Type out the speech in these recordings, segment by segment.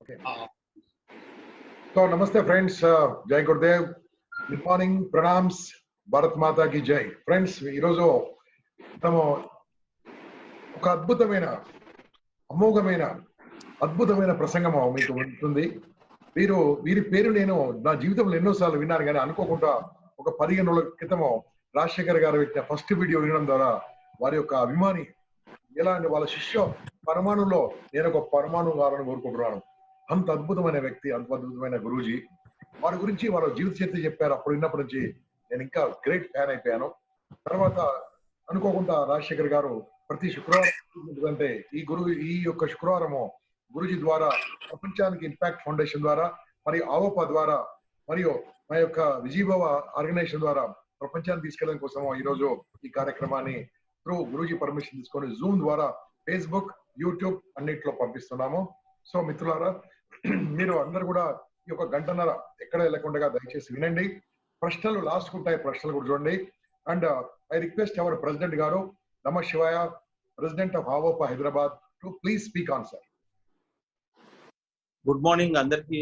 Okay. So namaste friends, Jai Gurudev. Good morning, pranams, Bharat Mata ki Jai. Friends, ఈరోజు మనము ఒక అద్భుతమైన ప్రసంగం మీకు ఉంటుంది. వీరి పేరు నేను నా జీవితంలో ఎన్నోసార్లు విన్నాను, కానీ అనుకోకుండా ఒక 15 రోజుల క్రితము రాజశేఖర్ గారు పెట్టిన ఫస్ట్ వీడియో వినడం ద్వారా వారి యొక్క అభిమాని ఎలా అంటే వాళ్ళ శిష్య పరమాణులో నేను ఒక పరమాణు కావాలని కోరుకుంటున్నాను. అంత అద్భుతమైన వ్యక్తి, అంత అద్భుతమైన గురూజీ. వారి గురించి వారు జీవిత చరిత్ర చెప్పారు. అప్పుడు విన్నప్పటి నుంచి నేను ఇంకా గ్రేట్ ఫ్యాన్ అయిపోయాను. తర్వాత అనుకోకుండా రాజశేఖర్ గారు ప్రతి శుక్రవారం అంటే ఈ యొక్క శుక్రవారము గురూజీ ద్వారా ప్రపంచానికి ఇంపాక్ట్ ఫౌండేషన్ ద్వారా మరియు ఆవోపా ద్వారా మరియు మా యొక్క విజయభవ ఆర్గనైజేషన్ ద్వారా ప్రపంచాన్ని తీసుకెళ్ళడం కోసం ఈ రోజు ఈ కార్యక్రమాన్ని త్రూ గురూజీ పర్మిషన్ తీసుకొని జూమ్ ద్వారా ఫేస్బుక్, యూట్యూబ్ అన్నిట్లో పంపిస్తున్నాము. సో మిత్రులారా, మీరు అందరు కూడా ఈ యొక్క గంటన్నర ఎక్కడ వెళ్ళకుండా దయచేసి వినండి. ప్రశ్నలు లాస్ట్ ఉంటాయి, ప్రశ్నలు కూడా చూడండి. And I request our president గారు, నమ శివాయ, president of AVOPA Hyderabad, to please speak on sir. Good morning అందరికీ,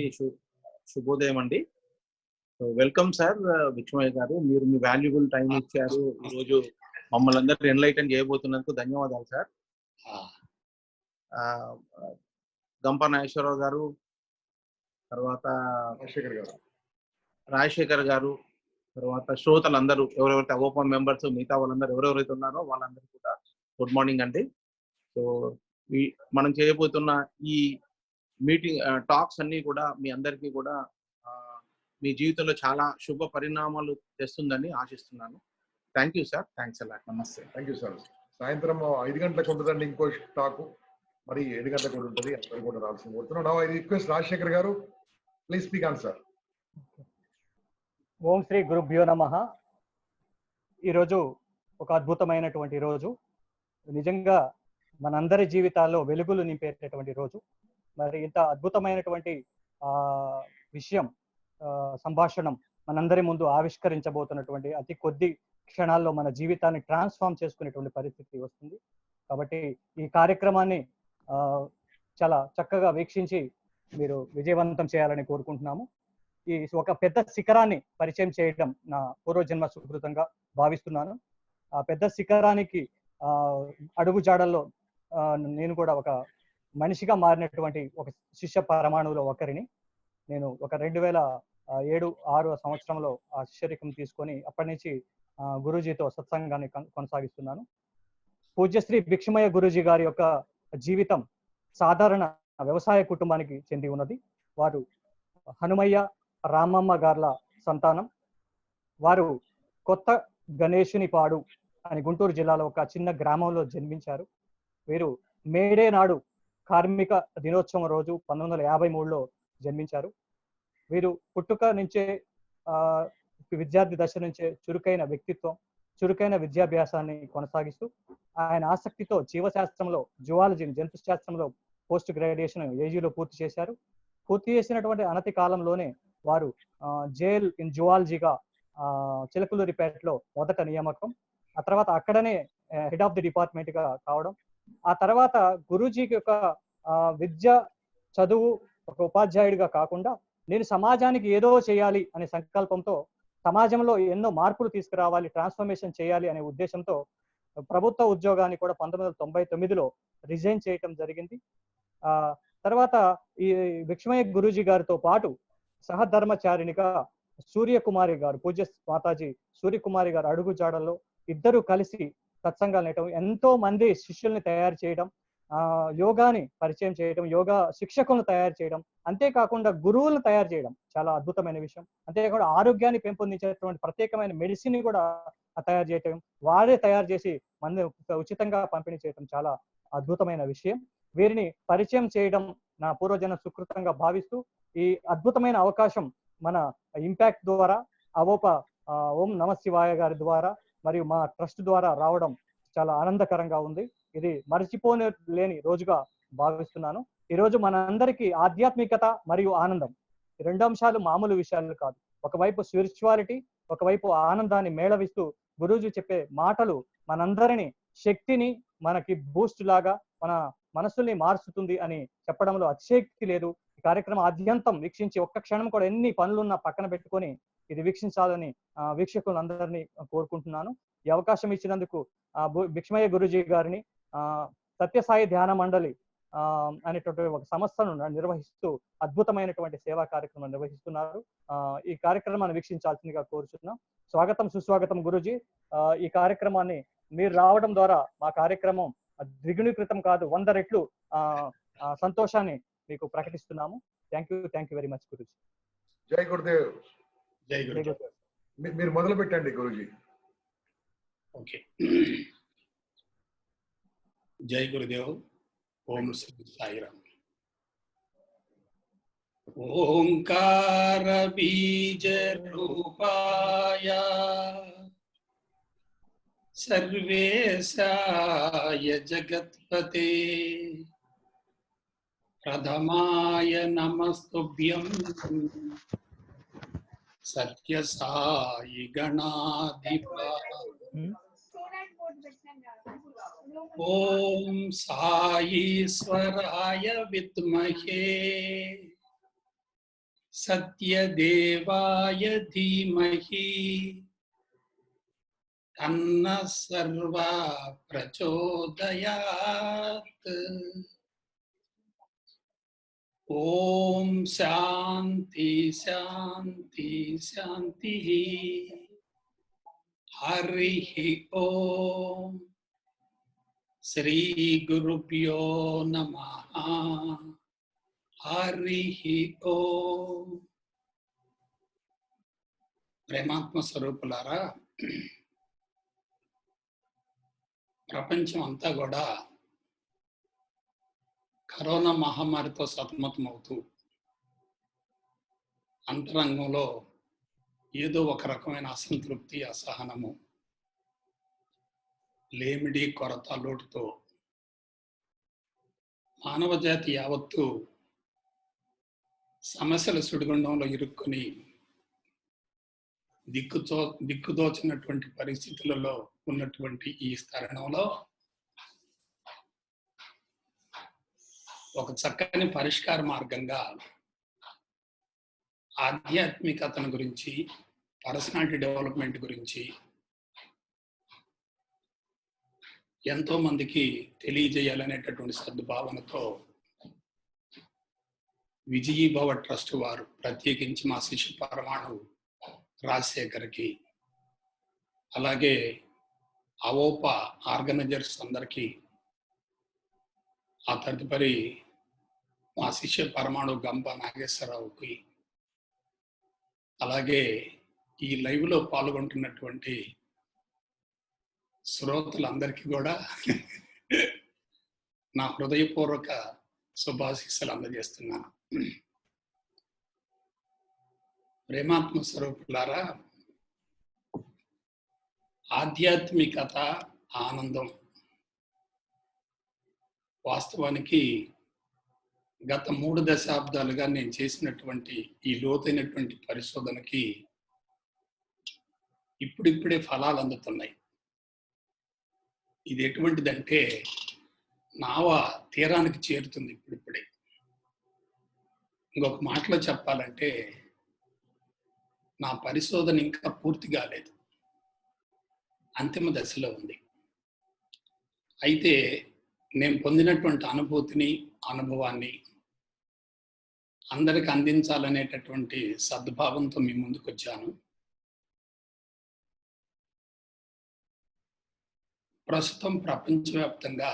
శుభోదయం అండి. వెల్కమ్ సార్ విక్ష్మయ్య గారు. మీరు మీ వాల్యుబుల్ టైం ఇచ్చారు. ఈరోజు మమ్మల్ని అందరూ ఎన్లైటన్ చేయబోతున్నందుకు ధన్యవాదాలు సార్. గంప నాగేశ్వరరావు గారు, తర్వాత రాజశేఖర్ గారు, తర్వాత శ్రోతలందరూ ఎవరెవరైతే అవోపా మెంబర్స్, మిగతా వాళ్ళందరూ ఎవరెవరైతే ఉన్నారో వాళ్ళందరూ కూడా గుడ్ మార్నింగ్ అండి. సో మనం చేయబోతున్న ఈ మీటింగ్ టాక్స్ అన్ని కూడా మీ అందరికీ కూడా మీ జీవితంలో చాలా శుభ పరిణామాలు తెస్తుందని ఆశిస్తున్నాను. Thank you sir. థ్యాంక్స్ అలా. నమస్తే. Thank you sir. సాయంత్రం 5 గంటలకు ఉంటుందండి ఇంకో టాక్, మరి 7 గంటలకు కూడా ఉంటుంది. అందరూ కూడా రావాల్సింది కోరుతున్నాం. ఐ రిక్వెస్ట్ రాజశేఖర్ గారు, ప్లీజ్ స్పీక్ ఆన్ సార్. ఓం శ్రీ గురుభ్యో నమః. ఈరోజు ఒక అద్భుతమైనటువంటి రోజు, నిజంగా మనందరి జీవితాల్లో వెలుగులు నింపేటటువంటి రోజు. మరి ఇంత అద్భుతమైనటువంటి విషయం, సంభాషణం మనందరి ముందు ఆవిష్కరించబోతున్నటువంటి అతి కొద్ది క్షణాల్లో మన జీవితాన్ని ట్రాన్స్ఫార్మ్ చేసుకునేటువంటి పరిస్థితి వస్తుంది. కాబట్టి ఈ కార్యక్రమాన్ని చాలా చక్కగా వీక్షించి మీరు విజయవంతం చేయాలని కోరుకుంటున్నాము. ఈ ఒక పెద్ద శిఖరాన్ని పరిచయం చేయడం నా పూర్వజన్మ సుకృతంగా భావిస్తున్నాను. ఆ పెద్ద శిఖరానికి అడుగు జాడల్లో నేను కూడా ఒక మనిషిగా మారినటువంటి ఒక శిష్య పరమాణువులో ఒకరిని. నేను ఒక 2007-06 సంవత్సరంలో ఆ శిష్యరికం తీసుకొని అప్పటి నుంచి గురూజీతో సత్సంగాన్ని కొనసాగిస్తున్నాను. పూజ్యశ్రీ భిక్షమయ్య గురూజీ గారి యొక్క జీవితం సాధారణ వ్యవసాయ కుటుంబానికి చెంది ఉన్నది. వారు హనుమయ్య, రామమ్మ గార్ల సంతానం. వారు కొత్త గణేశునిపాడు అని గుంటూరు జిల్లాలో ఒక చిన్న గ్రామంలో జన్మించారు. వీరు మేడే నాడు కార్మిక దినోత్సవం రోజు 1953లో జన్మించారు. వీరు పుట్టుక నుంచే విద్యార్థి దశ నుంచే చురుకైన వ్యక్తిత్వం, చురుకైన విద్యాభ్యాసాన్ని కొనసాగిస్తూ ఆయన ఆసక్తితో జీవశాస్త్రంలో, జువాలజీ జంతు శాస్త్రంలో పోస్ట్ గ్రాడ్యుయేషన్ ఏజీలో పూర్తి చేశారు. పూర్తి చేసినటువంటి అనతి కాలంలోనే వారు జేఎల్ ఇన్ జువాలజీగా చిలకలూరిపేటలో మొదట నియామకం, ఆ తర్వాత అక్కడనే హెడ్ ఆఫ్ ది డిపార్ట్మెంట్ గా కావడం, ఆ తర్వాత గురూజీకి యొక్క విద్య, చదువు, ఒక ఉపాధ్యాయుడిగా కాకుండా నేను సమాజానికి ఏదో చేయాలి అనే సంకల్పంతో, సమాజంలో ఎన్నో మార్పులు తీసుకురావాలి, ట్రాన్స్ఫర్మేషన్ చేయాలి అనే ఉద్దేశంతో ప్రభుత్వ ఉద్యోగాన్ని కూడా 1999లో రిజైన్ చేయటం జరిగింది. తర్వాత ఈ భిక్షమయ్య గురూజీ గారితో పాటు సహధర్మచారిణిగా సూర్యకుమారి గారు, పూజ్య మాతాజీ సూర్యకుమారి గారు అడుగు జాడల్లో ఇద్దరు కలిసి సత్సంగాలు నేయటం, ఎంతో మంది శిష్యుల్ని తయారు చేయడం, యోగాని పరిచయం చేయడం, యోగా శిక్షకులను తయారు చేయడం, అంతేకాకుండా గురువులను తయారు చేయడం చాలా అద్భుతమైన విషయం. అంతేకాకుండా ఆరోగ్యాన్ని పెంపొందించేటువంటి ప్రత్యేకమైన మెడిసిన్ కూడా తయారు చేయటం, వారే తయారు చేసి మంది ఉచితంగా పంపిణీ చేయడం చాలా అద్భుతమైన విషయం. వీరిని పరిచయం చేయడం నా పూర్వజన్మ సుకృతంగా భావిస్తూ, ఈ అద్భుతమైన అవకాశం మన ఇంపాక్ట్ ద్వారా, అవోపా ఓం నమ శివాయ గారి ద్వారా మరియు మా ట్రస్ట్ ద్వారా రావడం చాలా ఆనందకరంగా ఉంది. ఇది మరచిపోలేని రోజుగా భావిస్తున్నాను. ఈరోజు మనందరికీ ఆధ్యాత్మికత మరియు ఆనందం, ఈ 2 అంశాలు మామూలు విషయాలు కాదు. ఒకవైపు స్పిరిచువాలిటీ, ఒకవైపు ఆనందాన్ని మేళవిస్తూ గురూజీ చెప్పే మాటలు మనందరినీ శక్తిని, మనకి బూస్ట్ లాగా మన మనసుల్ని మారుస్తుంది అని చెప్పడంలో అతిశక్తి లేదు. కార్యక్రమం ఆద్యంతం వీక్షించి ఒక్క క్షణం కూడా ఎన్ని పనులున్నా పక్కన పెట్టుకొని ఇది వీక్షించాలని వీక్షకులందరినీ కోరుకుంటున్నాను. ఈ అవకాశం ఇచ్చినందుకు భిక్షమయ్య గురూజీ గారిని, సత్యసాయి ధ్యాన మండలి అనేటువంటి ఒక సంస్థను నిర్వహిస్తూ అద్భుతమైనటువంటి సేవా కార్యక్రమం నిర్వహిస్తున్నారు. ఈ కార్యక్రమాన్ని వీక్షించాల్సిందిగా కోరుచున్నాం. స్వాగతం, సుస్వాగతం గురూజీ. ఈ కార్యక్రమాన్ని మీరు రావడం ద్వారా మా కార్యక్రమం ద్విగుణీకృతం కాదు, 100 రెట్లు సంతోషాన్ని మీకు ప్రకటిస్తున్నాము. Thank you very much Guruji. జై గురుదేవ్. జై గురుదేవ్. మీరు మొదలు పెట్టండి గురూజీ. ఓకే. జై గురుదేవ్. ఓం శ్రీ సాయిరామ్. ఓంకార బీజ రూపాయ సర్వేశాయ జగత్పతే ప్రథమాయ నమస్తుభ్యం సత్య సాయి గణాధిపాయ. ఓం సాయీశ్వరాయ విద్మహే సత్యదేవాయ ధీమహి తన్నః సర్వా ప్రచోదయాత్. ఓం శాంతి శాంతి శాంతి. హరి ఓం. శ్రీ గురుభ్యో నమః. హరి ఓం. ప్రేమాత్మ స్వరూపులారా, ప్రపంచం అంతా కూడా కరోనా మహమ్మారితో సతమతమవుతూ అంతరంగంలో ఏదో ఒక రకమైన అసంతృప్తి, అసహనము, లేమిడి, కొరత, లోటుతో మానవ జాతి యావత్తు సమస్యల సుడిగుండంలో ఇరుక్కొని దిక్కుదోచినటువంటి పరిస్థితులలో ఉన్నటువంటి ఈ తరుణంలో ఒక చక్కని పరిష్కార మార్గంగా ఆధ్యాత్మికతను గురించి, పర్సనాలిటీ డెవలప్మెంట్ గురించి ఎంతో మందికి తెలియజేయాలనేటటువంటి సద్భావనతో విజయీభవ ట్రస్ట్ వారు ప్రత్యేకించి మా శిష్య పరమాణు రాజశేఖర్కి, అలాగే అవోపా ఆర్గనైజర్స్ అందరికీ, ఆ తదుపరి మా శిష్య పరమాణు గంప నాగేశ్వరరావుకి, అలాగే ఈ లైవ్లో పాల్గొంటున్నటువంటి శ్రోతలందరికీ కూడా నా హృదయపూర్వక శుభాశీస్సులు అందజేస్తున్నాను. ప్రేమాత్మ స్వరూపులారా, ఆధ్యాత్మికత, ఆనందం వాస్తవానికి గత 3 దశాబ్దాలుగా నేను చేసినటువంటి ఈ లోతైనటువంటి పరిశోధనకి ఇప్పుడిప్పుడే ఫలాలు అందుతున్నాయి. ఇది ఎటువంటిదంటే నావ తీరానికి చేరుతుంది ఇప్పుడిప్పుడే. ఇంకొక మాటలో చెప్పాలంటే నా పరిశోధన ఇంకా పూర్తి కాలేదు, అంతిమ దశలో ఉంది. అయితే నేను పొందినటువంటి అనుభూతిని, అనుభవాన్ని అందరికి అందించాలనేటటువంటి సద్భావంతో మీ ముందుకు వచ్చాను. ప్రస్తుతం ప్రపంచవ్యాప్తంగా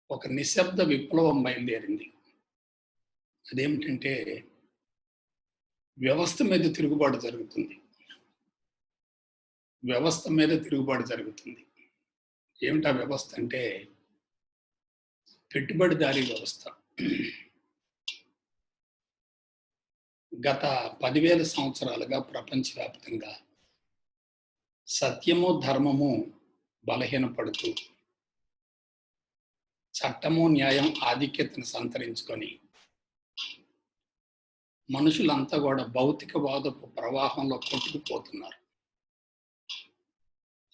ఒక నిశ్శబ్ద విప్లవం బయలుదేరింది. అదేమిటంటే వ్యవస్థ మీద తిరుగుబాటు జరుగుతుంది. వ్యవస్థ మీద తిరుగుబాటు జరుగుతుంది. ఏమిటా వ్యవస్థ అంటే పెట్టుబడిదారీ వ్యవస్థ. గత 10,000 సంవత్సరాలుగా ప్రపంచవ్యాప్తంగా సత్యము, ధర్మము బలహీనపడుతూ చట్టము, న్యాయం ఆధిక్యతను సంతరించుకొని మనుషులంతా కూడా భౌతికవాదపు ప్రవాహంలో కొట్టుకుపోతున్నారు.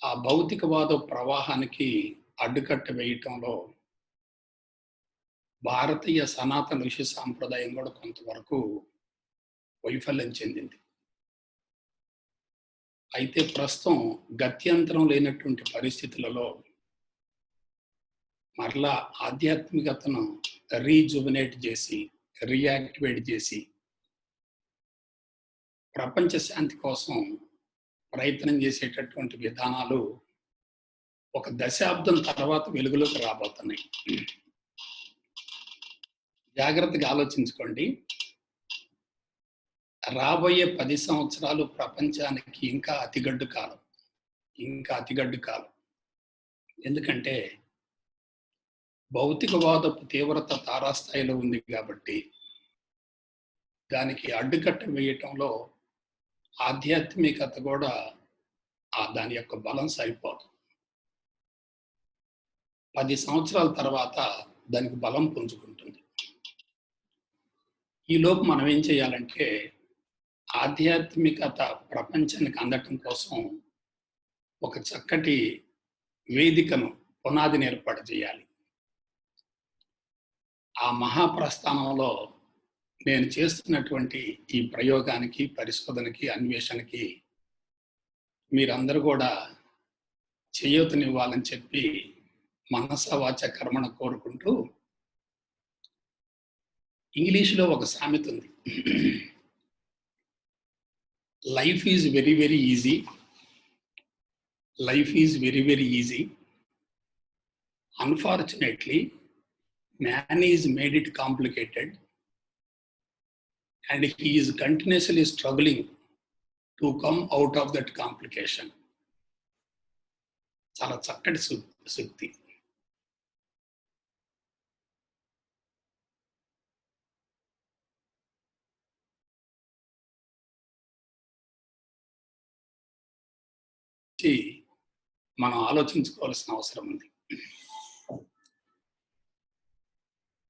ఆ భౌతికవాద ప్రవాహానికి అడ్డుకట్ట వేయటంలో భారతీయ సనాతన ఋషి సాంప్రదాయం కూడా కొంతవరకు వైఫల్యం చెందింది. అయితే ప్రస్తుతం గత్యంతరం లేనటువంటి పరిస్థితులలో మరలా ఆధ్యాత్మికతను రీజువనేట్ చేసి, రీయాక్టివేట్ చేసి ప్రపంచ శాంతి కోసం ప్రయత్నం చేసేటటువంటి విధానాలు ఒక దశాబ్దం తర్వాత వెలుగులోకి రాబోతున్నాయి. జాగ్రత్తగా ఆలోచించుకోండి. రాబోయే 10 సంవత్సరాలు ప్రపంచానికి ఇంకా అతిగడ్డు కాలం. ఎందుకంటే భౌతికవాదపు తీవ్రత తారాస్థాయిలో ఉంది కాబట్టి దానికి అడ్డుకట్ట వేయటంలో ఆధ్యాత్మికత కూడా దాని యొక్క బలం సరిపోదు. 10 సంవత్సరాల తర్వాత దానికి బలం పుంజుకుంటుంది. ఈలోపు మనం ఏం చేయాలంటే ఆధ్యాత్మికత ప్రపంచానికి అందటం కోసం ఒక చక్కటి వేదికను, పునాదిని ఏర్పాటు చేయాలి. ఆ మహాప్రస్థానంలో నేను చేస్తున్నటువంటి ఈ ప్రయోగానికి, పరిశోధనకి, అన్వేషణకి మీరందరూ కూడా చేయూతనివ్వాలని చెప్పి మనస వాచ కర్మణ కోరుకుంటూ, ఇంగ్లీష్లో ఒక సామెత ఉంది, life is very very easy, life is very very easy, unfortunately man is made it complicated and he is continuously struggling to come out of that complication. చాలా చక్కటి శక్తి. మనం ఆలోచించుకోవాల్సిన అవసరం ఉంది.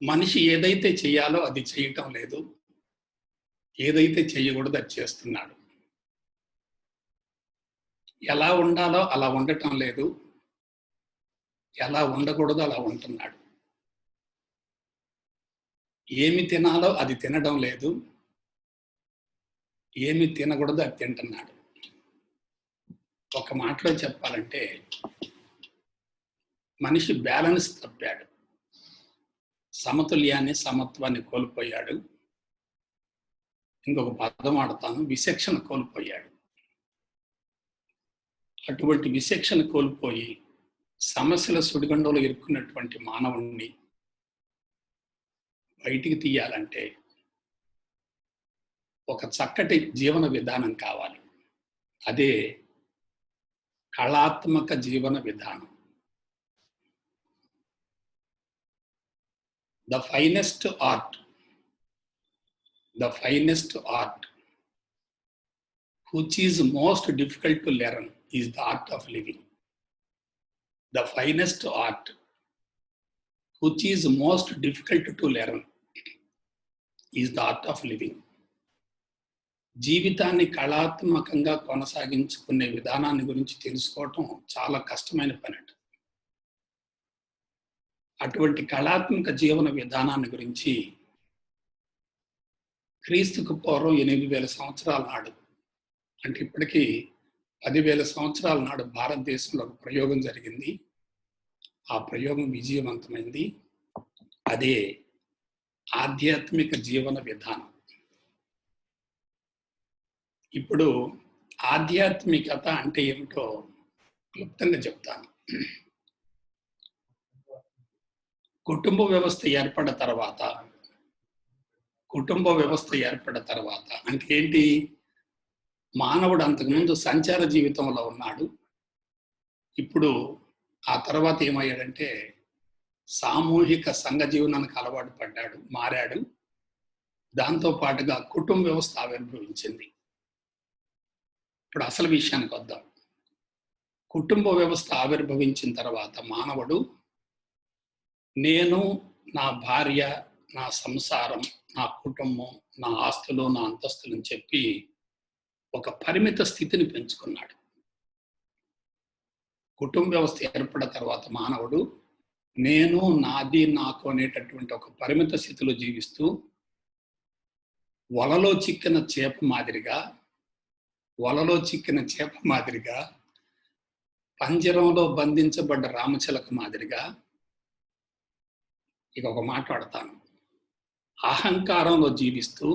మనిషి ఏదైతే చేయాలో అది చేయటం లేదు, ఏదైతే చేయకూడదు అది చేస్తున్నాడు. ఎలా ఉండాలో అలా ఉండటం లేదు, ఎలా ఉండకూడదో అలా ఉంటున్నాడు. ఏమి తినాలో అది తినడం లేదు, ఏమి తినకూడదో అది తింటున్నాడు. ఒక మాటలో చెప్పాలంటే మనిషి బ్యాలెన్స్ తప్పాడు, సమతుల్యాన్ని, సమత్వాన్ని కోల్పోయాడు. ఇంకొక పదం ఆడతాను, విచక్షణ కోల్పోయాడు. అటువంటి విచక్షణ కోల్పోయి సమస్యల సుడిగుండంలో ఇరుక్కున్నటువంటి మానవుణ్ణి బయటికి తీయాలంటే ఒక చక్కటి జీవన విధానం కావాలి. అదే కళాత్మక జీవన విధానం. The finest art which is most difficult to learn is the art of living. The finest art which is most difficult to learn is the art of living. జీవితాన్ని కళాత్మకంగా కొనసాగించుకునే విధానాన్ని గురించి తెలుసుకోవటం చాలా కష్టమైన పని. అటువంటి కళాత్మక జీవన విధానాన్ని గురించి క్రీస్తుకు పూర్వం 8,000 సంవత్సరాల నాడు, అంటే ఇప్పటికీ 10,000 సంవత్సరాల నాడు భారతదేశంలో ఒక ప్రయోగం జరిగింది. ఆ ప్రయోగం విజయవంతమైంది. అదే ఆధ్యాత్మిక జీవన విధానం. ఇప్పుడు ఆధ్యాత్మికత అంటే ఏమిటో క్లుప్తంగా చెప్తాను. కుటుంబ వ్యవస్థ ఏర్పడిన తర్వాత అంటే ఏంటి? మానవుడు అంతకుముందు సంచార జీవితంలో ఉన్నాడు. ఇప్పుడు ఆ తర్వాత ఏమయ్యాడంటే సామూహిక సంఘ జీవనానికి అలవాటు మారాడు. దాంతో పాటుగా కుటుంబ వ్యవస్థ ఆవిర్భవించింది. ఇప్పుడు అసలు విషయానికి వద్దాం. కుటుంబ వ్యవస్థ ఆవిర్భవించిన తర్వాత మానవుడు నేను, నా భార్య, నా సంసారం, నా కుటుంబం, నా ఆస్తులు, నా అంతస్తులు అని చెప్పి ఒక పరిమిత స్థితిని పెంచుకున్నాడు. కుటుంబ వ్యవస్థ ఏర్పడిన తర్వాత మానవుడు నేను, నాది, నాకు అనేటటువంటి ఒక పరిమిత స్థితిలో జీవిస్తూ వలలో చిక్కిన చేప మాదిరిగా పంజరంలో బంధించబడ్డ రామచిలక మాదిరిగా ఇక ఒక మాట వాడతాను. అహంకారంలో జీవిస్తూ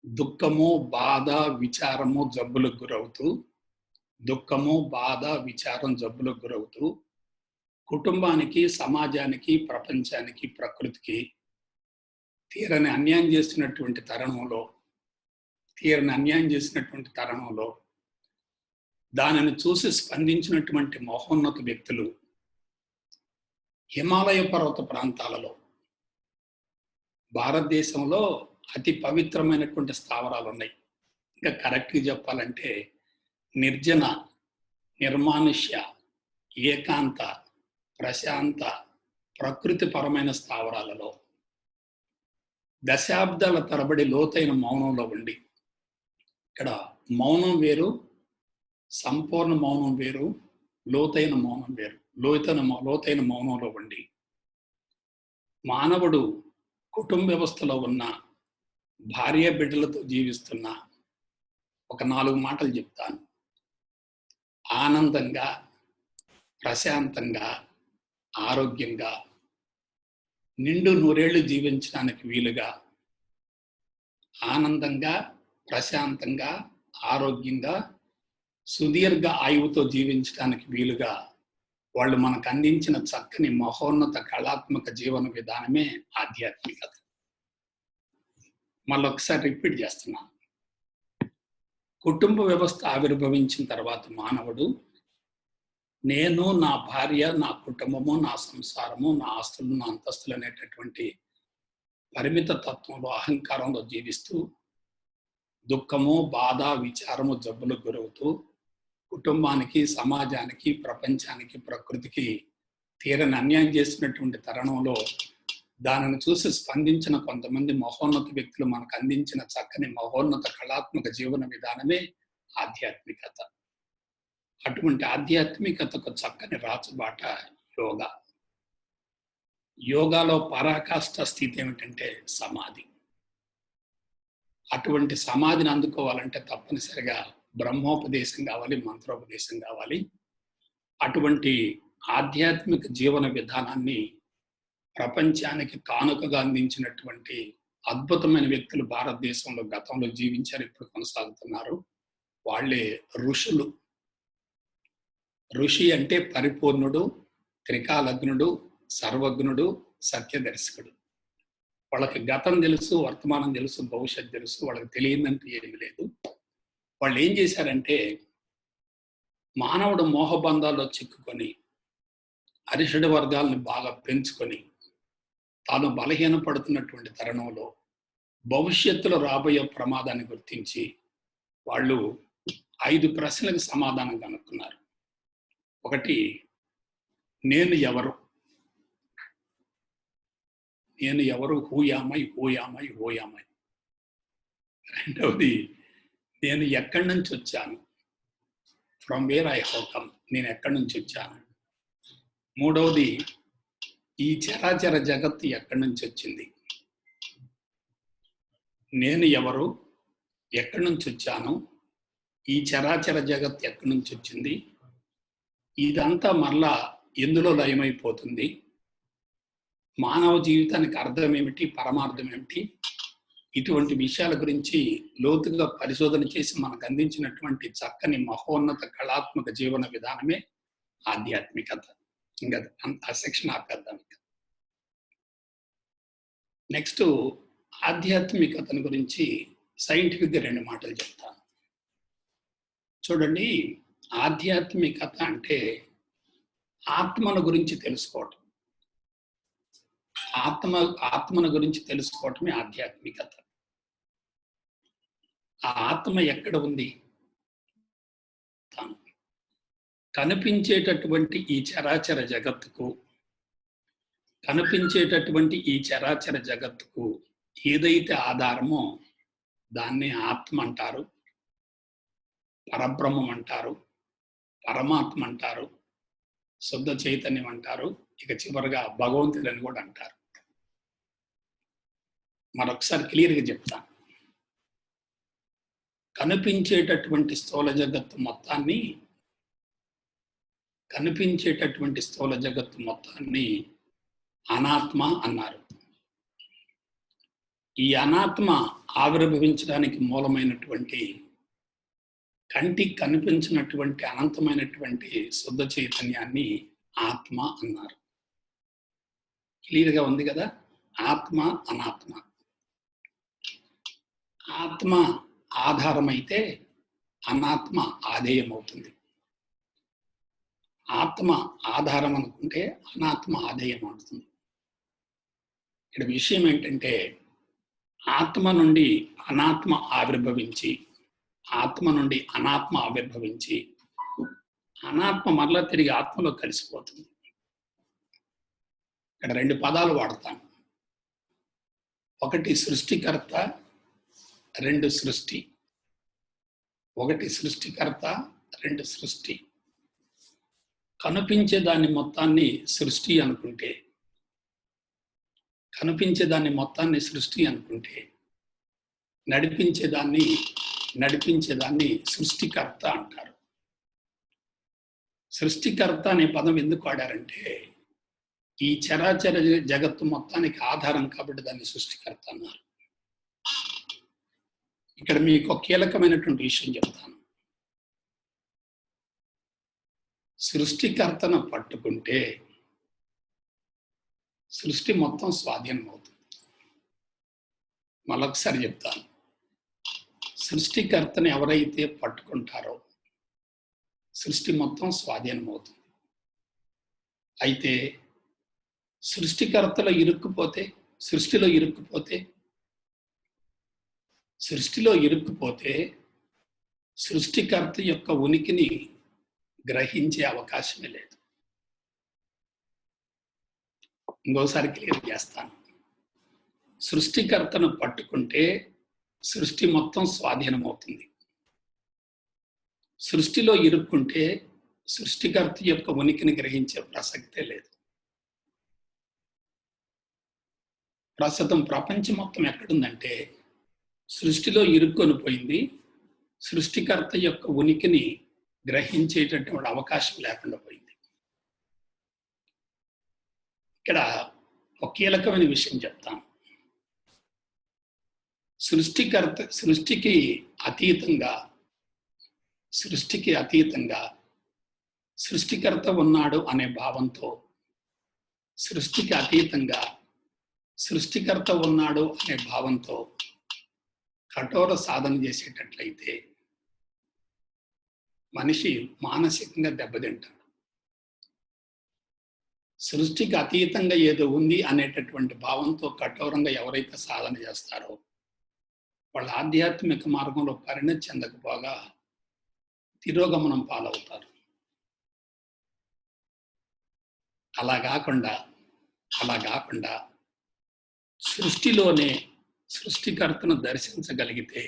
దుఃఖము, బాధ, విచారము, జబ్బులకు గురవుతూ కుటుంబానికి, సమాజానికి, ప్రపంచానికి, ప్రకృతికి తీరని అన్యాయం చేసినటువంటి తరుణంలో దానిని చూసి స్పందించినటువంటి మహోన్నత వ్యక్తులు హిమాలయ పర్వత ప్రాంతాలలో, భారతదేశంలో అతి పవిత్రమైనటువంటి స్థావరాలు ఉన్నాయి. ఇంకా కరెక్ట్గా చెప్పాలంటే నిర్జన, నిర్మానుష్య, ఏకాంత, ప్రశాంత, ప్రకృతిపరమైన స్థావరాలలో దశాబ్దాల తరబడి లోతైన మౌనంలో ఉండి, ఇక్కడ మౌనం వేరు, సంపూర్ణ మౌనం వేరు, లోతైన మౌనం వేరు. లోతైన మౌనంలో ఉండి మానవుడు కుటుంబ వ్యవస్థలో ఉన్న భార్య బిడ్డలతో జీవిస్తున్న ఒక 4 మాటలు చెప్తాను. ఆనందంగా, ప్రశాంతంగా, ఆరోగ్యంగా, నిండు నూరేళ్లు జీవించడానికి వీలుగా, ఆనందంగా, ప్రశాంతంగా, ఆరోగ్యంగా, సుదీర్ఘ ఆయువుతో జీవించడానికి వీలుగా వాళ్ళు మనకు అందించిన చక్కని మహోన్నత కళాత్మక జీవన విధానమే ఆధ్యాత్మికత. మళ్ళొకసారి రిపీట్ చేస్తున్నాను. కుటుంబ వ్యవస్థ ఆవిర్భవించిన తర్వాత మానవుడు నేను, నా భార్య, నా కుటుంబము, నా సంసారము, నా ఆస్తులు, నా అంతస్తులు అనేటటువంటి పరిమిత తత్వంలో, అహంకారంలో జీవిస్తూ దుఃఖము, బాధ, విచారము, జబ్బులకు గురవుతూ కుటుంబానికి, సమాజానికి, ప్రపంచానికి, ప్రకృతికి తీరని అన్యాయం చేసినటువంటి తరుణంలో దానిని చూసి స్పందించిన కొంతమంది మహోన్నత వ్యక్తులు మనకు అందించిన చక్కని మహోన్నత కళాత్మక జీవన విధానమే ఆధ్యాత్మికత. అటువంటి ఆధ్యాత్మికతకు చక్కని రాచబాట యోగా. యోగాలో పరాకాష్ఠ స్థితి ఏమిటంటే సమాధి. అటువంటి సమాధిని అందుకోవాలంటే తప్పనిసరిగా బ్రహ్మోపదేశం కావాలి, మంత్రోపదేశం కావాలి. అటువంటి ఆధ్యాత్మిక జీవన విధానాన్ని ప్రపంచానికి కానుకగా అందించినటువంటి అద్భుతమైన వ్యక్తులు భారతదేశంలో గతంలో జీవించారు, ఇప్పుడు కొనసాగుతున్నారు. వాళ్ళే ఋషులు. ఋషి అంటే పరిపూర్ణుడు, త్రికాలగ్నుడు, సర్వజ్ఞుడు, సత్యదర్శకుడు. వాళ్ళకి గతం తెలుసు, వర్తమానం తెలుసు, భవిష్యత్తు తెలుసు. వాళ్ళకి తెలియదంటూ ఏమీ లేదు. వాళ్ళు ఏం చేశారంటే మానవుడు మోహబంధాల్లో చిక్కుకొని అరిషడ్ వర్గాలను బాగా పెంచుకొని తాను బలహీనపడుతున్నటువంటి తరుణంలో భవిష్యత్తులో రాబోయే ప్రమాదాన్ని గుర్తించి వాళ్ళు 5 ప్రశ్నలకు సమాధానం కనుక్కున్నారు. ఒకటి, నేను ఎవరు? హూయామై. రెండవది, నేను ఎక్కడి నుంచి వచ్చాను? From where I have come. నేను ఎక్కడి నుంచి వచ్చాను? మూడవది, ఈ చరాచర జగత్తు ఎక్కడి నుంచి వచ్చింది? నేను ఎవరు? ఎక్కడి నుంచి వచ్చాను? ఈ చరాచర జగత్తు ఎక్కడి నుంచి వచ్చింది? ఇదంతా మరలా ఎందులో లయమైపోతుంది? మానవ జీవితానికి అర్థం ఏమిటి, పరమార్థం ఏమిటి? ఇటువంటి విషయాల గురించి లోతుగా పరిశోధన చేసి మనకు అందించినటువంటి చక్కని మహోన్నత కళాత్మక జీవన విధానమే ఆధ్యాత్మికత. ఇంకా ఆ సెక్షన్ ఆపేద్దాం. నెక్స్ట్, ఆధ్యాత్మికతను గురించి సైంటిఫిక్గా 2 మాటలు చెప్తాను. చూడండి, ఆధ్యాత్మికత అంటే ఆత్మను గురించి తెలుసుకోవటం. ఆత్మను గురించి తెలుసుకోవటమే ఆధ్యాత్మికత. ఆ ఆత్మ ఎక్కడ ఉంది? తాను కనిపించేటటువంటి ఈ చరాచర జగత్తుకు ఏదైతే ఆధారమో దాన్ని ఆత్మ అంటారు, పరబ్రహ్మం అంటారు, పరమాత్మ అంటారు, శుద్ధ చైతన్యం అంటారు, ఇక చివరిగా భగవంతుడని కూడా అంటారు. మరొకసారి క్లియర్గా చెప్తాను. కనిపించేటటువంటి స్థూల జగత్తు మొత్తాన్ని అనాత్మ అన్నారు. ఈ అనాత్మ ఆవిర్భవించడానికి మూలమైనటువంటి కంటికి కనిపించినటువంటి అనంతమైనటువంటి శుద్ధ చైతన్యాన్ని ఆత్మ అన్నారు. క్లియర్గా ఉంది కదా? ఆత్మ అనాత్మ. ఆత్మ ఆధారమైతే అనాత్మ ఆధేయం అవుతుంది. ఆత్మ ఆధారం అనుకుంటే అనాత్మ ఆధేయం అవుతుంది. ఇక్కడ విషయం ఏంటంటే ఆత్మ నుండి అనాత్మ ఆవిర్భవించి, ఆత్మ నుండి అనాత్మ ఆవిర్భవించి, అనాత్మ మరలా తిరిగి ఆత్మలో కలిసిపోతుంది. ఇక్కడ 2 పదాలు వాడతాను. ఒకటి సృష్టికర్త, 2 సృష్టి. ఒకటి సృష్టికర్త, 2 సృష్టి. కనిపించే దాన్ని మొత్తాన్ని సృష్టి అనుకుంటే, నడిపించేదాన్ని సృష్టికర్త అంటారు. సృష్టికర్త అనే పదం ఎందుకు వాడారంటే ఈ చరాచర జగత్తు మొత్తానికి ఆధారం కాబట్టి దాన్ని సృష్టికర్త అన్నారు. ఇక్కడ మీకు ఒక కీలకమైనటువంటి విషయం చెప్తాను. సృష్టికర్తను పట్టుకుంటే సృష్టి మొత్తం స్వాధీనం అవుతుంది. మరొకసారి చెప్తాను. సృష్టికర్తను ఎవరైతే పట్టుకుంటారో సృష్టి మొత్తం స్వాధీనం అవుతుంది. అయితే సృష్టిలో ఇరుక్కుపోతే సృష్టికర్త యొక్క ఉనికిని గ్రహించే అవకాశమే లేదు. ఇంకోసారి క్లియర్ చేస్తాను. సృష్టికర్తను పట్టుకుంటే సృష్టి మొత్తం స్వాధీనం అవుతుంది. సృష్టిలో ఇరుక్కుంటే సృష్టికర్త యొక్క ఉనికిని గ్రహించే ప్రసక్తే లేదు. ప్రస్తుతం ప్రపంచం మొత్తం ఎక్కడుందంటే సృష్టిలో ఇరుక్కొని పోయింది. సృష్టికర్త యొక్క ఉనికిని గ్రహించేటటువంటి అవకాశం లేకుండా పోయింది. ఇక్కడ ఒక కీలకమైన విషయం చెప్తాను. సృష్టికి అతీతంగా సృష్టికర్త ఉన్నాడు అనే భావంతో, సృష్టికి అతీతంగా సృష్టికర్త ఉన్నాడు అనే భావంతో కఠోర సాధన చేసేటట్లయితే మనిషి మానసికంగా దెబ్బతింటాడు. సృష్టికి అతీతంగా ఏదో ఉంది అనేటటువంటి భావంతో కఠోరంగా ఎవరైతే సాధన చేస్తారో వాళ్ళ ఆధ్యాత్మిక మార్గంలో పరిణతి చెందకపోగా తిరోగమనం పాలవుతారు. అలా కాకుండా సృష్టిలోనే సృష్టికర్తను దర్శించగలిగితే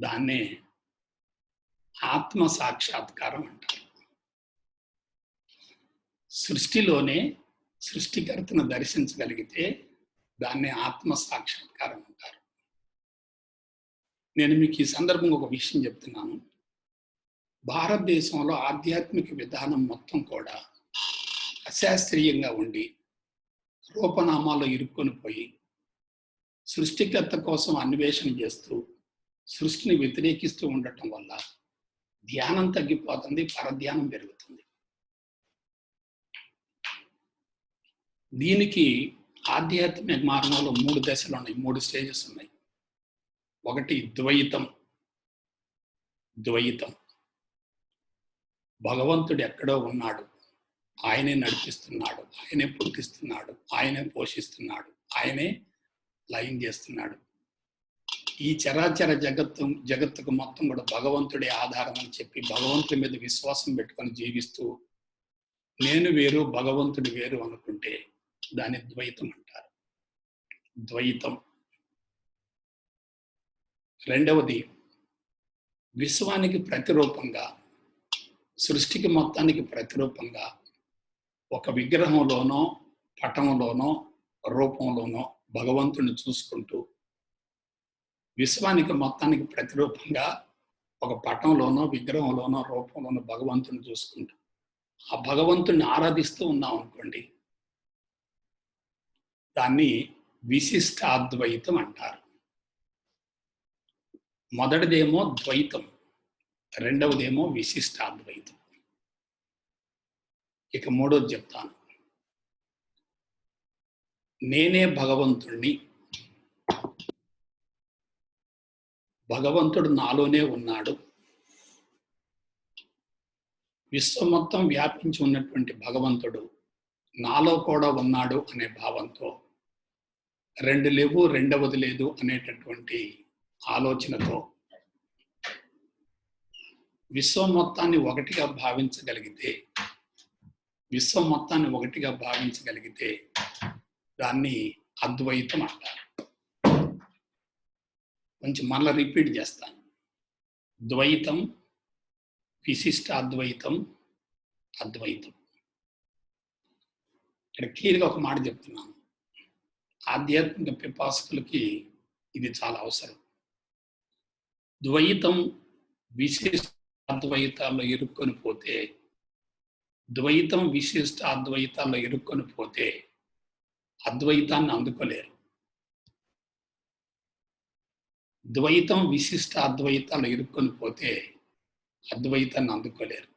దాన్నే ఆత్మ సాక్షాత్కారం అంటారు. సృష్టిలోనే సృష్టికర్తను దర్శించగలిగితే దాన్నే ఆత్మ సాక్షాత్కారం అంటారు. నేను మీకు ఈ సందర్భంగా ఒక విషయం చెప్తున్నాను. భారతదేశంలో ఆధ్యాత్మిక విధానం మొత్తం కూడా అశాస్త్రీయంగా ఉండి రూపనామాల్లో ఇరుక్కొని పోయి సృష్టికర్త కోసం అన్వేషణ చేస్తూ సృష్టిని వ్యతిరేకిస్తూ ఉండటం వల్ల ధ్యానం తగ్గిపోతుంది, పరధ్యానం పెరుగుతుంది. దీనికి ఆధ్యాత్మిక మార్గంలో 3 దశలు ఉన్నాయి, 3 స్టేజెస్ ఉన్నాయి. ఒకటి ద్వైతం. భగవంతుడు ఎక్కడో ఉన్నాడు, ఆయనే నడిపిస్తున్నాడు, ఆయనే పుట్టిస్తున్నాడు, ఆయనే పోషిస్తున్నాడు, ఆయనే లయం చేస్తున్నాడు. ఈ చరాచర జగత్తుకు మొత్తం కూడా భగవంతుడే ఆధారం అని చెప్పి భగవంతుడి మీద విశ్వాసం పెట్టుకొని జీవిస్తూ నేను వేరు భగవంతుడు వేరు అనుకుంటే దాన్ని ద్వైతం అంటారు. ద్వైతం. రెండవది విశ్వానికి ప్రతిరూపంగా సృష్టికి మొత్తానికి ప్రతిరూపంగా ఒక విగ్రహంలోనో పటంలోనో రూపంలోనో భగవంతుని చూసుకుంటూ, విశ్వానికి మొత్తానికి ప్రతిరూపంగా ఒక పటంలోనో విగ్రహంలోనో రూపంలోనో భగవంతుని చూసుకుంటూ ఆ భగవంతుని ఆరాధిస్తూ ఉన్నాం అనుకోండి, దాన్ని విశిష్టాద్వైతం అంటారు. మొదటిదేమో ద్వైతం, రెండవదేమో విశిష్టాద్వైతం. ఇక మూడోది చెప్తాను. నేనే భగవంతుణ్ణి, భగవంతుడు నాలోనే ఉన్నాడు, విశ్వం మొత్తం వ్యాపించి ఉన్నటువంటి భగవంతుడు నాలో కూడా ఉన్నాడు అనే భావంతో, రెండు లేవు రెండవది లేదు అనేటటువంటి ఆలోచనతో విశ్వం మొత్తాన్ని ఒకటిగా భావించగలిగితే దాన్ని అద్వైతం అంటారు. కొంచెం మళ్ళీ రిపీట్ చేస్తాను. ద్వైతం, విశిష్ట అద్వైతం, అద్వైతం. ఇక్కడ క్లియర్గా ఒక మాట చెప్తున్నాను. ఆధ్యాత్మిక పిపాసకులకి ఇది చాలా అవసరం. ద్వైతం విశిష్ట అద్వైతాల్లో ఇరుక్కొని పోతే, ద్వైతం విశిష్ట అద్వైతాల్లో ఇరుక్కొని పోతే అద్వైతాన్ని అందుకోలేరు. ద్వైతం విశిష్ట అద్వైతాల్లో ఇరుక్కొని పోతే అద్వైతాన్ని అందుకోలేరు.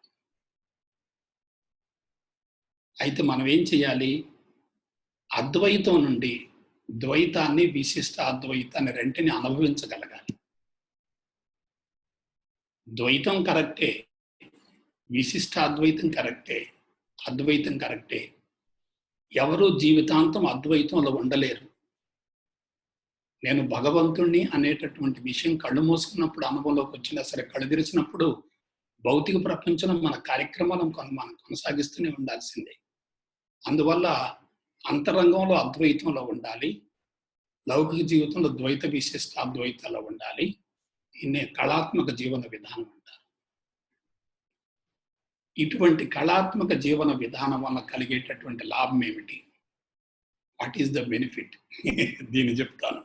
అయితే మనం ఏం చేయాలి? అద్వైతం నుండి ద్వైతాన్ని, విశిష్ట అద్వైతాన్ని రెంటిని అనుభవించగలగాలి. ద్వైతం కరెక్టే, విశిష్ట అద్వైతం కరెక్టే, అద్వైతం కరెక్టే. ఎవరు జీవితాంతం అద్వైతంలో ఉండలేరు. నేను భగవంతుణ్ణి అనేటటువంటి విషయం కళ్ళు మూసుకున్నప్పుడు అనుభవంలోకి వచ్చినా సరే, కళ్ళు తెరిచినప్పుడు భౌతిక ప్రపంచంలో మన కార్యక్రమాలను మనం కొనసాగిస్తూనే ఉండాల్సిందే. అందువల్ల అంతరంగంలో అద్వైతంలో ఉండాలి, లౌకిక జీవితంలో ద్వైత విశిష్ట అద్వైతాల్లో ఉండాలి. దీన్నే కళాత్మక జీవన విధానం అంటారు. ఇటువంటి కళాత్మక జీవన విధానం వల్ల కలిగేటటువంటి లాభం ఏమిటి? What is the benefit? దీన్ని చెప్తాను.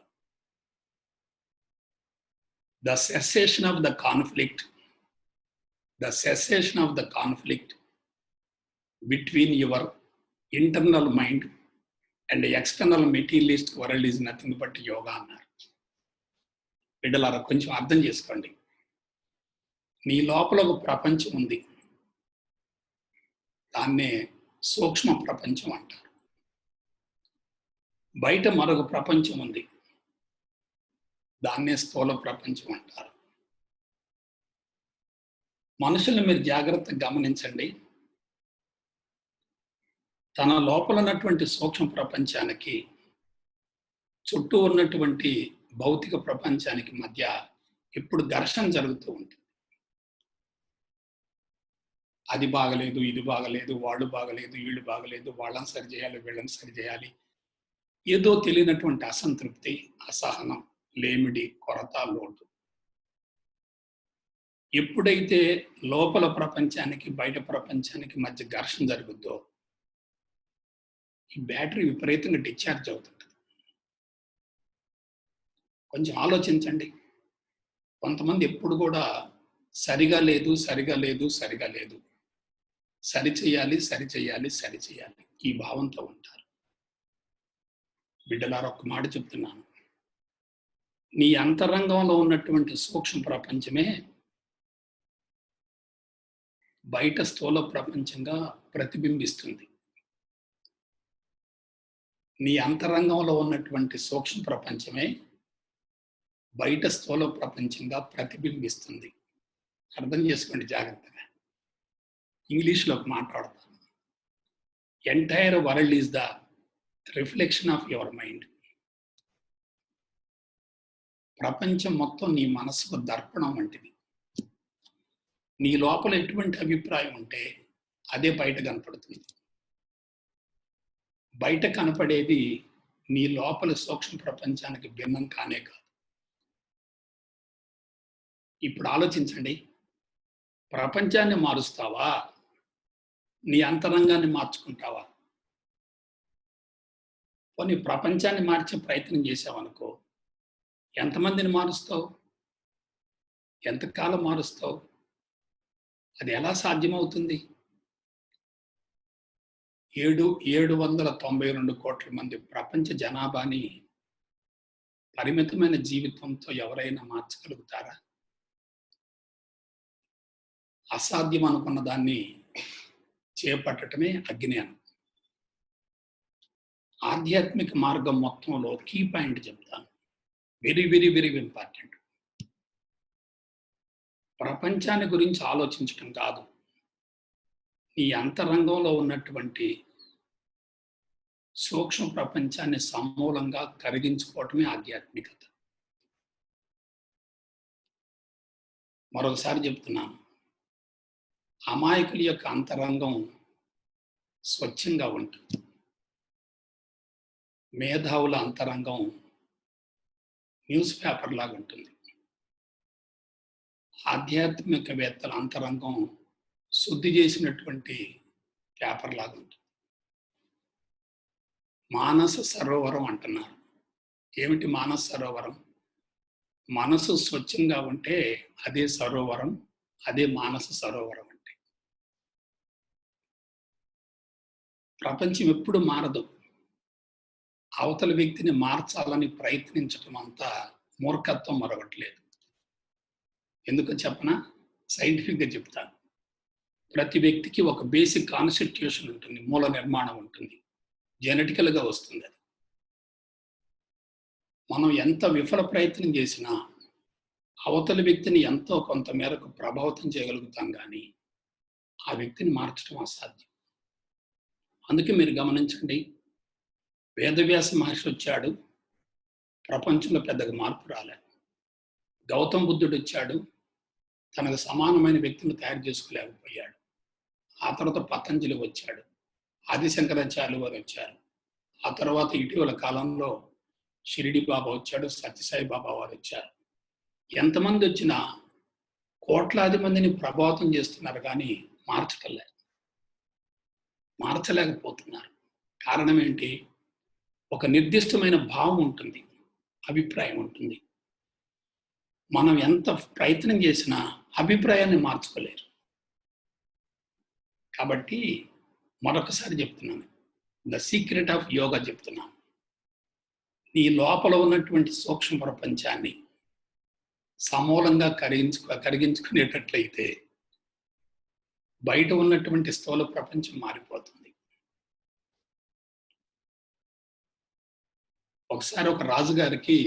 The cessation of the conflict between your internal mind and the external materialist world is nothing but yoga అన్నారు. బిడ్డలారా, కొంచెం అర్థం చేసుకోండి. నీ లోపల ఒక ప్రపంచం ఉంది, దాన్నే సూక్ష్మ ప్రపంచం అంటారు. బయట మరొక ప్రపంచం ఉంది, దాన్నే స్థూల ప్రపంచం అంటారు. మనుషులను మీరు జాగ్రత్తగా గమనించండి. తన లోపల ఉన్నటువంటి సూక్ష్మ ప్రపంచానికి, చుట్టూ ఉన్నటువంటి భౌతిక ప్రపంచానికి మధ్య ఎప్పుడు ఘర్షణ జరుగుతూ ఉంటుంది. అది బాగలేదు, ఇది బాగలేదు, వాళ్ళు బాగలేదు, వీళ్ళు బాగలేదు, వాళ్ళని సరి చేయాలి, వీళ్ళని సరి చేయాలి. ఏదో తెలియనటువంటి అసంతృప్తి, అసహనం, లేమిడి, కొరత, లోటు. ఎప్పుడైతే లోపల ప్రపంచానికి బయట ప్రపంచానికి మధ్య ఘర్షణ జరుగుద్దో ఈ బ్యాటరీ విపరీతంగా డిశ్చార్జ్ అవుతుంది. కొంచెం ఆలోచించండి. కొంతమంది ఎప్పుడు కూడా సరిగా లేదు, సరిగా లేదు, సరిగా లేదు, సరి చేయాలి, సరి చేయాలి, సరి చేయాలి, ఈ భావంతో ఉంటారు. బిడ్డలారా, ఒక్క మాట చెప్తున్నాను. నీ అంతరంగంలో ఉన్నటువంటి సూక్ష్మ ప్రపంచమే బయట స్థూల ప్రపంచంగా ప్రతిబింబిస్తుంది. నీ అంతరంగంలో ఉన్నటువంటి సూక్ష్మ ప్రపంచమే బయట స్థూల ప్రపంచంగా ప్రతిబింబిస్తుంది. అర్థం చేసుకోండి జాగ్రత్తగా. ఇంగ్లీష్లో మాట్లాడతాను. Entire world is the reflection of your mind. ప్రపంచం మొత్తం నీ మనసుకు దర్పణం వంటిది. నీ లోపల ఎటువంటి అభిప్రాయం ఉంటే అదే బయట కనపడుతుంది. బయట కనపడేది నీ లోపల సూక్ష్మ ప్రపంచానికి భిన్నం కానే కాదు. ఇప్పుడు ఆలోచించండి. ప్రపంచాన్ని మారుస్తావా, నీ అంతరంగాన్ని మార్చుకుంటావా? పోనీ ప్రపంచాన్ని మార్చే ప్రయత్నం చేసావనుకో, ఎంతమందిని మారుస్తావు? ఎంతకాలం మారుస్తావు? అది ఎలా సాధ్యమవుతుంది? 792 కోట్ల మంది ప్రపంచ జనాభాని పరిమితమైన జీవితంతో ఎవరైనా మార్చగలుగుతారా? అసాధ్యం అనుకున్న దాన్ని చేపట్టడమే అజ్ఞానం. ఆధ్యాత్మిక మార్గం మొత్తంలో కీ పాయింట్ చెప్తాను, వెరీ వెరీ వెరీ ఇంపార్టెంట్. ప్రపంచాన్ని గురించి ఆలోచించడం కాదు, ఈ అంతరంగంలో ఉన్నటువంటి సూక్ష్మ ప్రపంచాన్ని సమూలంగా కరిగించుకోవటమే ఆధ్యాత్మికత. మరొకసారి చెప్తున్నాను, అమాయకుల యొక్క అంతరంగం స్వచ్ఛంగా ఉంటుంది, మేధావుల అంతరంగం న్యూస్ పేపర్ లాగా ఉంటుంది, ఆధ్యాత్మికవేత్తల అంతరంగం శుద్ధి చేసినటువంటి పేపర్ లాగా ఉంటుంది. మానస సరోవరం అంటున్నారు. ఏమిటి మానస సరోవరం? మనసు స్వచ్ఛంగా ఉంటే అదే సరోవరం, అదే మానస సరోవరం అంటే. ప్రపంచం ఎప్పుడు మారదు. అవతల వ్యక్తిని మార్చాలని ప్రయత్నించటం అంతా మూర్ఖత్వం మరొకట్లేదు. ఎందుకు చెప్పనా? సైంటిఫిక్గా చెప్తాను. ప్రతి వ్యక్తికి ఒక బేసిక్ కాన్స్టిట్యూషన్ ఉంటుంది, మూల నిర్మాణం ఉంటుంది, జెనెటికల్గా వస్తుంది. అది మనం ఎంత విఫల ప్రయత్నం చేసినా అవతలి వ్యక్తిని ఎంతో కొంత మేరకు ప్రభావితం చేయగలుగుతాం, కానీ ఆ వ్యక్తిని మార్చడం అసాధ్యం. అందుకే మీరు గమనించండి, వేదవ్యాస మహర్షి వచ్చాడు, ప్రపంచంలో పెద్దగా మార్పు రాలేదు. గౌతమ బుద్ధుడు వచ్చాడు, తనకు సమానమైన వ్యక్తిని తయారు చేసుకోలేకపోయాడు. ఆ తర్వాత పతంజలి వచ్చాడు, ఆదిశంకరాచార్యులు వారు వచ్చారు. ఆ తర్వాత ఇటీవల కాలంలో షిరిడి బాబా వచ్చాడు, సత్యసాయి బాబా వారు వచ్చారు. ఎంతమంది వచ్చినా కోట్లాది మందిని ప్రభావితం చేస్తున్నారు, కానీ మార్చలేకపోతున్నారు. కారణం ఏంటి? ఒక నిర్దిష్టమైన భావం ఉంటుంది, అభిప్రాయం ఉంటుంది. మనం ఎంత ప్రయత్నం చేసినా అభిప్రాయాన్ని మార్చుకోలేరు. కాబట్టి మరొకసారి చెప్తున్నాను, ద సీక్రెట్ ఆఫ్ యోగా చెప్తున్నాను. నీ లోపల ఉన్నటువంటి సూక్ష్మ ప్రపంచాన్ని సమూలంగా కరిగించుకునేటట్లయితే బయట ఉన్నటువంటి స్థూల ప్రపంచం మారిపోతుంది. ఒకసారి ఒక రాజుగారికి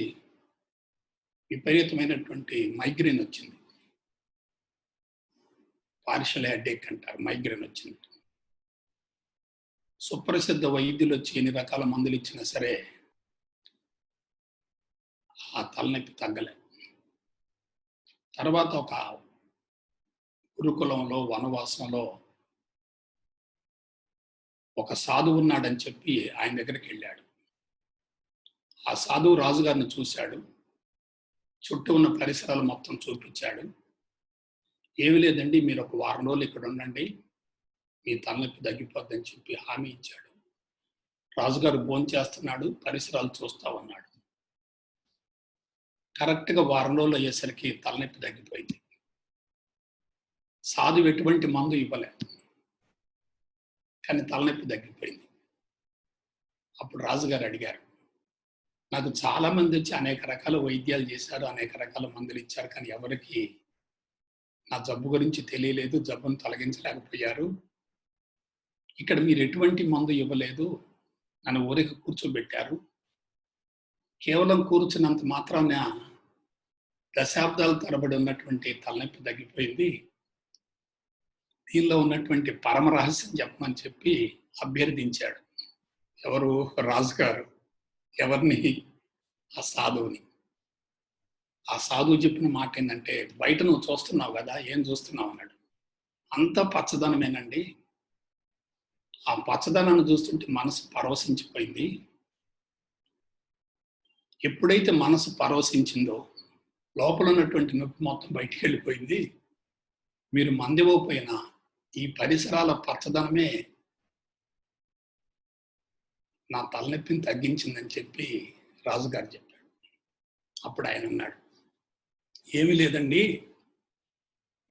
విపరీతమైనటువంటి మైగ్రేన్ వచ్చింది. పార్షియల్ హెడేక్ అంటారు, మైగ్రేన్ వచ్చింది. సుప్రసిద్ధ వైద్యులు వచ్చి ఎన్ని రకాల మందులు ఇచ్చినా సరే ఆ తలనొప్పి తగ్గలే. తర్వాత ఒక గురుకులంలో వనవాసంలో ఒక సాధువు ఉన్నాడని చెప్పి ఆయన దగ్గరికి వెళ్ళాడు. ఆ సాధువు రాజుగారిని చూశాడు, చుట్టూ ఉన్న పరిసరాలు మొత్తం చూపించాడు. ఏమి లేదండి, మీరు ఒక వారం రోజులు ఇక్కడ ఉండండి, మీ తలనొప్పి తగ్గిపోద్దని చెప్పి హామీ ఇచ్చాడు. రాజుగారు భోంచేస్తున్నాడు, పరిసరాలు చూస్తా ఉన్నాడు. కరెక్ట్గా వారం రోజులు అయ్యేసరికి తలనొప్పి తగ్గిపోయింది. సాధువు ఎటువంటి మందు ఇవ్వలే, కానీ తలనొప్పి తగ్గిపోయింది. అప్పుడు రాజుగారు అడిగారు, నాకు చాలా మంది వచ్చి అనేక రకాల వైద్యాలు చేశారు, అనేక రకాల మందులు ఇచ్చారు, కానీ ఎవరికి నా జబ్బు గురించి తెలియలేదు, జబ్బును తొలగించలేకపోయారు. ఇక్కడ మీరు ఎటువంటి మందు ఇవ్వలేదు, నన్ను ఊరికి కూర్చోబెట్టారు. కేవలం కూర్చున్నంత మాత్రాన దశాబ్దాల తరబడి ఉన్నటువంటి తలనొప్పి తగ్గిపోయింది. దీనిలో ఉన్నటువంటి పరమ రహస్యం చెప్పమని చెప్పి అభ్యర్థించాడు. ఎవరు? రాజుగారు. ఎవరిని? ఆ సాధువుని. ఆ సాధువు చెప్పిన మాట ఏంటంటే, బయట నువ్వు చూస్తున్నావు కదా, ఏం చూస్తున్నావు అన్నాడు. అంతా పచ్చదనమేనండి. ఆ పచ్చదనాన్ని చూస్తుంటే మనసు పరవశించిపోయింది. ఎప్పుడైతే మనసు పరవశించిందో లోపల ఉన్నటువంటి నొప్పి మొత్తం బయటికి వెళ్ళిపోయింది. మీరు మందివోపోయినా ఈ పరిసరాల పచ్చదనమే నా తలనొప్పిని తగ్గించిందని చెప్పి రాజుగారు చెప్పాడు. అప్పుడు ఆయన అన్నాడు, ఏమీ లేదండి,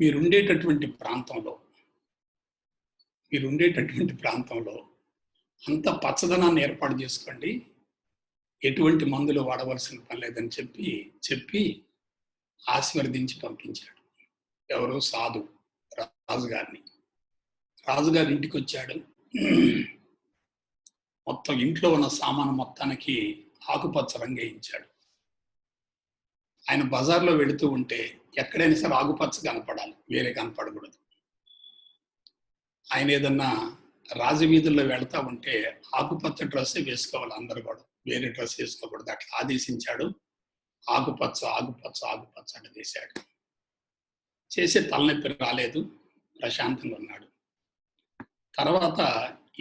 మీరుండేటటువంటి ప్రాంతంలో అంత పచ్చదనాన్ని ఏర్పాటు చేసుకోండి, ఎటువంటి మందులు వాడవలసిన పని లేదని చెప్పి ఆశీర్వదించి పంపించాడు. ఎవరో సాధు రాజుగారిని. రాజుగారి ఇంటికి వచ్చాడు. మొత్తం ఇంట్లో ఉన్న సామాను మొత్తానికి ఆకుపచ్చ రంగు వేయించాడు. ఆయన బజార్లో వెళుతూ ఉంటే ఎక్కడైనా సరే ఆకుపచ్చ కనపడాలి, వేరే కనపడకూడదు. ఆయన ఏదన్నా రాజవీధుల్లో వెళ్తా ఉంటే ఆకుపచ్చ డ్రెస్సే వేసుకోవాలి అందరు కూడా, వేరే డ్రెస్ వేసుకోకూడదు. అట్లా ఆదేశించాడు. ఆకుపచ్చ అంటే వేశాడు. చేసే తలనొప్పి రాలేదు, ప్రశాంతంగా ఉన్నాడు. తర్వాత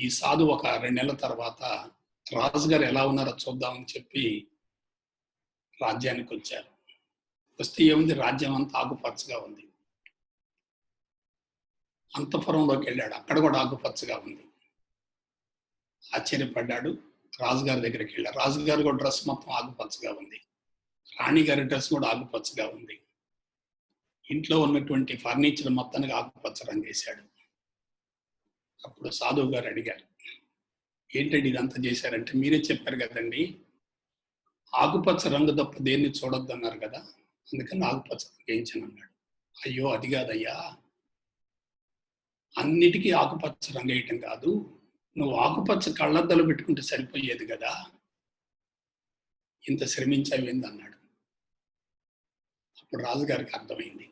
ఈ సాధు ఒక 2 నెలల తర్వాత రాజుగారు ఎలా ఉన్నారో చూద్దామని చెప్పి రాజ్యానికి వచ్చారు. వస్తే ఏముంది, రాజ్యం అంతా ఆకుపచ్చగా ఉంది. అంతఃపురంలోకి వెళ్ళాడు, అక్కడ కూడా ఆకుపచ్చగా ఉంది. ఆశ్చర్యపడ్డాడు. రాజుగారి దగ్గరికి వెళ్ళాడు. రాజుగారి కూడా డ్రెస్ మొత్తం ఆకుపచ్చగా ఉంది. రాణిగారి డ్రెస్ కూడా ఆకుపచ్చగా ఉంది. ఇంట్లో ఉన్నటువంటి ఫర్నిచర్ మొత్తానికి ఆకుపచ్చ రంగు వేశాడు. అప్పుడు సాధువు గారు అడిగారు, ఏంటండి ఇదంతా చేశారంటే, మీరే చెప్పారు కదండి ఆకుపచ్చ రంగు తప్ప దేన్ని చూడొద్దు అన్నారు కదా, అందుకని ఆకుపచ్చ రంగు వేయించాను అన్నాడు. అయ్యో అది కాదయ్యా, అన్నిటికీ ఆకుపచ్చ రంగు వేయటం కాదు, నువ్వు ఆకుపచ్చ కళ్ళద్దాలు పెట్టుకుంటే సరిపోయేది కదా, ఇంత శ్రమించావేంది అన్నాడు. అప్పుడు రాజుగారికి అర్థమైంది,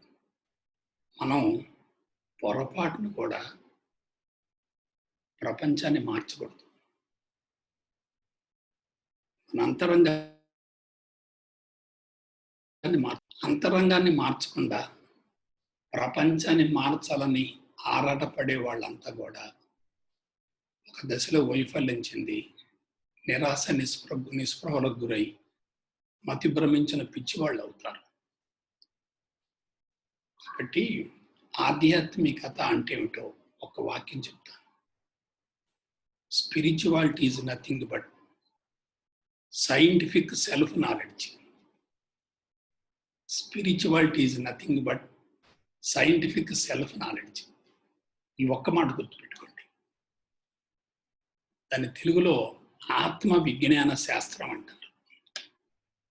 మనం పొరపాటును కూడా ప్రపంచాన్ని మార్చకూడదు. మన అంతరంగాన్ని మార్చకుండా ప్రపంచాన్ని మార్చాలని ఆరాటపడే వాళ్ళంతా కూడా ఒక దశలో వైఫల్యం చెంది నిరాశ నిస్పృహలకు గురై మతి భ్రమించిన పిచ్చివాళ్ళు అవుతారు. కాబట్టి ఆధ్యాత్మికత అంటే ఏమిటో ఒక వాక్యం చెప్తాను. Spirituality is nothing but scientific self knowledge. Spirituality is nothing but scientific self knowledge. ఈ ఒక్క మాట గుర్తుపెట్టుకోండి. దాని తెలుగులో ఆత్మ విజ్ఞాన శాస్త్రం అంటారు.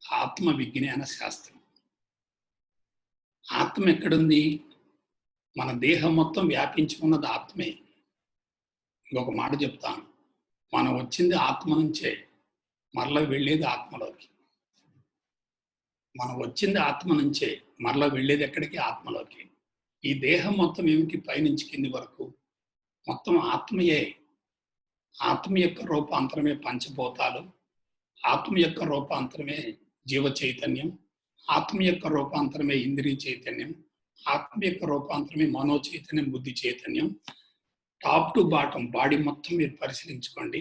ఆత్మ విజ్ఞాన శాస్త్రం. ఆత్మ ఎక్కడుంది? మన దేహం మొత్తం వ్యాపించి ఉన్నది ఆత్మే. ఇంకొక మాట చెప్తాను, మనం వచ్చింది ఆత్మ నుంచే, మరలా వెళ్ళేది ఆత్మలోకి. మనం వచ్చింది ఆత్మ నుంచే, మరలా వెళ్ళేది ఎక్కడికి? ఆత్మలోకి. ఈ దేహం మొత్తం ఏమిటి? పైనుంచి కింది వరకు మొత్తం ఆత్మయే. ఆత్మ యొక్క రూపాంతరమే పంచభూతాలు, ఆత్మ యొక్క రూపాంతరమే జీవ చైతన్యం, ఆత్మ యొక్క రూపాంతరమే ఇంద్రియ చైతన్యం, ఆత్మ యొక్క రూపాంతరమే మనో చైతన్యం, బుద్ధి చైతన్యం. టాప్ టు బాటం బాడీ మొత్తం మీరు పరిశీలించుకోండి.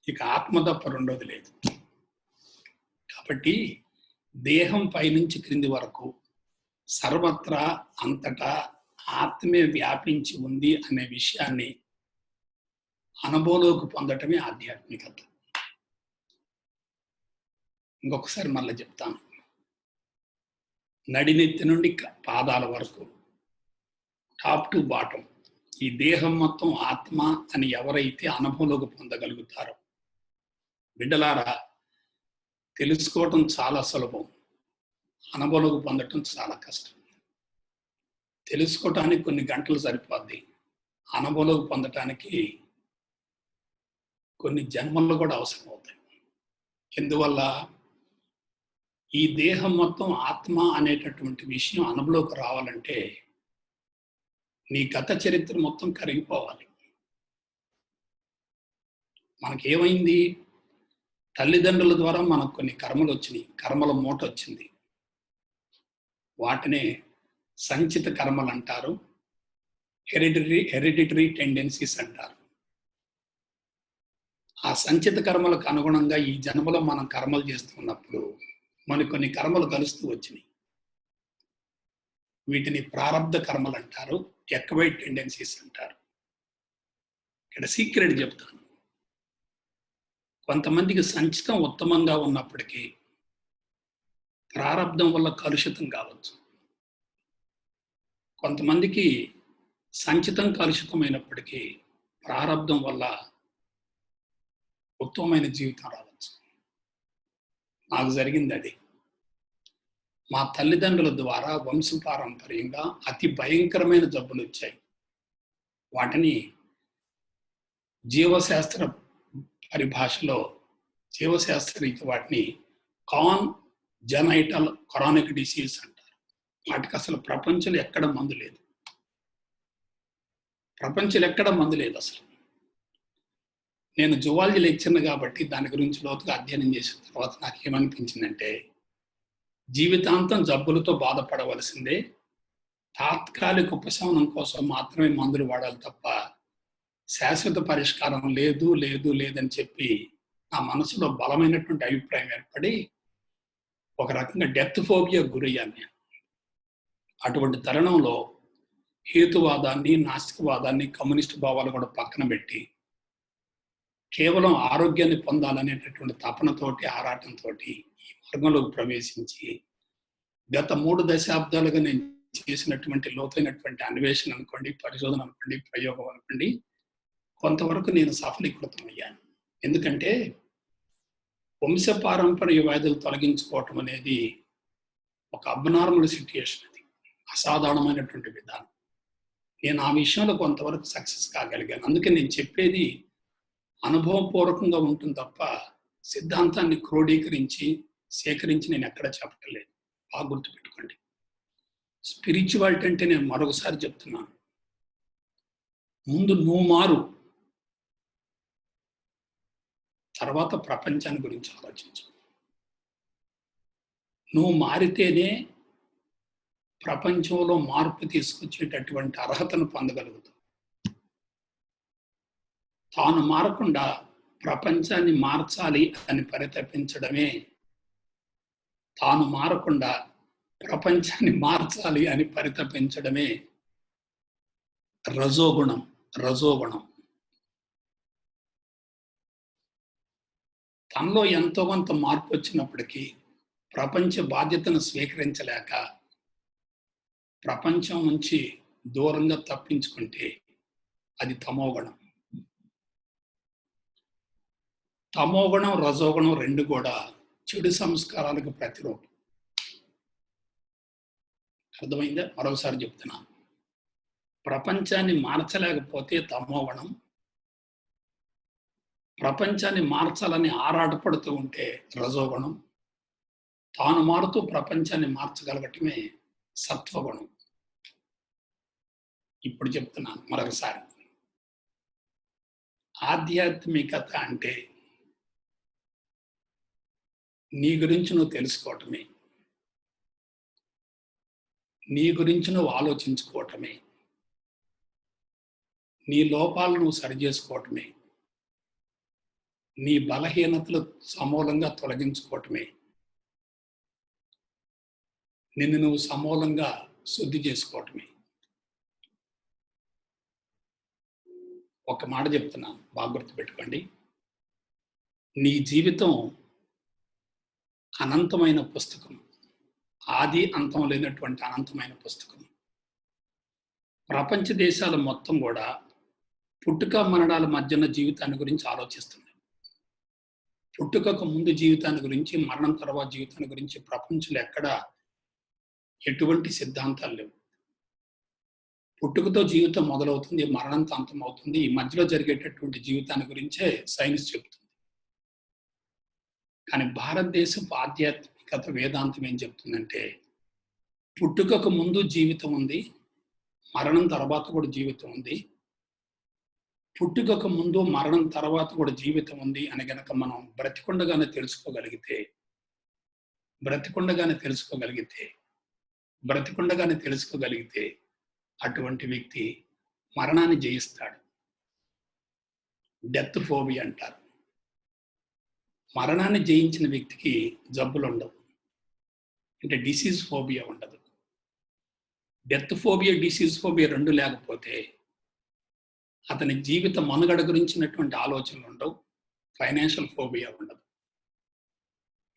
ఇక ఆత్మ తప్ప రెండోది లేదు. కాబట్టి దేహం పైనుంచి క్రింది వరకు సర్వత్రా అంతటా ఆత్మే వ్యాపించి ఉంది అనే విషయాన్ని అనుభవంలోకి పొందటమే ఆధ్యాత్మికత. ఇంకొకసారి మళ్ళీ చెప్తాను. నడినెత్తి నుండి పాదాల వరకు టాప్ టు బాటం ఈ దేహం మొత్తం ఆత్మ అని ఎవరైతే అనుభవంలోకి పొందగలుగుతారో, బిడ్డలారా, తెలుసుకోవటం చాలా సులభం, అనుభవంలోకి పొందటం చాలా కష్టం. తెలుసుకోవటానికి కొన్ని గంటలు సరిపోద్ది, అనుభవంలోకి పొందటానికి కొన్ని జన్మలు కూడా అవసరం అవుతాయి. ఎందువల్ల? ఈ దేహం మొత్తం ఆత్మ అనేటటువంటి విషయం అనుభవంలోకి రావాలంటే నీ గత చరిత్ర మొత్తం కరిగిపోవాలి. మనకేమైంది? తల్లిదండ్రుల ద్వారా మనకు కొన్ని కర్మలు వచ్చినాయి, కర్మల మూట వచ్చింది. వాటినే సంచిత కర్మలు అంటారు, హెరిడిటరీ టెండెన్సీస్ అంటారు. ఆ సంచిత కర్మలకు అనుగుణంగా ఈ జన్మలో మనం కర్మలు చేస్తున్నప్పుడు మనకు కొన్ని కర్మలు కలుస్తూ వచ్చినాయి. వీటిని ప్రారబ్ధ కర్మలు అంటారు, ఎక్వైట్ టెండెన్సీస్ అంటారు. ఇక్కడ సీక్రెట్ చెప్తాను. కొంతమందికి సంచితం ఉత్తమంగా ఉన్నప్పటికీ ప్రారబ్ధం వల్ల కలుషితం కావచ్చు. కొంతమందికి సంచితం కలుషితమైనప్పటికీ ప్రారబ్ధం వల్ల ఉత్తమమైన జీవితం రావచ్చు. నాకు జరిగింది అది. మా తల్లిదండ్రుల ద్వారా వంశపారంపర్యంగా అతి భయంకరమైన జబ్బులు వచ్చాయి. వాటిని జీవశాస్త్ర పరిభాషలో, జీవశాస్త్రరీత్యా వాటిని కాన్జెనైటల్ క్రానిక్ డిసీజ్ అంటారు. వాటికి అసలు ప్రపంచంలో ఎక్కడ మందు లేదు. ప్రపంచంలో ఎక్కడ మందు లేదు అసలు. నేను జువాలజీ లెక్చర్ని కాబట్టి దాని గురించి లోతుగా అధ్యయనం చేసిన తర్వాత నాకు ఏమనిపించిందంటే, జీవితాంతం జబ్బులతో బాధపడవలసిందే, తాత్కాలిక ఉపశమనం కోసం మాత్రమే మందులు వాడాలి తప్ప శాశ్వత పరిష్కారం లేదు లేదు లేదని చెప్పి నా మనసులో బలమైనటువంటి అభిప్రాయం ఏర్పడి ఒక రకంగా డెత్ ఫోబియా గురయ్యాను నేను. అటువంటి తరుణంలో హేతువాదాన్ని, నాస్తికవాదాన్ని, కమ్యూనిస్ట్ భావాలు కూడా పక్కన పెట్టి కేవలం ఆరోగ్యాన్ని పొందాలనేటటువంటి తపనతోటి, ఆరాటంతో ఈ మార్గంలోకి ప్రవేశించి గత 3 దశాబ్దాలుగా నేను చేసినటువంటి లోతైనటువంటి అన్వేషణ అనుకోండి, పరిశోధన అనుకోండి, ప్రయోగం అనుకోండి, కొంతవరకు నేను సఫలీకృతం అయ్యాను. ఎందుకంటే వంశపారంపర్య వ్యాధులు తొలగించుకోవటం అనేది ఒక అబ్నార్మల్ సిట్యుయేషన్. అది అసాధారణమైనటువంటి విధానం. నేను ఆ విషయంలో కొంతవరకు సక్సెస్ కాగలిగాను. అందుకే నేను చెప్పేది అనుభవపూర్వకంగా ఉంటుంది తప్ప సిద్ధాంతాన్ని క్రోడీకరించి సేకరించి నేను ఎక్కడ చెప్పట్లేదు. బాగా గుర్తుపెట్టుకోండి. స్పిరిచువాలిటీ అంటే నేను మరొకసారి చెప్తున్నాను, ముందు నువ్వు మారు, తర్వాత ప్రపంచాన్ని గురించి ఆలోచించు. నువ్వు మారితేనే ప్రపంచంలో మార్పు తీసుకొచ్చేటటువంటి అర్హతను పొందగలుగుతావు. తాను మారకుండా ప్రపంచాన్ని మార్చాలి అని పరితపించడమే, తాను మారకుండా ప్రపంచాన్ని మార్చాలి అని పరితపించడమే రజోగుణం. తనలో ఎంతో కొంత మార్పు వచ్చినప్పటికీ ప్రపంచ బాధ్యతను స్వీకరించలేక ప్రపంచం నుంచి దూరంగా తప్పించుకుంటే అది తమోగుణం. తమోగుణం, రజోగుణం రెండు కూడా చెడు సంస్కారాలకు ప్రతిరూపం. అర్థమైందా? మరోసారి చెప్తున్నా, ప్రపంచాన్ని మార్చలేకపోతే తమోగుణం, ప్రపంచాన్ని మార్చాలని ఆరాటపడుతూ ఉంటే రజోగుణం, తాను మారుతూ ప్రపంచాన్ని మార్చగలగటమే సత్వగుణం. ఇప్పుడు చెప్తున్నాను మరొకసారి, ఆధ్యాత్మికత అంటే నీ గురించి నువ్వు తెలుసుకోవటమే, నీ గురించి నువ్వు ఆలోచించుకోవటమే, నీ లోపాలను నువ్వు సరిచేసుకోవటమే, నీ బలహీనతలు సమూలంగా తొలగించుకోవటమే, నిన్ను నువ్వు సమూలంగా శుద్ధి చేసుకోవటమే. ఒక మాట చెప్తున్నాను, బాగా గుర్తుపెట్టుకోండి. నీ జీవితం అనంతమైన పుస్తకం, ఆది అంతం లేనటువంటి అనంతమైన పుస్తకం. ప్రపంచ దేశాలు మొత్తం కూడా పుట్టుక మరణాల మధ్యన జీవితాన్ని గురించి ఆలోచిస్తున్నాయి. పుట్టుకకు ముందు జీవితాన్ని గురించి, మరణం తర్వాత జీవితాన్ని గురించి ప్రపంచంలో ఎక్కడ ఎటువంటి సిద్ధాంతాలు లేవు. పుట్టుకతో జీవితం మొదలవుతుంది, మరణంతో అంతం అవుతుంది. ఈ మధ్యలో జరిగేటటువంటి జీవితాన్ని గురించే సైన్స్ చెప్తుంది. కానీ భారతదేశపు ఆధ్యాత్మికత వేదాంతం ఏం చెప్తుందంటే, పుట్టుకకు ముందు జీవితం ఉంది, మరణం తర్వాత కూడా జీవితం ఉంది. పుట్టుకకు ముందు మరణం తర్వాత కూడా జీవితం ఉంది అని గనక మనం బ్రతికుండగానే తెలుసుకోగలిగితే అటువంటి వ్యక్తి మరణాన్ని జయిస్తాడు. డెత్ ఫోబియా అంటారు. మరణాన్ని జయించిన వ్యక్తికి జబ్బులు ఉండవు, అంటే డిసీజ్ ఫోబియా ఉండదు. డెత్ ఫోబియా, డిసీజ్ ఫోబియా రెండు లేకపోతే అతని జీవిత మనుగడ గురించినటువంటి ఆలోచనలు ఉండవు, ఫైనాన్షియల్ ఫోబియా ఉండదు.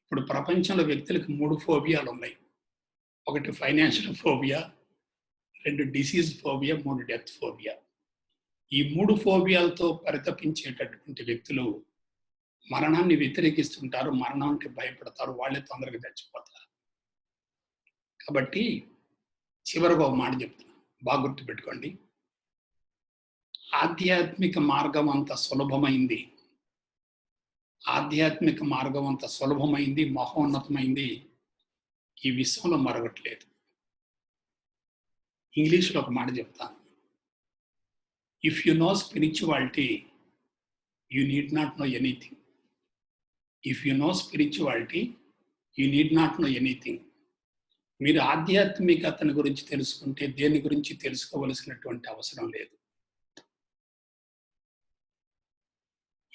ఇప్పుడు ప్రపంచంలో వ్యక్తులకు 3 ఫోబియాలు ఉన్నాయి. ఒకటి financial phobia, 2 disease phobia, 3 death phobia. ఈ 3 ఫోబియాలతో పరితపించేటటువంటి వ్యక్తులు మరణాన్ని వ్యతిరేకిస్తుంటారు, మరణం అంటే భయపడతారు, వాళ్ళే తొందరగా చచ్చిపోతారు. కాబట్టి చివరిగా ఒక మాట చెప్తున్నాను, బాగా గుర్తుపెట్టుకోండి. ఆధ్యాత్మిక మార్గం అంత సులభమైంది, ఆధ్యాత్మిక మార్గం అంత సులభమైంది, మహోన్నతమైంది ఈ విశ్వంలో మరొకట్లేదు. ఇంగ్లీష్లో ఒక మాట చెప్తాను, if you no spirituality you need not know anything. If you no spirituality you need not know anything. మీరు ఆధ్యాత్మికతను గురించి తెలుసుకుంటే దేని గురించి తెలుసుకోవలసినటువంటి అవసరం లేదు.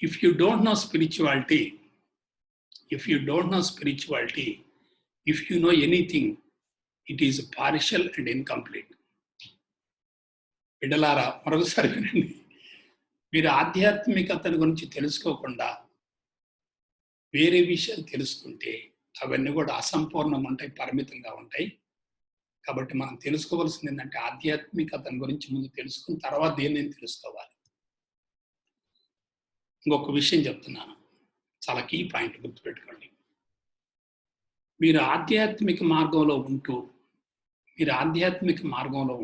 If you don't know spirituality, if you know anything, it is partial and incomplete. బిడ్డలారా, మరొకసారి వినండి. మీరు ఆధ్యాత్మికతను గురించి తెలుసుకోకుండా వేరే విషయాలు తెలుసుకుంటే అవన్నీ కూడా అసంపూర్ణంగా ఉంటాయి, పరిమితంగా ఉంటాయి. కాబట్టి మనం తెలుసుకోవాల్సింది ఏంటంటే ఆధ్యాత్మికతను గురించి ముందు తెలుసుకుని తర్వాత దేన్ని తెలుసుకోవాలి. ఇంకొక విషయం చెప్తున్నాను, చాలా కీ పాయింట్ గుర్తుపెట్టుకోండి. మీరు ఆధ్యాత్మిక మార్గంలో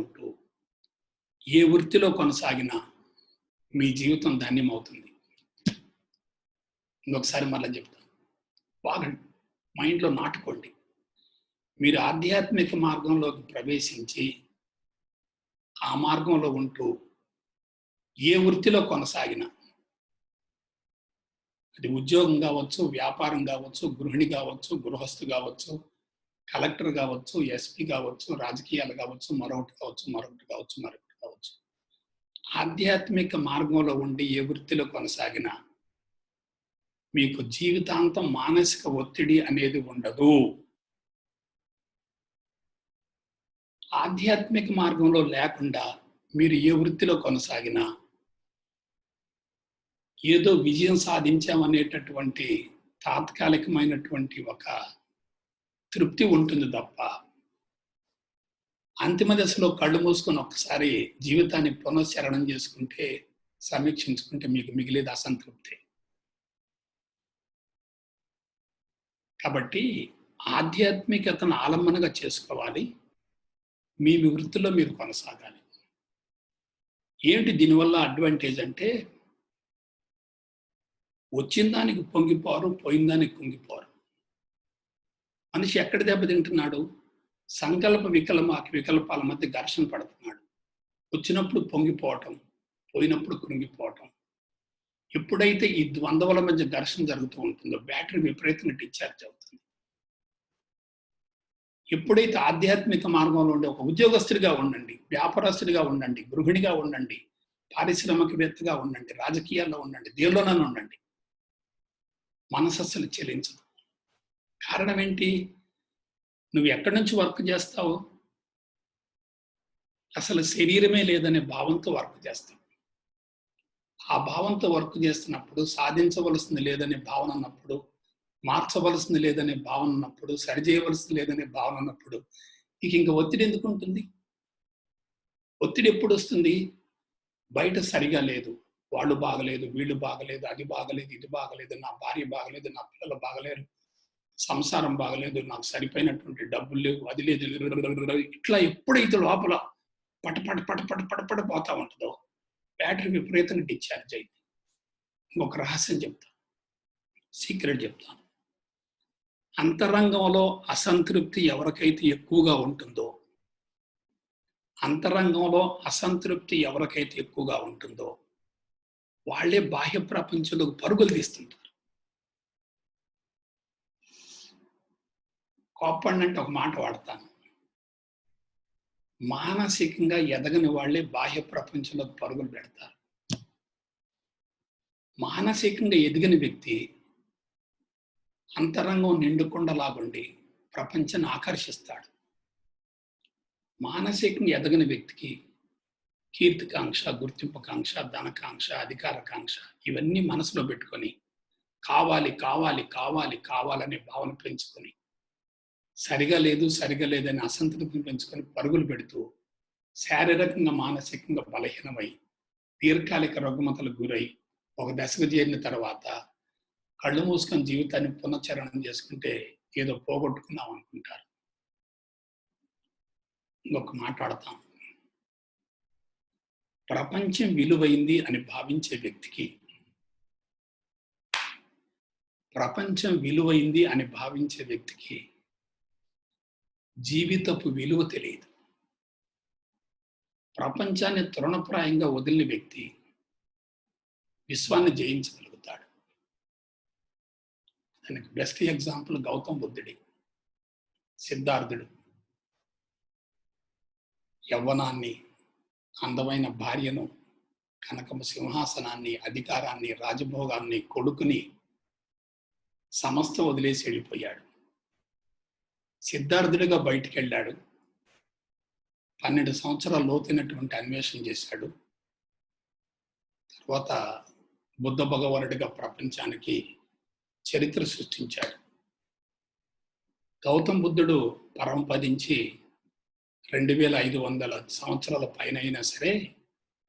ఉంటూ ఏ వృత్తిలో కొనసాగినా మీ జీవితం ధన్యమవుతుంది. ఇంకొకసారి మళ్ళీ చెప్తాను, బాగా మైండ్లో నాటుకోండి. మీరు ఆధ్యాత్మిక మార్గంలోకి ప్రవేశించి ఆ మార్గంలో ఉంటూ ఏ వృత్తిలో కొనసాగినా, అది ఉద్యోగం కావచ్చు, వ్యాపారం కావచ్చు, గృహిణి కావచ్చు, గృహస్థు కావచ్చు, కలెక్టర్ కావచ్చు, ఎస్పీ కావచ్చు, రాజకీయాలు కావచ్చు, మరొకటి కావచ్చు. ఆధ్యాత్మిక మార్గంలో ఉండి ఏ వృత్తిలో కొనసాగినా మీకు జీవితాంతం మానసిక ఒత్తిడి అనేది ఉండదు. ఆధ్యాత్మిక మార్గంలో లేకుండా మీరు ఏ వృత్తిలో కొనసాగినా ఏదో విజయం సాధించామనేటటువంటి తాత్కాలికమైనటువంటి ఒక తృప్తి ఉంటుంది తప్ప అంతిమ దశలో కళ్ళు మూసుకొని ఒక్కసారి జీవితాన్ని పునశ్చరణం చేసుకుంటే, సమీక్షించుకుంటే మీకు మిగిలేది అసంతృప్తి. కాబట్టి ఆధ్యాత్మికతను ఆలంబనగా చేసుకోవాలి, మీ వృత్తిలో మీరు కొనసాగాలి. ఏమిటి దీనివల్ల అడ్వాంటేజ్ అంటే, వచ్చిన దానికి పొంగిపోరు, పోయిన దానికి కుంగిపోరు. మనిషి ఎక్కడ దెబ్బతింటున్నాడు? సంకల్ప వికల్పాల మధ్య ఘర్షణ పడుతున్నాడు. వచ్చినప్పుడు పొంగిపోవటం, పోయినప్పుడు కృంగిపోవటం. ఎప్పుడైతే ఈ ద్వంద్వల మధ్య ఘర్షణ జరుగుతూ ఉంటుందో బ్యాటరీ విపరీతంగా డిశ్చార్జ్ అవుతుంది. ఎప్పుడైతే ఆధ్యాత్మిక మార్గంలో ఉండే ఒక ఉద్యోగస్తుడిగా ఉండండి, వ్యాపారస్తుడిగా ఉండండి, గృహిణిగా ఉండండి, పారిశ్రామికవేత్తగా ఉండండి, రాజకీయాల్లో ఉండండి, దేవుళ్ళలోనే ఉండండి, మనసు అస్సలు చెలించదు. కారణం ఏంటి? నువ్వు ఎక్కడి నుంచి వర్క్ చేస్తావు? అసలు శరీరమే లేదనే భావంతో వర్క్ చేస్తావు. ఆ భావంతో వర్క్ చేస్తున్నప్పుడు, సాధించవలసింది లేదనే భావన ఉన్నప్పుడు, మార్చవలసింది లేదనే భావన ఉన్నప్పుడు, సరిచేయవలసింది లేదనే భావన ఉన్నప్పుడు నీకు ఇంకా ఒత్తిడి ఎందుకు ఉంటుంది? ఒత్తిడి ఎప్పుడు వస్తుంది? బయట సరిగా లేదు, వాళ్ళు బాగలేదు, వీళ్ళు బాగలేదు, అది బాగలేదు, ఇది బాగలేదు, నా భార్య బాగలేదు, నా పిల్లలు బాగలేరు, సంసారం బాగలేదు, నాకు సరిపోయినటువంటి డబ్బులు లేవు, అది లేదు, ఇట్లా ఎప్పుడైతే లోపల పటపట పోతా ఉంటుందో బ్యాటరీ విపరీతంగా డిశ్చార్జ్ అయింది. ఇంకొక రహస్యం చెప్తాను, సీక్రెట్ చెప్తాను. అంతరంగంలో అసంతృప్తి ఎవరికైతే ఎక్కువగా ఉంటుందో, వాళ్ళే బాహ్య ప్రపంచంలోకి పరుగులు తీస్తుంటారు. కోపండి అంటే ఒక మాట వాడతాను, మానసికంగా ఎదగని వాళ్ళే బాహ్య ప్రపంచంలోకి పరుగులు పెడతారు. మానసికంగా ఎదిగిన వ్యక్తి అంతరంగం నిండుకుండలాగుండి ప్రపంచాన్ని ఆకర్షిస్తాడు. మానసికంగా ఎదగని వ్యక్తికి కీర్తికాంక్ష, గుర్తింపుకాంక్ష, ధనకాంక్ష, అధికారకాంక్ష ఇవన్నీ మనసులో పెట్టుకొని కావాలి కావాలి కావాలి కావాలనే భావన పెంచుకొని సరిగా లేదని అసంతృప్తిని పెంచుకొని పరుగులు పెడుతూ శారీరకంగా మానసికంగా బలహీనమై దీర్ఘకాలిక రుగ్మతలకు గురై ఒక దశకు చేరిన తర్వాత కళ్ళు మూసుకొని జీవితాన్ని పునశ్చరణం చేసుకుంటే ఏదో పోగొట్టుకుందాం అనుకుంటారు. ఇంకొక మాట్లాడతాం. ప్రపంచం విలువైంది అని భావించే వ్యక్తికి జీవితపు విలువ తెలియదు. ప్రపంచాన్ని తృణప్రాయంగా వదిలిన వ్యక్తి విశ్వాన్ని జయించగలుగుతాడు. దానికి బెస్ట్ ఎగ్జాంపుల్ గౌతమ్ బుద్ధుడి, సిద్ధార్థుడు. యవ్వనాన్ని, అందమైన భార్యను, కనకము సింహాసనాన్ని, అధికారాన్ని, రాజభోగాన్ని, కొడుకుని సమస్త వదిలేసి వెళ్ళిపోయాడు. సిద్ధార్థుడిగా బయటికి వెళ్ళాడు. 12 సంవత్సరాల లోతైనటువంటి అన్వేషణ చేశాడు. తర్వాత బుద్ధ భగవానుడిగా ప్రపంచానికి చరిత్ర సృష్టించాడు. గౌతమ్ బుద్ధుడు పరంపదించి 2500 సంవత్సరాల పైన అయినా సరే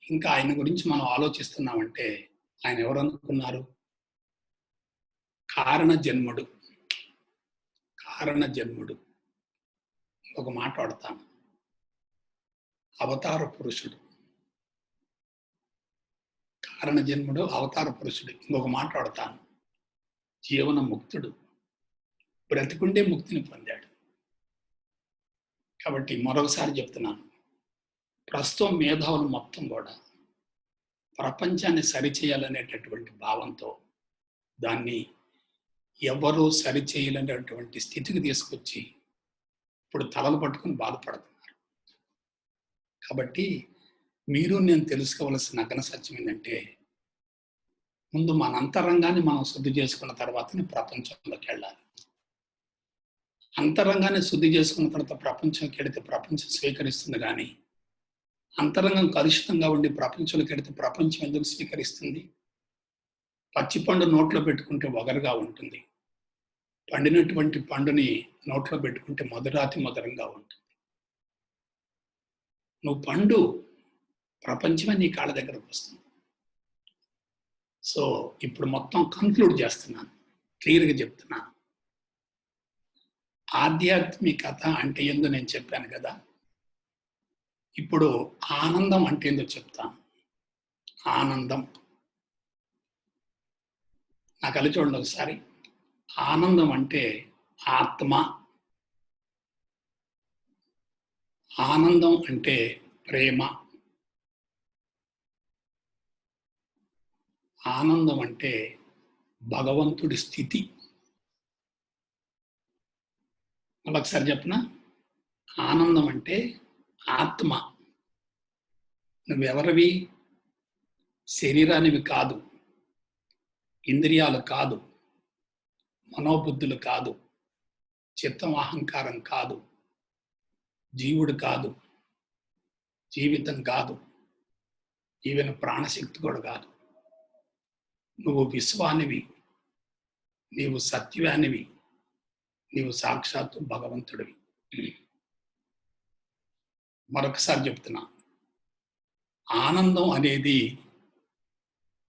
ఇంకా ఆయన గురించి మనం ఆలోచిస్తున్నామంటే ఆయన ఎవరు అనుకున్నారు? కారణ జన్ముడు. ఒక మాట వాడతాను, అవతార పురుషుడు. కారణ జన్ముడు, అవతార పురుషుడు. ఇంకొక మాట వాడతాను, జీవన ముక్తుడు. బ్రతికుండే ముక్తిని పొందాడు. కాబట్టి మరొకసారి చెప్తున్నాను, ప్రస్తుతం మేధావులు మొత్తం కూడా ప్రపంచాన్ని సరిచేయాలనేటటువంటి భావంతో దాన్ని ఎవరూ సరిచేయాలనేటువంటి స్థితికి తీసుకొచ్చి ఇప్పుడు తలలు పట్టుకుని బాధపడుతున్నారు. కాబట్టి మీరు నేను తెలుసుకోవలసిన నగ్న సత్యం ఏంటంటే, ముందు మన అంతరంగాన్ని మనం శుద్ధి చేసుకున్న తర్వాతనే ప్రపంచంలోకి వెళ్ళాలి. అంతరంగాన్ని శుద్ధి చేసుకున్న తర్వాత ప్రపంచంకి వెళితే ప్రపంచం స్వీకరిస్తుంది. కానీ అంతరంగం కలుషితంగా ఉండి ప్రపంచంలోకి వెళితే ప్రపంచం ఎందుకు స్వీకరిస్తుంది? పచ్చిపండు నోట్లో పెట్టుకుంటే వగరుగా ఉంటుంది, పండినటువంటి పండుని నోట్లో పెట్టుకుంటే మధురంగా ఉంటుంది. నువ్వు పండు, ప్రపంచమే నీ కాళ్ళ దగ్గరకు వస్తుంది. సో ఇప్పుడు మొత్తం కంక్లూడ్ చేస్తున్నాను, క్లియర్గా చెప్తున్నాను. ఆధ్యాత్మికత అంటే ఏందో నేను చెప్పాను కదా. ఇప్పుడు ఆనందం అంటే ఏందో చెప్తాను. ఆనందం, నా కళ్ళు చూడండి ఒకసారి. ఆనందం అంటే ఆత్మ, ఆనందం అంటే ప్రేమ, ఆనందం అంటే భగవంతుడి స్థితి. ఒకసారి చెప్పనా, ఆనందం అంటే ఆత్మ. నువ్వెవరివి? శరీరానివి కాదు, ఇంద్రియాలు కాదు, మనోబుద్ధులు కాదు, చిత్తం అహంకారం కాదు, జీవుడు కాదు, జీవితం కాదు, ఈవెన్ ప్రాణశక్తి కూడా కాదు. నువ్వు విశ్వానివి, నీవు సత్యానివి, నీవు సాక్షాత్తు భగవంతుడివి. మరొకసారి చెప్తున్నా, ఆనందం అనేది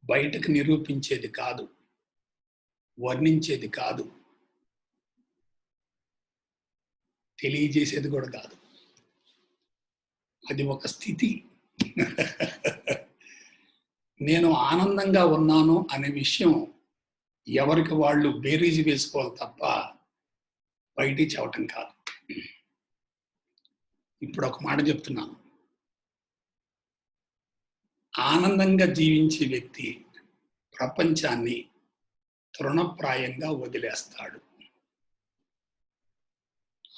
బయటకు నిరూపించేది కాదు, వర్ణించేది కాదు, తెలియజేసేది కూడా కాదు. అది ఒక స్థితి. నేను ఆనందంగా ఉన్నాను అనే విషయం ఎవరికి వాళ్ళు బేరీజు వేసుకోవాలి తప్ప బయటికి చెప్పటం కాదు. ఇప్పుడు ఒక మాట చెప్తున్నాను, ఆనందంగా జీవించే వ్యక్తి ప్రపంచాన్ని తృణప్రాయంగా వదిలేస్తాడు.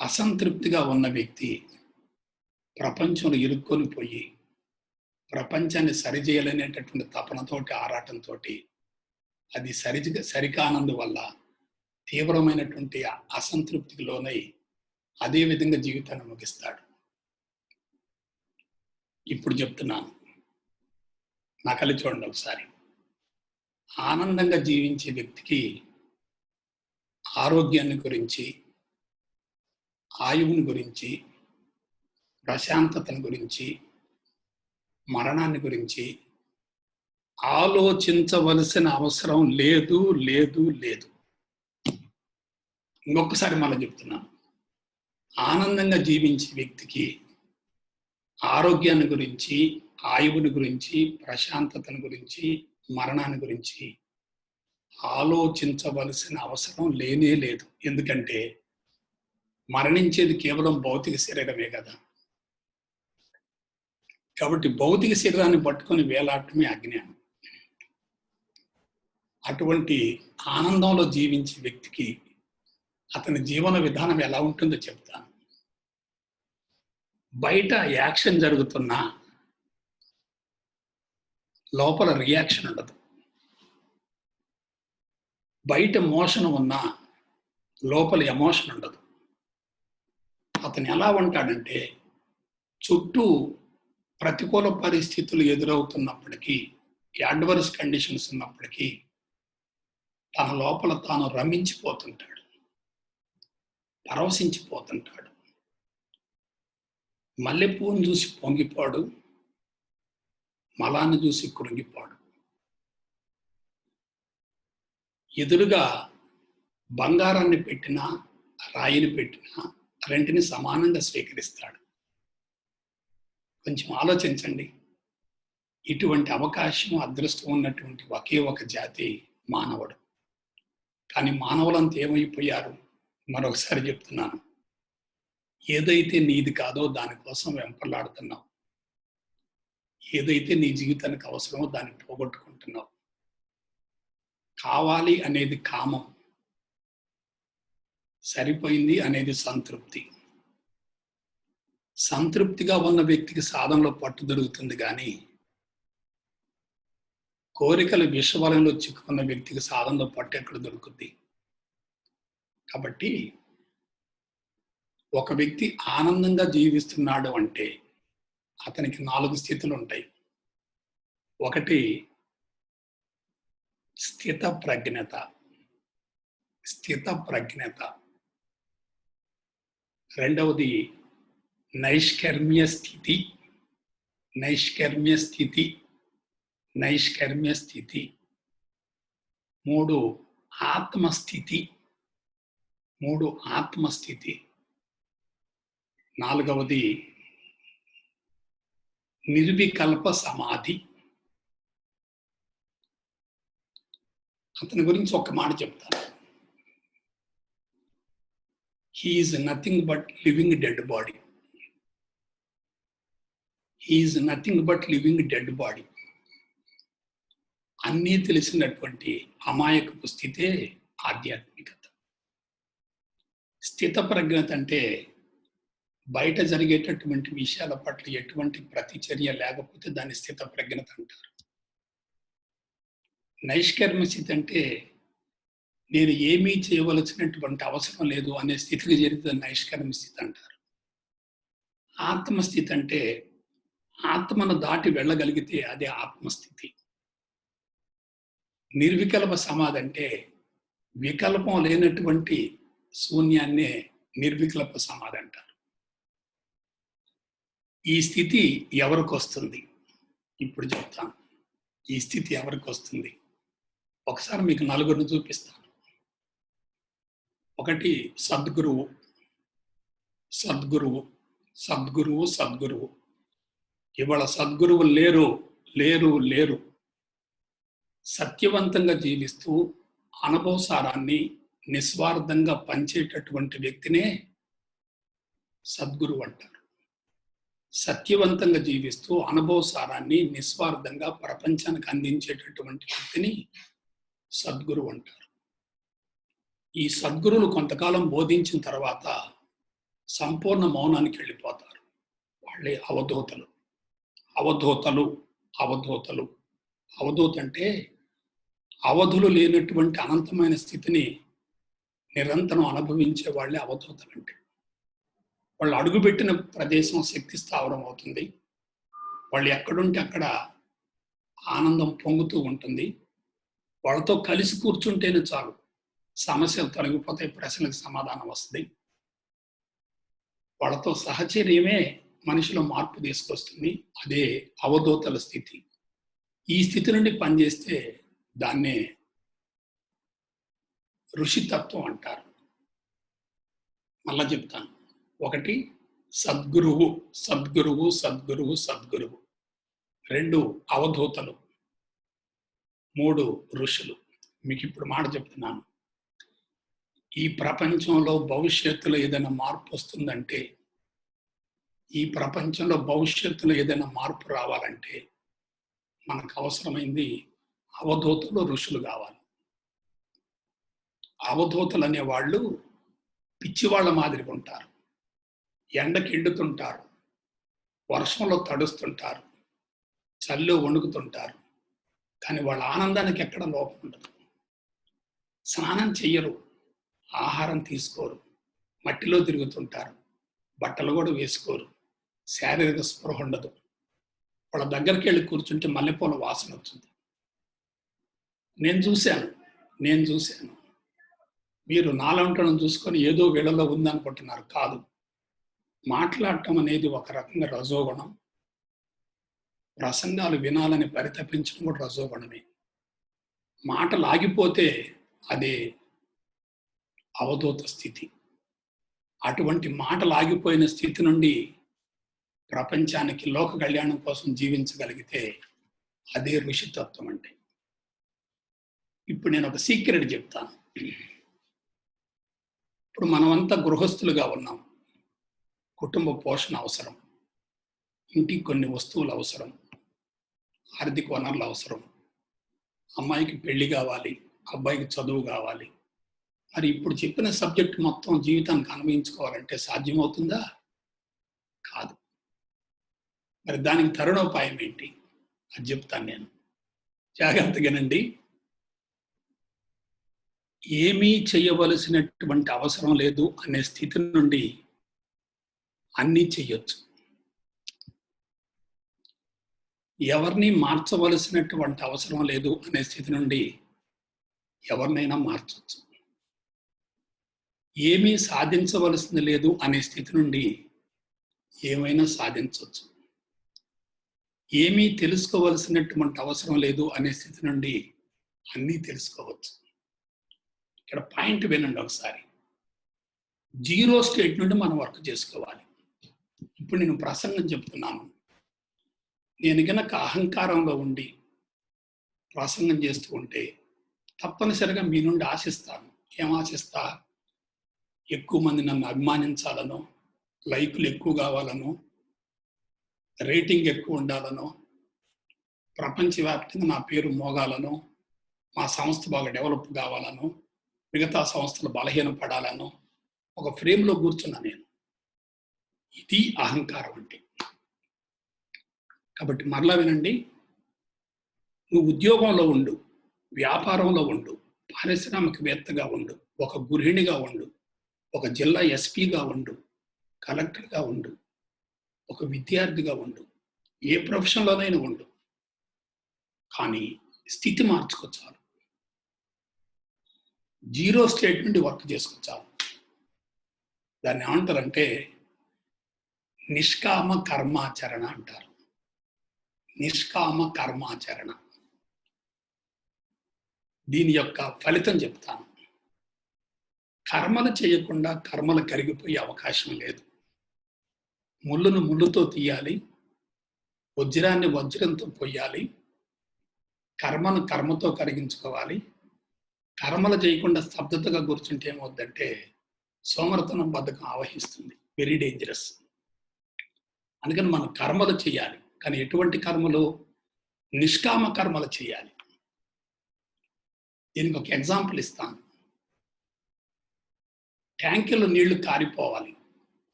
అసంతృప్తిగా ఉన్న వ్యక్తి ప్రపంచంలో ఇరుక్కొని పోయి ప్రపంచాన్ని సరిచేయాలనేటటువంటి తపనతోటి, ఆరాటంతో అది సరికానందువల్ల తీవ్రమైనటువంటి అసంతృప్తికి లోనై అదే విధంగా జీవితాన్ని ముగిస్తాడు. ఇప్పుడు చెప్తున్నాను, నా కళ్ళు చూడండి ఒకసారి. ఆనందంగా జీవించే వ్యక్తికి ఆరోగ్యాన్ని గురించి, ఆయువుని గురించి, ప్రశాంతతను గురించి, మరణాన్ని గురించి ఆలోచించవలసిన అవసరం లేదు లేదు లేదు. ఇంకొకసారి మళ్ళీ చెప్తున్నాను, ఆనందంగా జీవించే వ్యక్తికి ఆరోగ్యాన్ని గురించి, ఆయువుని గురించి, ప్రశాంతతను గురించి, మరణాన్ని గురించి ఆలోచించవలసిన అవసరం లేనే లేదు. ఎందుకంటే మరణించేది కేవలం భౌతిక శరీరమే కదా. కాబట్టి భౌతిక శరీరాన్ని పట్టుకొని వేలాడటమే అజ్ఞానం. అటువంటి ఆనందంలో జీవించే వ్యక్తికి అతని జీవన విధానం ఎలా ఉంటుందో చెప్తాను. బయట యాక్షన్ జరుగుతున్నా లోపల రియాక్షన్ ఉండదు. బయట మోషన్ ఉన్నా లోపల ఎమోషన్ ఉండదు. అతను ఎలా ఉంటాడంటే, చుట్టూ ప్రతికూల పరిస్థితులు ఎదురవుతున్నప్పటికీ, అడ్వర్స్ కండిషన్స్ ఉన్నప్పటికీ తన లోపల తాను రమించిపోతుంటాడు, పరవశించిపోతుంటాడు. మల్లెపూను చూసి పొంగిపోడు, మలాన్ని చూసి కృంగిపోడు. ఎదురుగా బంగారాన్ని పెట్టినా, రాయిని పెట్టినా రెంటిని సమానంగా స్వీకరిస్తాడు. కొంచెం ఆలోచించండి. ఇటువంటి అవకాశం, అదృష్టం ఉన్నటువంటి ఒకే ఒక జాతి మానవుడు. కానీ మానవులంతా ఏమైపోయారు? మరొకసారి చెప్తున్నాను, ఏదైతే నీది కాదో దానికోసం వెంపర్లాడుతున్నావు. ఏదైతే నీ జీవితానికి అవసరమో దాన్ని పోగొట్టుకుంటున్నావు. కావాలి అనేది కామం, సరిపోయింది అనేది సంతృప్తి. సంతృప్తిగా ఉన్న వ్యక్తికి సాధనలో పట్టు దొరుకుతుంది, కానీ కోరికల విషవలయంలో చిక్కుకున్న వ్యక్తికి సాధనలో పట్టు ఎక్కడ దొరుకుతుంది? కాబట్టి ఒక వ్యక్తి ఆనందంగా జీవిస్తున్నాడు అంటే అతనికి 4 స్థితులు ఉంటాయి. ఒకటి స్థిత ప్రజ్ఞత. స్థిత ప్రజ్ఞత. రెండవది నైష్కర్మ్య స్థితి. నైష్కర్మ్య స్థితి. నైష్కర్మ్య స్థితి. 3 ఆత్మస్థితి. 3 ఆత్మస్థితి. 4వది నిర్వికల్ప సమాధి. అతని గురించి ఒక మాట చెప్తాను. He is nothing but living dead body. He is nothing but living dead body. అన్నీ తెలిసినటువంటి అమాయకపు స్థితే ఆధ్యాత్మికత. స్థిత ప్రజ్ఞత అంటే బయట జరిగేటటువంటి విషయాల పట్ల ఎటువంటి ప్రతిచర్య లేకపోతే దాన్ని స్థిత ప్రజ్ఞత అంటారు. నైష్కర్మ్య స్థితి అంటే నేను ఏమీ చేయవలసినటువంటి అవసరం లేదు అనే స్థితికి చేరితే నైష్కర్మ్య స్థితి అంటారు. ఆత్మస్థితి అంటే ఆత్మను దాటి వెళ్ళగలిగితే అదే ఆత్మస్థితి. నిర్వికల్ప సమాధి అంటే వికల్పం లేనటువంటి శూన్యాన్నే నిర్వికల్ప సమాధి అంటారు. ఈ స్థితి ఎవరికి వస్తుంది? ఇప్పుడు చెప్తాను. ఈ స్థితి ఎవరికి వస్తుంది? ఒకసారి మీకు 4 చూపిస్తాను. ఒకటి సద్గురువు. సద్గురువు సద్గురువు సద్గురువు. ఇవాళ సద్గురువు లేరు లేరు లేరు. సత్యవంతంగా జీవిస్తూ అనుభవసారాన్ని నిస్వార్థంగా పంచేటటువంటి వ్యక్తినే సద్గురువు అంటారు. సత్యవంతంగా జీవిస్తూ అనుభవసారాన్ని నిస్వార్థంగా ప్రపంచానికి అందించేటటువంటి వ్యక్తిని సద్గురువు అంటారు. ఈ సద్గురువులు కొంతకాలం బోధించిన తర్వాత సంపూర్ణ మౌనానికి వెళ్ళిపోతారు. వాళ్ళే అవధూతలు. అవధూతలు అవధూతలు. అవధూత అంటే అవధులు లేనటువంటి అనంతమైన స్థితిని నిరంతరం అనుభవించే వాళ్ళే అవధూతలు అంటే. వాళ్ళు అడుగుపెట్టిన ప్రదేశం శక్తి స్థావరం అవుతుంది. వాళ్ళు ఎక్కడుంటే అక్కడ ఆనందం పొంగుతూ ఉంటుంది. వాళ్ళతో కలిసి కూర్చుంటేనే చాలు, సమస్యలు తొలగిపోతాయి, ప్రశ్నలకు సమాధానం వస్తుంది. వాళ్ళతో సహచర్యమే మనిషిలో మార్పు తీసుకొస్తుంది. అదే అవధూతల స్థితి. ఈ స్థితి నుండి పనిచేస్తే దాన్నే ఋషితత్వం అంటారు. మళ్ళా చెప్తాను. 1 సద్గురువు, సద్గురువు, సద్గురువు, సద్గురువు. 2 అవధూతలు. 3 ఋషులు. మీకు ఇప్పుడు మాట చెప్తున్నాను. ఈ ప్రపంచంలో భవిష్యత్తులో ఏదైనా మార్పు వస్తుందంటే, ఈ ప్రపంచంలో భవిష్యత్తులో ఏదైనా మార్పు రావాలంటే మనకు అవసరమైంది అవధూతలు, ఋషులు కావాలి. అవధూతలు అనేవాళ్ళు పిచ్చివాళ్ల మాదిరిగా ఉంటారు. ఎండకి ఎండుతుంటారు, వర్షంలో తడుస్తుంటారు, చలిలో వణుకుతుంటారు. కానీ వాళ్ళ ఆనందానికి ఎక్కడ లోపం ఉండదు. స్నానం చెయ్యరు, ఆహారం తీసుకోరు, మట్టిలో తిరుగుతుంటారు, బట్టలు కూడా వేసుకోరు, శారీరక స్పృహ ఉండదు. వాళ్ళ దగ్గరికి వెళ్ళి కూర్చుంటే మల్లెపూల వాసన వచ్చింది. నేను చూశాను. మీరు నాలంటను చూసుకొని ఏదో వీళ్ళలో ఉందనుకుంటున్నారు. కాదు. మాట్లాడటం అనేది ఒక రకంగా రజోగుణం. ప్రసంగాలు వినాలని పరితపించడం కూడా రజోగుణమే. మాటలు ఆగిపోతే అదే అవధూత స్థితి. అటువంటి మాటలు ఆగిపోయిన స్థితి నుండి ప్రపంచానికి లోక కళ్యాణం కోసం జీవించగలిగితే అదే ఋషితత్వం అంటే. ఇప్పుడు నేను ఒక సీక్రెట్ చెప్తాను. ఇప్పుడు మనమంతా గృహస్థులుగా ఉన్నాం. కుటుంబ పోషణ అవసరం, ఇంటికి కొన్ని వస్తువులు అవసరం, ఆర్థిక వనరులు అవసరం, అమ్మాయికి పెళ్లి కావాలి, అబ్బాయికి చదువు కావాలి. మరి ఇప్పుడు చెప్పిన సబ్జెక్ట్ మొత్తం జీవితానికి అన్వయించుకోవాలంటే సాధ్యమవుతుందా? కాదు. మరి దానికి తరుణోపాయం ఏంటి అది చెప్తాను నేను. జాగ్రత్తగానండి. ఏమీ చేయవలసినటువంటి అవసరం లేదు అనే స్థితి నుండి అన్నీ చెయ్యొచ్చు. ఎవరిని మార్చవలసినటువంటి అవసరం లేదు అనే స్థితి నుండి ఎవరినైనా మార్చవచ్చు. ఏమీ సాధించవలసింది లేదు అనే స్థితి నుండి ఏమైనా సాధించవచ్చు. ఏమీ తెలుసుకోవలసినటువంటి అవసరం లేదు అనే స్థితి నుండి అన్నీ తెలుసుకోవచ్చు. ఇక్కడ పాయింట్ వినండి ఒకసారి. 0 స్టేట్ నుండి మనం వర్క్ చేసుకోవాలి. ఇప్పుడు నేను ప్రసంగం చెప్తున్నాను. నేను గనక అహంకారంలో ఉండి ప్రసంగం చేస్తూ ఉంటే తప్పనిసరిగా మీ నుండి ఆశిస్తాను. ఏం ఆశిస్తా? ఎక్కువ మంది నన్ను అభిమానించాలనో, లైకులు ఎక్కువ కావాలనో, రేటింగ్ ఎక్కువ ఉండాలనో, ప్రపంచవ్యాప్తంగా నా పేరు మోగాలనో, మా సంస్థ బాగా డెవలప్ కావాలనో, మిగతా సంస్థలు బలహీనపడాలనో ఒక ఫ్రేమ్లో కూర్చున్నా నేను. ఇది అహంకారం అంటే. కాబట్టి మరలా వినండి. నువ్వు ఉద్యోగంలో ఉండు, వ్యాపారంలో ఉండు, పారిశ్రామికవేత్తగా ఉండు, ఒక గృహిణిగా ఉండు, ఒక జిల్లా ఎస్పీగా ఉండు, కలెక్టర్గా ఉండు, ఒక విద్యార్థిగా ఉండు, ఏ ప్రొఫెషన్లోనైనా ఉండు. కానీ స్థితి మార్చుకోచాలి. 0 స్టేట్ నుండి వర్క్ చేసుకోచాలి. దాన్ని ఏమంటారంటే నిష్కామ కర్మాచరణ అంటారు. నిష్కామ కర్మాచరణ. దీని యొక్క ఫలితం చెప్తాను. కర్మలు చేయకుండా కర్మలు కరిగిపోయే అవకాశం లేదు. ముళ్ళును ముళ్ళుతో తీయాలి, వజ్రాన్ని వజ్రంతో పొయ్యాలి, కర్మను కర్మతో కరిగించుకోవాలి. కర్మలు చేయకుండా స్తబ్దతగా కూర్చుంటే ఏమవుద్దంటే సోమరతనం బద్ధకం ఆవహిస్తుంది. Very dangerous. అందుకని మనం కర్మలు చేయాలి. కానీ ఎటువంటి కర్మలు? నిష్కామ కర్మలు చేయాలి. దీనికి ఒక ఎగ్జాంపుల్ ఇస్తాను. ట్యాంకులో నీళ్లు కారిపోవాలి.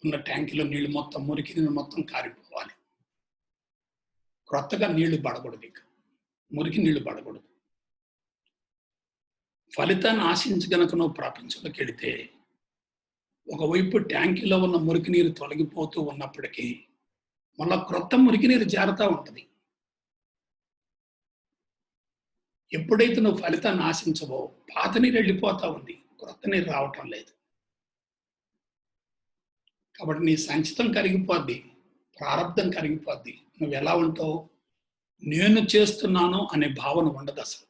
ఉన్న ట్యాంకులో నీళ్లు మొత్తం, మురికి నీళ్ళు మొత్తం కారిపోవాలి. క్రొత్తగా నీళ్లు పడకూడదు, ఇక మురికి నీళ్లు పడకూడదు. ఫలితాన్ని ఆశించి గనక నువ్వు ప్రపంచంలోకి వెళితే ఒకవైపు ట్యాంకులో ఉన్న మురికి నీరు తొలగిపోతూ ఉన్నప్పటికీ మళ్ళా క్రొత్త మురికి నీరు జారుతూ ఉంటుంది. ఎప్పుడైతే నువ్వు ఫలితాన్ని ఆశించవో పాత నీరు వెళ్ళిపోతా ఉంది, క్రొత్త నీరు రావటం లేదు. కాబట్టి నీ సంచితం కరిగిపోద్ది, ప్రారంధం కరిగిపోద్ది. నువ్వు ఎలా ఉంటావు? నేను చేస్తున్నాను అనే భావన ఉండదు అసలు.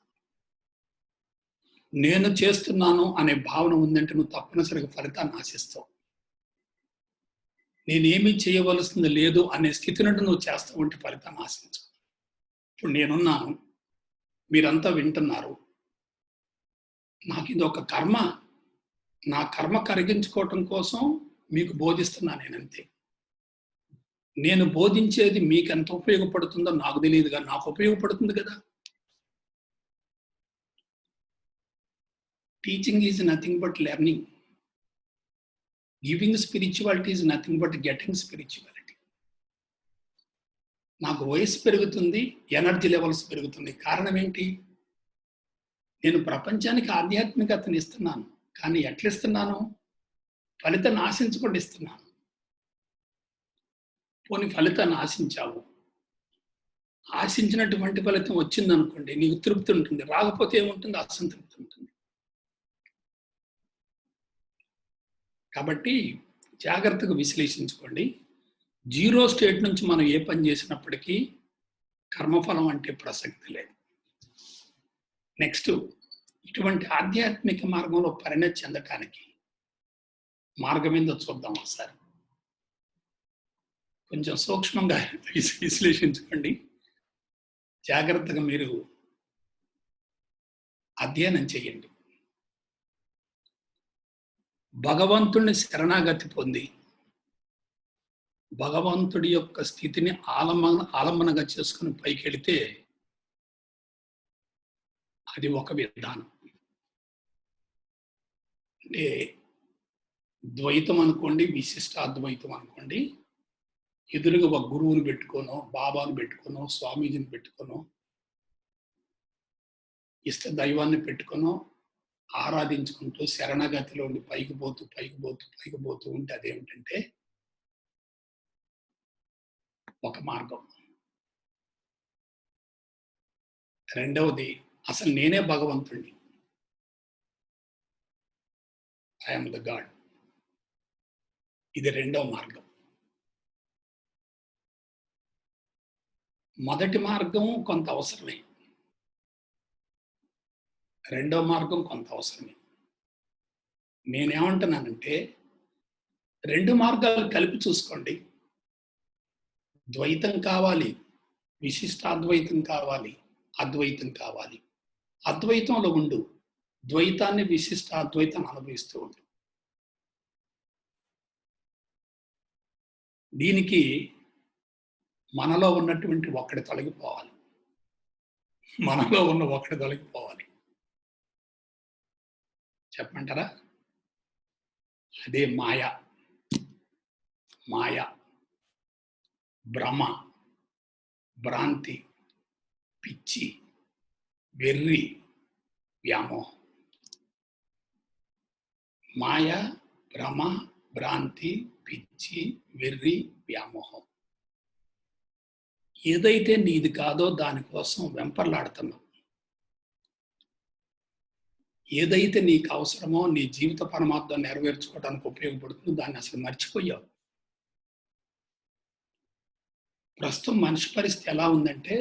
నేను చేస్తున్నాను అనే భావన ఉందంటే నువ్వు తప్పనిసరిగా ఫలితాన్ని ఆశిస్తావు. నేనేమీ చేయవలసింది లేదు అనే స్థితి నుండి నువ్వు చేస్తావు అంటే ఫలితాన్ని ఆశించవు. ఇప్పుడు నేనున్నాను, మీరంతా వింటున్నారు. నాకు ఇది ఒక కర్మ, నా కర్మ కరిగించుకోవటం కోసం మీకు బోధిస్తున్నా నేనంతే. నేను బోధించేది మీకు ఎంత ఉపయోగపడుతుందో నాకు తెలియదుగా, నాకు ఉపయోగపడుతుంది కదా. Teaching is nothing but learning. Giving spirituality is nothing but getting spirituality. నాకు వయసు పెరుగుతుంది, ఎనర్జీ లెవెల్స్ పెరుగుతుంది. కారణం ఏంటి? నేను ప్రపంచానికి ఆధ్యాత్మికతను ఇస్తున్నాను, కానీ ఎట్లా ఇస్తున్నాను? ఫలితాన్ని ఆశించకుండా ఇస్తున్నాను. పోనీ ఫలితాన్ని ఆశించావు, ఆశించినటువంటి ఫలితం వచ్చిందనుకోండి, నీకు తృప్తి ఉంటుంది. రాకపోతే ఏముంటుంది? అసంతృప్తి ఉంటుంది. కాబట్టి జాగ్రత్తగా విశ్లేషించుకోండి. జీరో స్టేట్ నుంచి మనం ఏ పని చేసినప్పటికీ కర్మఫలం అంటే ప్రసక్తి లేదు. నెక్స్ట్, ఇటువంటి ఆధ్యాత్మిక మార్గంలో పరిణతి చెందటానికి మార్గం ఏందో చూద్దాం ఒకసారి. కొంచెం సూక్ష్మంగా విశ్లేషించుకోండి. జాగ్రత్తగా మీరు అధ్యయనం చేయండి. భగవంతుడిని శరణాగతి పొంది భగవంతుడి యొక్క స్థితిని ఆలంబనగా చేసుకుని పైకి వెళితే అది ఒక విధానం. అంటే ద్వైతం అనుకోండి, విశిష్ట అద్వైతం అనుకోండి. ఎదురుగా ఒక గురువుని పెట్టుకోనో, బాబాను పెట్టుకోనో, స్వామీజీని పెట్టుకోనో, ఇష్ట దైవాన్ని పెట్టుకోనో ఆరాధించుకుంటూ శరణగతిలో ఉండి పైకి పోతూ ఉంటే అదేమిటంటే ఒక మార్గం. రెండవది, అసలు నేనే భగవంతుడిని, ఐఎమ్ ద గాడ్. ఇది రెండవ మార్గం. మొదటి మార్గం కొంత అవసరమే, రెండవ మార్గం కొంత అవసరమే. నేనేమంటున్నానంటే రెండు మార్గాలు కలిపి చూసుకోండి. ద్వైతం కావాలి, విశిష్టాద్వైతం కావాలి, అద్వైతం కావాలి. అద్వైతంలో ఉండు, ద్వైతాన్ని విశిష్టాద్వైతాన్ని అనుభవిస్తూ ఉండు. దీనికి మనలో ఉన్నటువంటి ఒక్కడి తొలగిపోవాలి, మనలో ఉన్న ఒక్కడి తొలగిపోవాలి. చెప్పంటారా? అదే మాయ. మాయ, భ్రమ, భ్రాంతి, పిచ్చి, వెర్రి, వ్యామోహం. మాయ, భ్రమ, భ్రాంతి, పిచ్చి, వెర్రి, వ్యామోహం. ఏదైతే నీది కాదో దానికోసం వెంపర్లాడుతున్నావు. ఏదైతే నీకు అవసరమో, నీ జీవిత పరమార్థం నెరవేర్చుకోవడానికి ఉపయోగపడుతుందో దాన్ని అసలు మర్చిపోయావు. ప్రస్తుతం మనిషి పరిస్థితి ఎలా ఉందంటే,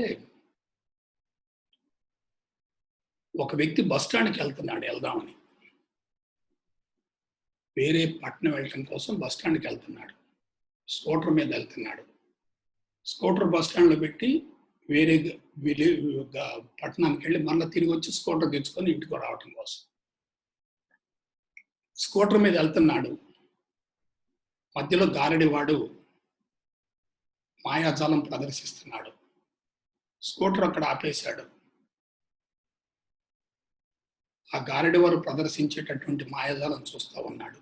ఒక వ్యక్తి బస్ స్టాండ్కి వెళ్దామని, వేరే పట్టణం వెళ్ళటం కోసం బస్ స్టాండ్కి వెళ్తున్నాడు. స్కూటర్ మీద వెళ్తున్నాడు. స్కూటర్ బస్ స్టాండ్లో పెట్టి వేరే పట్టణానికి వెళ్ళి మళ్ళీ తిరిగి వచ్చి స్కూటర్ తెచ్చుకొని ఇంటికి రావటం కోసం స్కూటర్ మీద వెళ్తున్నాడు. మధ్యలో గారడివాడు మాయాజాలం ప్రదర్శిస్తున్నాడు. స్కూటర్ అక్కడ ఆపేశాడు. ఆ గారడి వారు ప్రదర్శించేటటువంటి మాయాజాలం చూస్తూ ఉన్నాడు.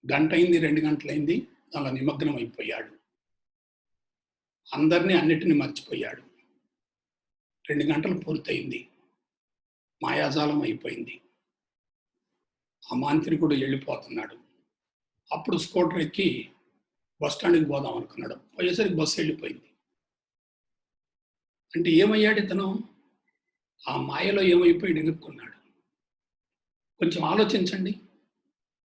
గంట అయింది, 2 గంటలైంది, దానిలో నిమగ్నం అయిపోయాడు. అందరినీ అన్నిటిని మర్చిపోయాడు. 2 గంటలు పూర్తయింది, మాయాజాలం అయిపోయింది. ఆ మాంత్రికుడు వెళ్ళిపోతున్నాడు. అప్పుడు స్కూటర్ ఎక్కి బస్ స్టాండ్కి పోదాం అనుకున్నాడు. పోయేసరికి బస్సు వెళ్ళిపోయింది. అంటే ఏమయ్యాడు ఇతను? ఆ మాయలో ఏమైపోయాడు? ఇరుక్కున్నాడు. కొంచెం ఆలోచించండి.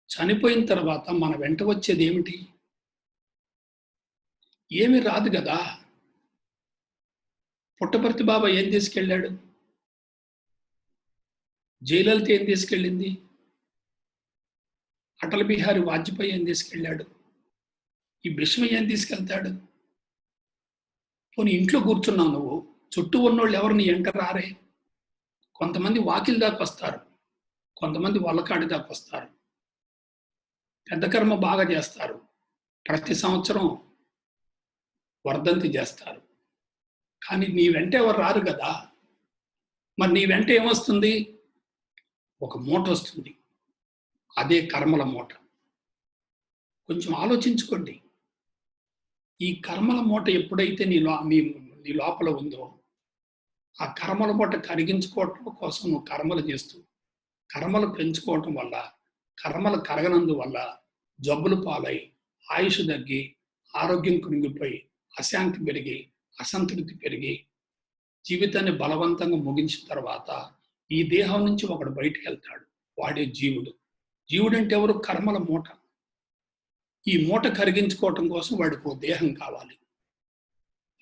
చనిపోయిన తర్వాత మన వెంట వచ్చేది ఏమిటి? ఏమీ రాదు కదా. పుట్టపర్తి బాబా ఏం తీసుకెళ్ళాడు? జయలలిత ఏం తీసుకెళ్ళింది? అటల్ బిహారీ వాజ్పేయి ఏం తీసుకెళ్ళాడు? ఈ విషయం ఏం తీసుకెళ్తాడు? పోనీ ఇంట్లో కూర్చున్నావు నువ్వు, చుట్టూ ఉన్నోళ్ళు ఎవరు నీ వెంట రారే? కొంతమంది వాకిలి దాకా వస్తారు, కొంతమంది వల్లకాడి దాకా వస్తారు, పెద్ద కర్మ బాగా చేస్తారు, ప్రతి సంవత్సరం వర్ధంతి చేస్తారు. కానీ నీ వెంట ఎవరు రారు కదా. మరి నీ వెంట ఏమొస్తుంది? ఒక మూట వస్తుంది, అదే కర్మల మూట. కొంచెం ఆలోచించుకోండి. ఈ కర్మల మూట ఎప్పుడైతే నీ లోపల ఉందో, ఆ కర్మల మూట కరిగించుకోవటం కోసం నువ్వు కర్మలు చేస్తూ, కర్మలు పెంచుకోవటం వల్ల, కర్మలు కరగనందు వల్ల జబ్బులు పాలై, ఆయుష్ తగ్గి, ఆరోగ్యం కృంగిపోయి, అశాంతి పెరిగి, అసంతృప్తి పెరిగి, జీవితాన్ని బలవంతంగా ముగించిన తర్వాత ఈ దేహం నుంచి ఒకడు బయటికి వెళ్తాడు. వాడే జీవుడు. జీవుడు అంటే ఎవరు? కర్మల మూట. ఈ మూట కరిగించుకోవటం కోసం వాడికి ఓ దేహం కావాలి.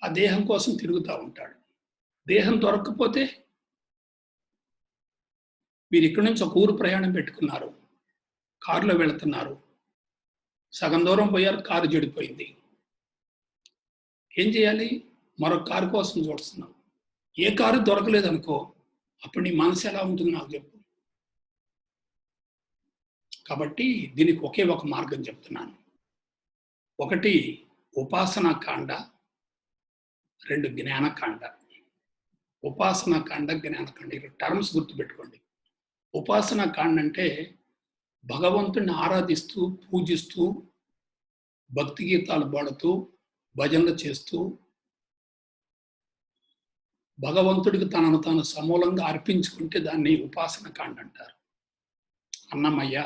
ఆ దేహం కోసం తిరుగుతూ ఉంటాడు. దేహం దొరక్కపోతే, మీరు ఇక్కడి నుంచి ఒక ఊరు ప్రయాణం పెట్టుకున్నారు, కారులో వెళుతున్నారు, సగం దూరం పోయారు, కారు చెడిపోయింది. ఏం చేయాలి? మరొక కారు కోసం చూస్తున్నాం. ఏ కారు దొరకలేదు అనుకో, అప్పుడు నీ మనసు ఎలా ఉంటుంది నాకు చెప్పు. కాబట్టి దీనికి ఒకే ఒక మార్గం చెప్తున్నాను. ఒకటి ఉపాసనా కాండ, రెండు జ్ఞానకాండ. ఉపాసనా కాండ, జ్ఞానకాండ, ఈ టర్మ్స్ గుర్తుపెట్టుకోండి. ఉపాసనా కాండ అంటే భగవంతుడిని ఆరాధిస్తూ, పూజిస్తూ, భక్తి గీతాలు పాడుతూ, భజనలు చేస్తూ, భగవంతుడికి తనను తాను సమూలంగా అర్పించుకుంటే దాన్ని ఉపాసన కాండ అంటారు. అన్నమయ్య,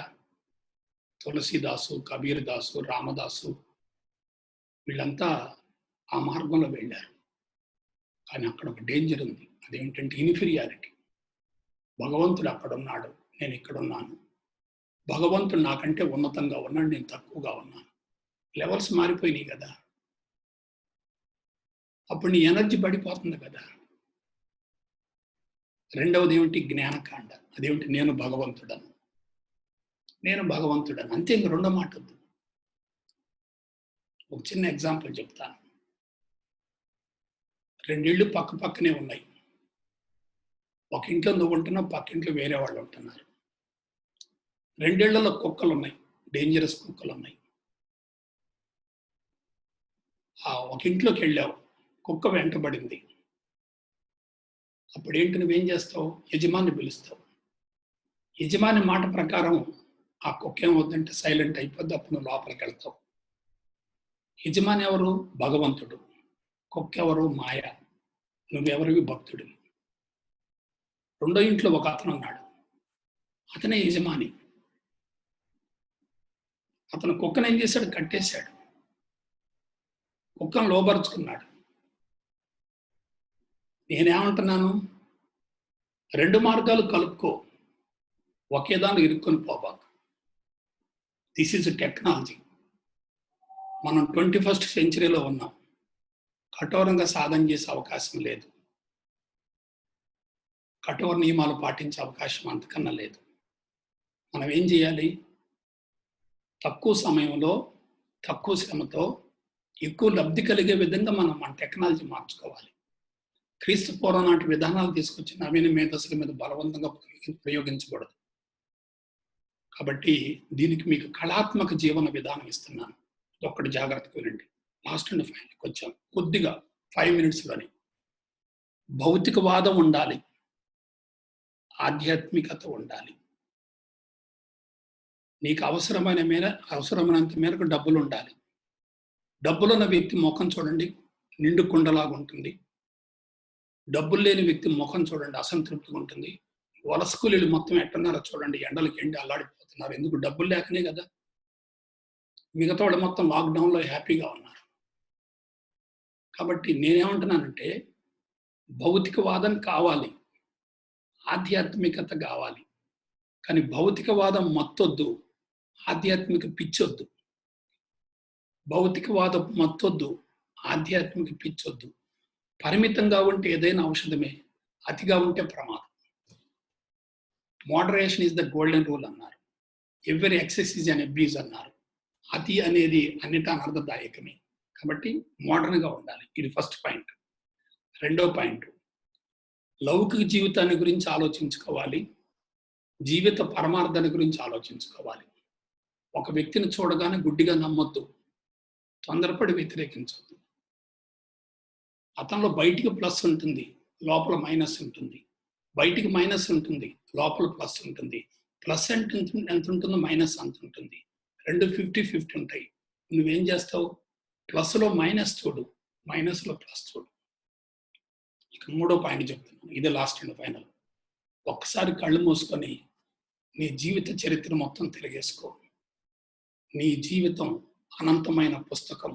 తులసీదాసు, కబీర్దాసు, రామదాసు వీళ్ళంతా ఆ మార్గంలో వెళ్ళారు. కానీ అక్కడ ఒక డేంజర్ ఉంది. అదేంటంటే ఇన్ఫీరియారిటీ. భగవంతుడు అక్కడున్నాడు, నేను ఇక్కడున్నాను. భగవంతుడు నాకంటే ఉన్నతంగా ఉన్నాడు, నేను తక్కువగా ఉన్నాను. లెవెల్స్ మారిపోయినాయి కదా. అప్పుడు నీ ఎనర్జీ పడిపోతుంది కదా. రెండవది ఏమిటి? జ్ఞానకాండ. అదేమిటి? నేను భగవంతుడను, నేను భగవంతుడను. అంతే, ఇంక రెండో మాట వద్దు. ఒక చిన్న ఎగ్జాంపుల్ చెప్తాను. రెండిళ్ళు పక్క పక్కనే ఉన్నాయి. ఒక ఇంట్లో నువ్వు ఉంటున్నావు, పక్క ఇంట్లో వేరే వాళ్ళు ఉంటున్నారు. రెండేళ్లలో కుక్కలు ఉన్నాయి, డేంజరస్ కుక్కలు ఉన్నాయి. ఒక ఇంట్లోకి వెళ్ళావు, కుక్క వెంటబడింది. అప్పుడేంటి? నువ్వేం చేస్తావు? యజమాని పిలుస్తావు. యజమాని మాట ప్రకారం ఆ కుక్క ఏమవుతుందంటే సైలెంట్ అయిపోద్ది. అప్పుడు నువ్వు లోపలికి వెళ్తావు. యజమాని ఎవరు? భగవంతుడు. కుక్క ఎవరు? మాయ. నువ్వెవరివి? భక్తుడివి. రెండో ఇంట్లో ఒక అతను ఉన్నాడు, అతనే యజమాని. అతను కుక్కను ఏం చేశాడు? కట్టేశాడు. కుక్కను లోపరుచుకున్నాడు. నేనేమంటున్నాను? రెండు మార్గాలు కలుపుకో, ఒకే దానిలో ఇరుక్కొని పోబాకు. This is technology. మనం 21st సెంచరీలో ఉన్నాం. కఠోరంగా సాధన చేసే అవకాశం లేదు, కఠోర నియమాలు పాటించే అవకాశం అంతకన్నా లేదు. మనం ఏం చేయాలి? తక్కువ సమయంలో, తక్కువ శ్రమతో ఎక్కువ లబ్ధి కలిగే విధంగా మనం మన టెక్నాలజీ మార్చుకోవాలి. క్రీస్తు పూర్వం నాటి విధానాలు తీసుకొచ్చి నవీన మేధస్సుల మీద బలవంతంగా ప్రయోగించకూడదు. కాబట్టి దీనికి మీకు కళాత్మక జీవన విధానం ఇస్తున్నాను. ఒక్కటి జాగ్రత్తగా వినండి. లాస్ట్ అండ్ ఫైనల్కి వచ్చాం. కొద్దిగా 5 minutesలోనే. భౌతికవాదం ఉండాలి, ఆధ్యాత్మికత ఉండాలి. నీకు అవసరమైనంత మేరకు డబ్బులు ఉండాలి. డబ్బులున్న వ్యక్తి ముఖం చూడండి, నిండు కుండలాగా ఉంటుంది. డబ్బులు లేని వ్యక్తి ముఖం చూడండి, అసంతృప్తిగా ఉంటుంది. వలస కూలీలు మొత్తం ఎట్టున్నారో చూడండి, ఎండలకి ఎండి అల్లాడిపోతున్నారు. ఎందుకు? డబ్బులు లేకనే కదా. మిగతా వాళ్ళు మొత్తం లాక్డౌన్లో హ్యాపీగా ఉన్నారు. కాబట్టి నేనేమంటున్నానంటే భౌతికవాదం కావాలి, ఆధ్యాత్మికత కావాలి, కానీ భౌతికవాదం మత్తొద్దు, ఆధ్యాత్మిక పిచ్చొద్దు. భౌతికవాదం మత్తొద్దు, ఆధ్యాత్మిక పిచ్చొద్దు. పరిమితంగా ఉంటే ఏదైనా ఔషధమే, అతిగా ఉంటే ప్రమాదం. Moderation is the golden rule అన్నారు. ఎవరి ఎక్సెస్ ఈజ్ అన్ అబ్యూజ్ అన్నారు. అతి అనేది అన్నిటా అనర్థదాయకమే. కాబట్టి మోడర్న్గా ఉండాలి. ఇది ఫస్ట్ పాయింట్. రెండో పాయింట్, లౌకిక జీవితాన్ని గురించి ఆలోచించుకోవాలి, జీవిత పరమార్థాన్ని గురించి ఆలోచించుకోవాలి. ఒక వ్యక్తిని చూడగానే గుడ్డిగా నమ్మొద్దు, తొందరపడి వ్యతిరేకించొద్దు. అతనిలో బయటికి ప్లస్ ఉంటుంది, లోపల మైనస్ ఉంటుంది. బయటికి మైనస్ ఉంటుంది, లోపల ప్లస్ ఉంటుంది. ప్లస్ ఎంత ఉంటుందో మైనస్ అంత ఉంటుంది. రెండు 50-50 ఉంటాయి. నువ్వేం చేస్తావు? ప్లస్లో మైనస్ చూడు, మైనస్లో ప్లస్ చూడు. ఇక మూడో పాయింట్ చెప్తున్నాను, ఇదే లాస్ట్ అండ్ ఫైనల్. ఒక్కసారి కళ్ళు మూసుకొని నీ జీవిత చరిత్ర మొత్తం తిరిగేసుకో. నీ జీవితం అనంతమైన పుస్తకం,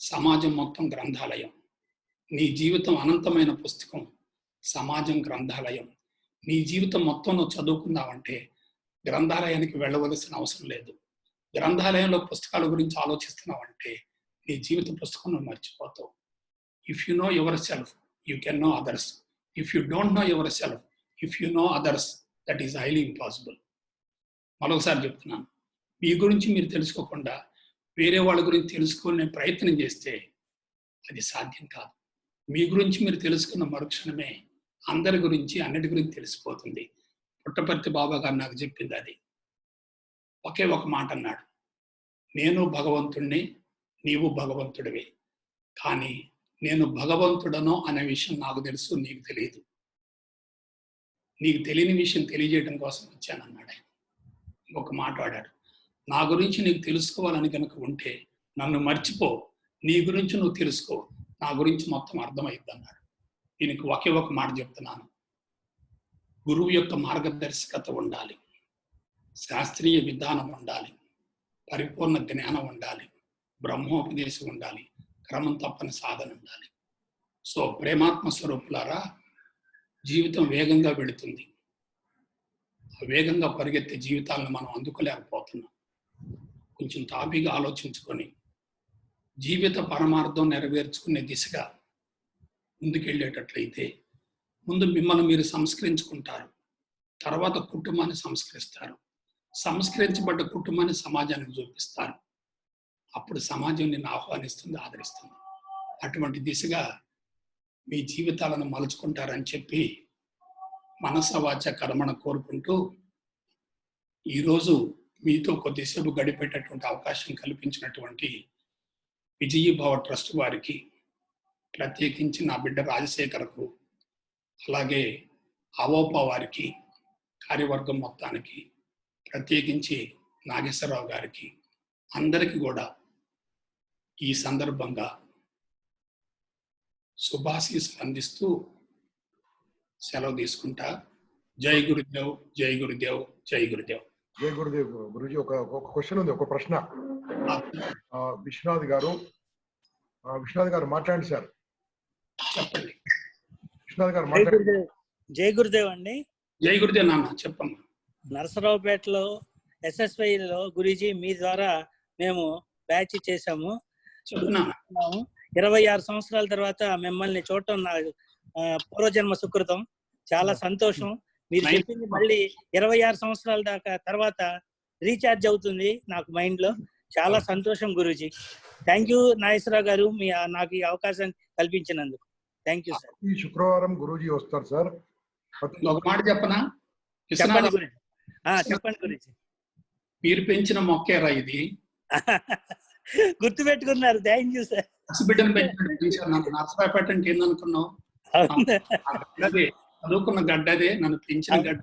సమాజం మొత్తం గ్రంథాలయం. నీ జీవితం అనంతమైన పుస్తకం, సమాజం గ్రంథాలయం. నీ జీవితం మొత్తం నువ్వు చదువుకున్నావంటే గ్రంథాలయానికి వెళ్ళవలసిన అవసరం లేదు. గ్రంథాలయంలో పుస్తకాల గురించి ఆలోచిస్తున్నావంటే నీ జీవిత పుస్తకం నువ్వు మర్చిపోతావు. If you know yourself, you can know others. If you don't know yourself, if you know others, that is highly impossible. మరొకసారి చెప్తున్నాను, మీ గురించి మీరు తెలుసుకోకుండా వేరే వాళ్ళ గురించి తెలుసుకునే ప్రయత్నం చేస్తే అది సాధ్యం కాదు. మీ గురించి మీరు తెలుసుకున్న మరుక్షణమే అందరి గురించి, అన్నిటి గురించి తెలిసిపోతుంది. పుట్టపర్తి బాబా గారు నాకు చెప్పింది అది. ఒకే ఒక మాట అన్నాడు, నేను భగవంతుణ్ణి, నీవు భగవంతుడివే, కానీ నేను భగవంతుడనో అనే విషయం నాకు తెలుసు, నీకు తెలియదు. నీకు తెలియని విషయం తెలియజేయడం కోసం వచ్చానన్నాడు ఆయన. ఇంకొక మాట వాడాడు, నా గురించి నీకు తెలుసుకోవాలని కనుక ఉంటే నన్ను మర్చిపో, నీ గురించి నువ్వు తెలుసుకో, నా గురించి మొత్తం అర్థమైద్ది అన్నాడు. దీనికి ఒకే ఒక మాట చెప్తున్నాను, గురువు యొక్క మార్గదర్శకత ఉండాలి, శాస్త్రీయ విధానం ఉండాలి, పరిపూర్ణ జ్ఞానం ఉండాలి, బ్రహ్మోపదేశం ఉండాలి, క్రమం తప్పని సాధన ఉండాలి. సో ప్రేమాత్మ స్వరూపులారా, జీవితం వేగంగా వెళుతుంది. వేగంగా పరిగెత్తే జీవితాలను మనం అందుకోలేకపోతున్నాం. కొంచెం తాపీగా ఆలోచించుకొని జీవిత పరమార్థం నెరవేర్చుకునే దిశగా ముందుకెళ్ళేటట్లయితే ముందు మిమ్మల్ని మీరు సంస్కరించుకుంటారు, తర్వాత కుటుంబాన్ని సంస్కరిస్తారు, సంస్కరించబడ్డ కుటుంబాన్ని సమాజానికి చూపిస్తారు. అప్పుడు సమాజం నిన్ను ఆహ్వానిస్తుంది, ఆదరిస్తుంది. అటువంటి దిశగా మీ జీవితాలను మలుచుకుంటారని చెప్పి మనస వాచ కర్మణ కోరుకుంటూ ఈరోజు మీతో కొద్దిసేపు గడిపేటటువంటి అవకాశం కల్పించినటువంటి విజయీభవ ట్రస్ట్ వారికి, ప్రత్యేకించి నా బిడ్డ రాజశేఖర్కు, అలాగే అవోపా వారికి, కార్యవర్గం మొత్తానికి, ప్రత్యేకించి నాగేశ్వరరావు గారికి, అందరికీ కూడా ఈ సందర్భంగా శుభాశీస్సులు అందిస్తూ సెలవు తీసుకుంటా. జై గురుదేవ్, జై గురుదేవ్, జై గురుదేవ్. జై గురుదేవ్. గురుజీ, ఒక క్వశ్చన్ ఉంది, ఒక ప్రశ్న. విశ్వనాథ్ గారు మాట్లాడండి సార్. చెప్పండి. విశ్వనాథ్ గారు మాట్లాడండి. జై గురుదేవ్ అండి. జై గురుదేవ్ నాన్న, చెప్పమ్మా. నరసరావుపేటలో SSYలో గురూజీ మీ ద్వారా మేము బ్యాచ్ చేశాము. 26 సంవత్సరాల తర్వాత మిమ్మల్ని చూడటం నా పూర్వజన్మ సుకృతం. చాలా సంతోషం. మీరు చెప్పింది మళ్ళీ 26 సంవత్సరాల దాకా తర్వాత రీఛార్జ్ అవుతుంది నాకు మైండ్ లో. చాలా సంతోషం గురూజీ. థ్యాంక్ యూ నాగేశ్వరరావు గారు, నాకు ఈ అవకాశం కల్పించినందుకు. Thank you sir. ఈ శుక్రవారం గురూజీ వస్తారు సార్. ఒక మాట చెప్పనా? చెప్పండి గురూజీ. చెప్పండి గురూజీ. మీరు పెంచిన మొక్కేరా ఇది? గుర్తు పెట్టుకున్నారు. Thank you sir. బిడ్డను పెంచారు. నన్ను నరసరావుపేట అంటే ఏందనుకున్నావు? చదువుకున్న గడ్డదే, నన్ను పెంచిన గడ్డ.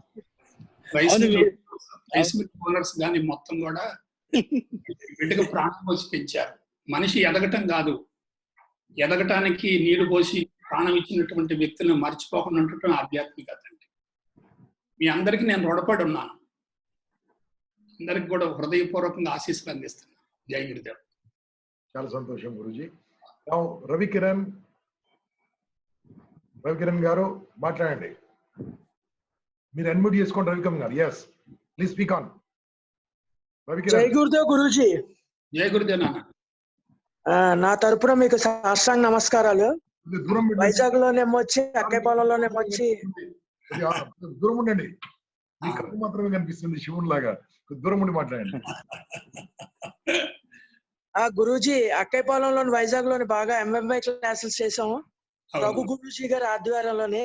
రైస్ మిల్ ఓనర్స్ కానీ మొత్తం కూడా బిడ్డకు ప్రాణం పోసి పెంచారు. మనిషి ఎదగటం కాదు, ఎదగటానికి నీళ్లు పోసి ప్రాణం ఇచ్చినటువంటి వ్యక్తులను మర్చిపోకుండా ఉండటం ఆధ్యాత్మికత అంటే. మీ అందరికీ నేను రుణపడి ఉన్నాను. అందరికి కూడా హృదయపూర్వకంగా ఆశీస్సులు అందిస్తున్నాను. జై గురుదేవ్. చాలా సంతోషం గురుజీ. రవికిరణ్ గారు మాట్లాడండి. మీరు అన్మ్యూట్ చేసుకోండి రవికిరణ్ గారు. Yes please speak on. Ravikiran. జై గురుదేవ్ గురూజీ. జై గురుదేవ్ నాన్న. నా తరపున మీకు సాష్టాంగ నమస్కారాలు. వైజాగ్ లోనేమొచ్చి అక్కైపాలెంలోనేమొచ్చి దూరం ఉండండి. మీ కళ్ళు మాత్రమే కనిపిస్తుంది శివుని లాగా. దూరం ఉండి మాట్లాడండి. గురూజీ అక్కైపాలెంలోని వైజాగ్ లోని బాగా ఎంఎంఐ క్లాసెస్ చేసాము రఘు గురూజీ గారి ఆధ్వర్యంలోని.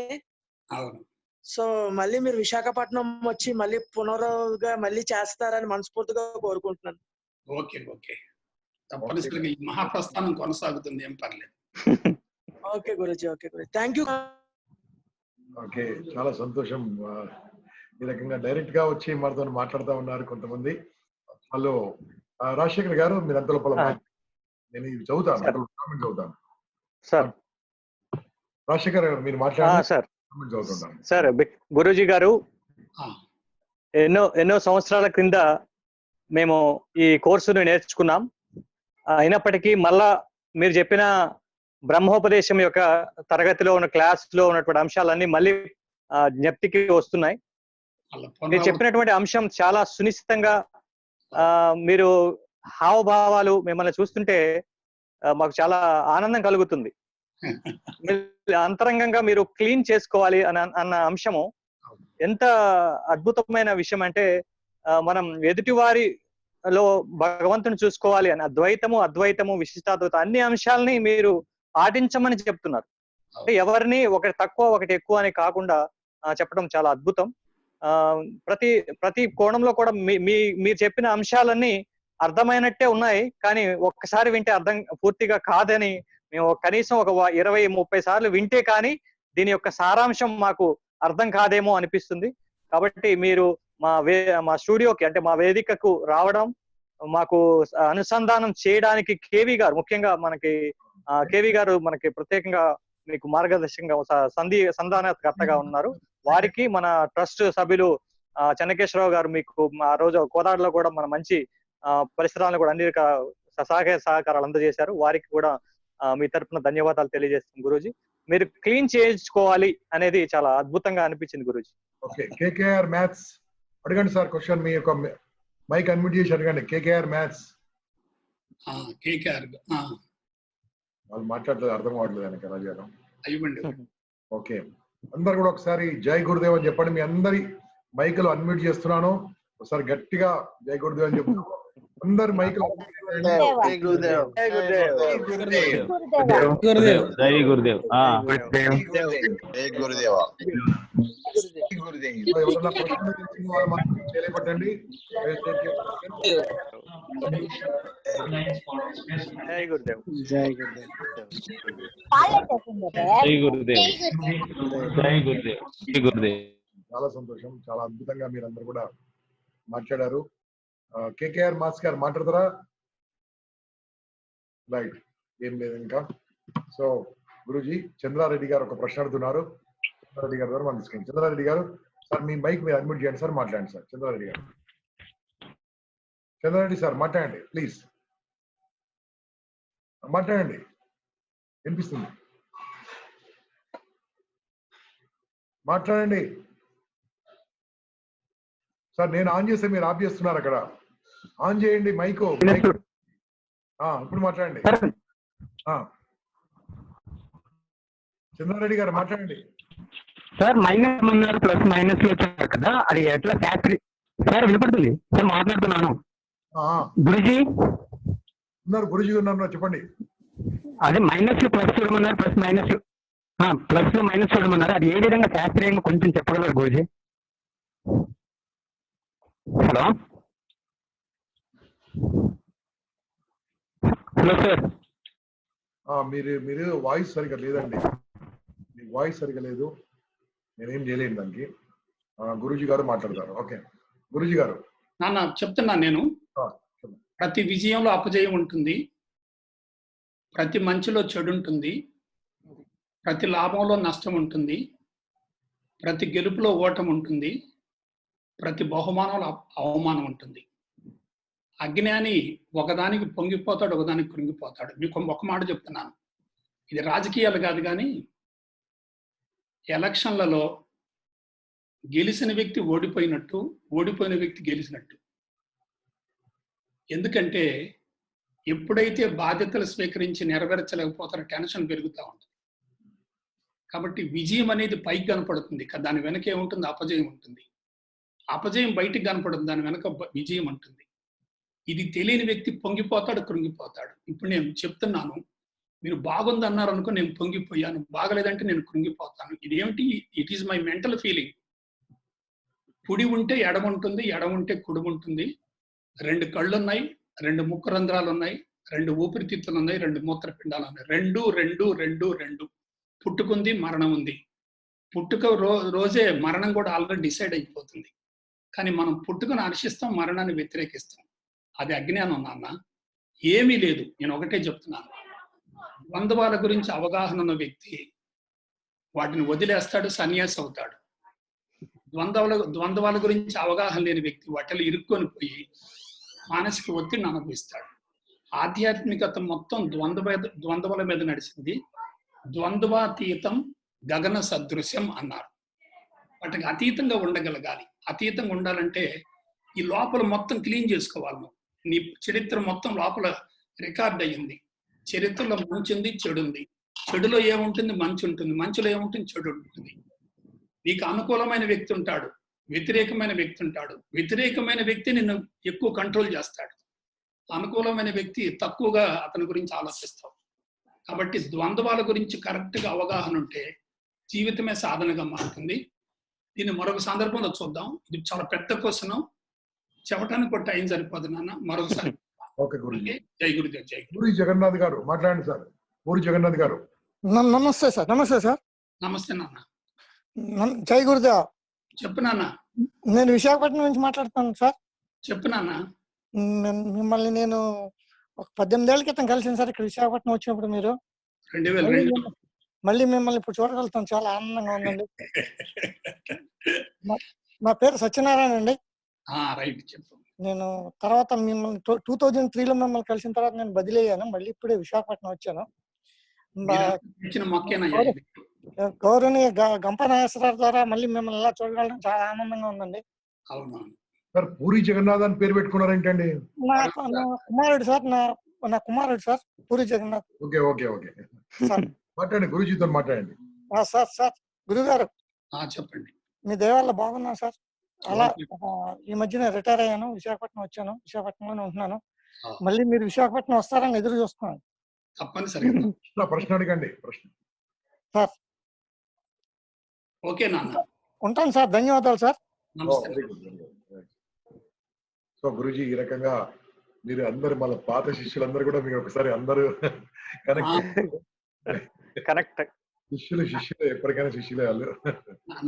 సో మళ్ళీ మీరు విశాఖపట్నం వచ్చి మళ్ళీ పునరుగా మళ్ళీ చేస్తారని మనస్ఫూర్తిగా కోరుకుంటున్నాను. ఓకే ఓకే, తప్పనిసరిగా ఈ మహాప్రస్థానం కొనసాగుతుంది, ఏం పర్లేదు. Okay Guruji. Okay Guruji, thank you. Okay, చాలా సంతోషం. ఈ రకంగా డైరెక్ట్ గా వచ్చి మనతో మాట్లాడుతూ ఉన్నారు కొంతమంది. హలో రాజశేఖర్ గారు, మీరు అంత లోపల నేను ఇది చదువుతాను, కామెంట్ చదువుతాను. సార్ రాజశేఖర్ గారు మీరు మాట్లాడారు సార్. సార్ గురూజీ గారు, ఎన్నో సంవత్సరాల క్రింద మేము ఈ కోర్సును నేర్చుకున్నాం. అయినప్పటికీ మళ్ళా మీరు చెప్పిన బ్రహ్మోపదేశం యొక్క తరగతిలో ఉన్న క్లాస్ లో ఉన్నటువంటి అంశాలన్నీ మళ్ళీ జ్ఞప్తికి వస్తున్నాయి. మీరు చెప్పినటువంటి అంశం చాలా సునిశ్చితంగా, మీరు హావభావాలు మిమ్మల్ని చూస్తుంటే మాకు చాలా ఆనందం కలుగుతుంది. అంతరంగంగా మీరు క్లీన్ చేసుకోవాలి అన్న అంశము ఎంత అద్భుతమైన విషయం అంటే, మనం ఎదుటి వారిలో భగవంతుని చూసుకోవాలి అని అద్వైతము విశిష్టాద్వైతం అన్ని అంశాలని మీరు పాటించమని చెప్తున్నారు. అంటే ఎవరిని ఒకటి తక్కువ ఒకటి ఎక్కువ అని కాకుండా చెప్పడం చాలా అద్భుతం. ప్రతి కోణంలో కూడా మీరు చెప్పిన అంశాలన్నీ అర్థమైనట్టే ఉన్నాయి, కానీ ఒక్కసారి వింటే అర్థం పూర్తిగా కాదని మేము కనీసం ఒక 20-30 సార్లు వింటే కానీ దీని యొక్క సారాంశం మాకు అర్థం కాదేమో అనిపిస్తుంది. కాబట్టి మీరు మా స్టూడియోకి అంటే మా వేదికకు రావడం, మాకు అనుసంధానం చేయడానికి కేవీ గారు, ముఖ్యంగా మనకి కేవీ గారు మనకి ప్రత్యేకంగా మీకు మార్గదర్శకంగా సంధానకర్తగా ఉన్నారు. వారికి మన ట్రస్ట్ సభ్యులు చెన్నకేశ్వరరావు గారు మీకు ఆ రోజు కోదాడలో కూడా మన మంచి పరిసరాలను కూడా అన్ని సహకారాలు అందజేశారు. వారికి కూడా మీ తరఫున ధన్యవాదాలు తెలియజేస్తాం గురూజీ. మీరు క్లీన్ చేయించుకోవాలి అనేది చాలా అద్భుతంగా అనిపించింది గురూజీ. ఓకే, కేకేఆర్ మ్యాథ్స్ అడగండి సార్. క్వశ్చన్ మీ యొక్క మైక్ అన్మ్యూట్ చేసి అడగండి. KKR maths. వాళ్ళు మాట్లాడలేదు, అర్థం కావట్లేదు ఆయనకి రాజారాం. ఓకే, అందరు కూడా ఒకసారి జై గురుదేవ్ అని చెప్పండి. మీ అందరి మైకులు అన్మ్యూట్ చేస్తున్నాను, ఒకసారి గట్టిగా జై గురుదేవ్ అని చెప్తున్నాను. అందరు మైకులు జై గురుదేవ్. ఎవరన్నా క్వశ్చన్ వాళ్ళు మాత్రం తెలియపట్టండి. జై గురుదేవ్. జై గురుదేవ్. జై గురుదేవ్. జై గురుదేవ్. జై గురుదేవ్. చాలా సంతోషం, చాలా అద్భుతంగా మీరందరూ కూడా మాట్లాడారు. కేకేఆర్ మాస్ గారు మాట్లాడతారా? రైట్, ఏం లేదు ఇంకా. సో గురూజీ, చంద్రారెడ్డి గారు ఒక ప్రశ్న అడుగుతున్నారు. చంద్రారెడ్డి గారు ద్వారా మనం తీసుకెళ్ళి. చంద్రారెడ్డి గారు సార్, మీ మైక్ మీరు అడ్మిట్ చేయండి సార్, మాట్లాడండి సార్. చంద్రారెడ్డి గారు, చంద్రారెడ్డి సార్ మాట్లాడండి ప్లీజ్, మాట్లాడండి, వినిపిస్తుంది, మాట్లాడండి సార్. నేను ఆన్ చేస్తే మీరు ఆఫ్ చేస్తున్నారు. అక్కడ ఆన్ చేయండి మైక్. ఇప్పుడు మాట్లాడండి. చంద్రారెడ్డి గారు మాట్లాడండి సార్. మైనస్ ఉన్నారు, ప్లస్ మైనస్ లో వచ్చారు కదా, అది ఎట్లా ఫ్యాక్టరీ సార్? వినపడుతుంది సార్, మాట్లాడుతున్నాను. గురుజీ ఉన్నారు, గురుజీ ఉన్నారు, చెప్పండి. అదే మైనస్ ప్లస్ చూడమన్నారు, ప్లస్ మైనస్ ప్లస్ మైనస్ చూడమన్నారు. అది ఏ విధంగా శాస్త్రీయంగా కొంచెం చెప్పగలరు గురుజీ? Hello hello sir. మీరు వాయిస్ సరిగా లేదండి, మీ వాయిస్ సరిగా లేదు, నేనేం చేయలేను దానికి. గురూజీ గారు మాట్లాడతారు. ఓకే గురూజీ గారు. నాన్న చెప్తున్నా నేను, ప్రతి విజయంలో అపజయం ఉంటుంది, ప్రతి మంచిలో చెడు ఉంటుంది, ప్రతి లాభంలో నష్టం ఉంటుంది, ప్రతి గెలుపులో ఓటమి ఉంటుంది, ప్రతి బహుమానంలో అవమానం ఉంటుంది. అజ్ఞాని ఒకదానికి పొంగిపోతాడు, ఒకదానికి కృంగిపోతాడు. మీకు ఒక మాట చెప్తున్నాను, ఇది రాజకీయాలు కాదు, కానీ ఎలక్షన్లలో గెలిచిన వ్యక్తి ఓడిపోయినట్టు, ఓడిపోయిన వ్యక్తి గెలిచినట్టు. ఎందుకంటే ఎప్పుడైతే బాధ్యతలు స్వీకరించి నెరవేర్చలేకపోతారో టెన్షన్ పెరుగుతూ ఉంటుంది. కాబట్టి విజయం అనేది పైకి కనపడుతుంది, దాని వెనక ఏముంటుంది? అపజయం ఉంటుంది. అపజయం బయటికి కనపడుతుంది, దాని వెనక విజయం ఉంటుంది. ఇది తెలియని వ్యక్తి పొంగిపోతాడు, కృంగిపోతాడు. ఇప్పుడు నేను చెప్తున్నాను, మీరు బాగుంది అన్నారు అనుకో, నేను పొంగిపోయాను, బాగలేదంటే నేను కృంగిపోతాను. ఇదేమిటి? It is my mental feeling. కుడి ఉంటే ఎడమ ఉంటుంది, ఎడమ ఉంటే కుడి ఉంటుంది. 2 కళ్ళు ఉన్నాయి, 2 ముక్కు రంధ్రాలు ఉన్నాయి, 2 ఊపిరితిత్తులు ఉన్నాయి, 2 మూత్రపిండాలు ఉన్నాయి. 2 2 2 2. పుట్టుకుంది, మరణం ఉంది. పుట్టుక రోజే మరణం కూడా ఆల్రెడీ డిసైడ్ అయిపోతుంది. కానీ మనం పుట్టుకను హర్షిస్తాం, మరణాన్ని వ్యతిరేకిస్తాం. అది అజ్ఞానం నాన్న, ఏమీ లేదు. నేను ఒకటే చెప్తున్నాను, ద్వంద్వాల గురించి అవగాహన ఉన్న వ్యక్తి వాటిని వదిలేస్తాడు, సన్యాసి అవుతాడు. ద్వంద్వాల గురించి అవగాహన లేని వ్యక్తి వాటిలో ఇరుక్కొని పోయి మానసిక ఒత్తిడిని అనుభవిస్తాడు. ఆధ్యాత్మికత మొత్తం ద్వంద్వాల మీద నడిచింది. ద్వంద్వాతీతం గగన సదృశ్యం అన్నారు. వాటికి అతీతంగా ఉండగలగాలి. అతీతంగా ఉండాలంటే ఈ లోపల మొత్తం క్లీన్ చేసుకోవాలి. నువ్వు నీ చరిత్ర మొత్తం లోపల రికార్డ్ అయ్యింది. చరిత్రలో మంచి ఉంది, చెడు ఉంది. చెడులో ఏముంటుంది? మంచి ఉంటుంది. మంచిలో ఏముంటుంది? చెడు ఉంటుంది. నీకు అనుకూలమైన వ్యక్తి ఉంటాడు, వ్యతిరేకమైన వ్యక్తి ఉంటాడు. వ్యతిరేకమైన వ్యక్తి నిన్ను ఎక్కువ కంట్రోల్ చేస్తాడు, అనుకూలమైన వ్యక్తి తక్కువగా అతని గురించి ఆలోచిస్తావు. కాబట్టి ద్వంద్వాల గురించి కరెక్ట్గా అవగాహన ఉంటే జీవితమే సాధనగా మారుతుంది. దీన్ని మరొక సందర్భంలో చూద్దాం. ఇది చాలా పెద్ద క్వశ్చన్, చెప్పడానికి కూడా టైం సరిపోదు నాన్న. మరొకసారి జై గురుదేవ్. జై పూరి జగన్నాథ్ గారు మాట్లాడండి సార్. పూరి జగన్నాథ్ గారు. నమస్తే సార్. నమస్తే సార్. నమస్తే నాన్న. జై గురుదేవ్. చెప్పు నాన్న. నేను విశాఖపట్నం నుంచి మాట్లాడుతున్నాను సార్. చెప్పు నాన్న. మిమ్మల్ని నేను ఒక 18 ఏళ్ల క్రితం కలిసాను సార్ ఇక్కడ విశాఖపట్నం వచ్చినప్పుడు. మీరు 2002 మళ్ళీ మిమ్మల్ని ఇప్పుడు చూడగలుగుతాం, చాలా ఆనందంగా ఉందండి. నా పేరు సత్యనారాయణ అండి. నేను తర్వాత మిమ్మల్ని 2003లో మిమ్మల్ని కలిసిన తర్వాత నేను బదిలీ అయ్యాను. మళ్ళీ ఇప్పుడే విశాఖపట్నం వచ్చాను. గౌరవనీయ గంప నాగేశ్వరరావు ద్వారా మళ్ళీ మిమ్మల్ని ఎలా చూడగలడం చాలా ఆనందంగా ఉందండి. సార్ పూరి జగన్నాథ్ అని పేరు పెట్టుకున్నారేంటండి? నా కుమారుడు సార్, నా కుమారుడు sir Puri Jagannath. Okay okay okay మాట్లాడండి, గురుజీతో మాట్లాడండి. సార్ గురుగారు చెప్పండి. మీ దేవాళ్ళ బాగున్నా సార్. అలా ఈ మధ్యన రిటైర్ అయ్యాను, విశాఖపట్నం వచ్చాను, విశాఖపట్నంలోనే ఉంటున్నాను. మళ్ళీ మీరు విశాఖపట్నం వస్తారని ఎదురు చూస్తున్నాను. తప్పనిసరిగా ప్రశ్న అడగండి. ప్రశ్న సార్. ఓకే నాన్న, ఉంటాను సార్. ధన్యవాదాలు సార్. సో గురుజీ, ఈ రకంగా మీరు అందరు మన పాత శిష్యులందరూ కూడా మీరు ఒకసారి అందరూ కనెక్ట్ శిష్యులు ఎప్పటికైనా శిష్యులే వాళ్ళు.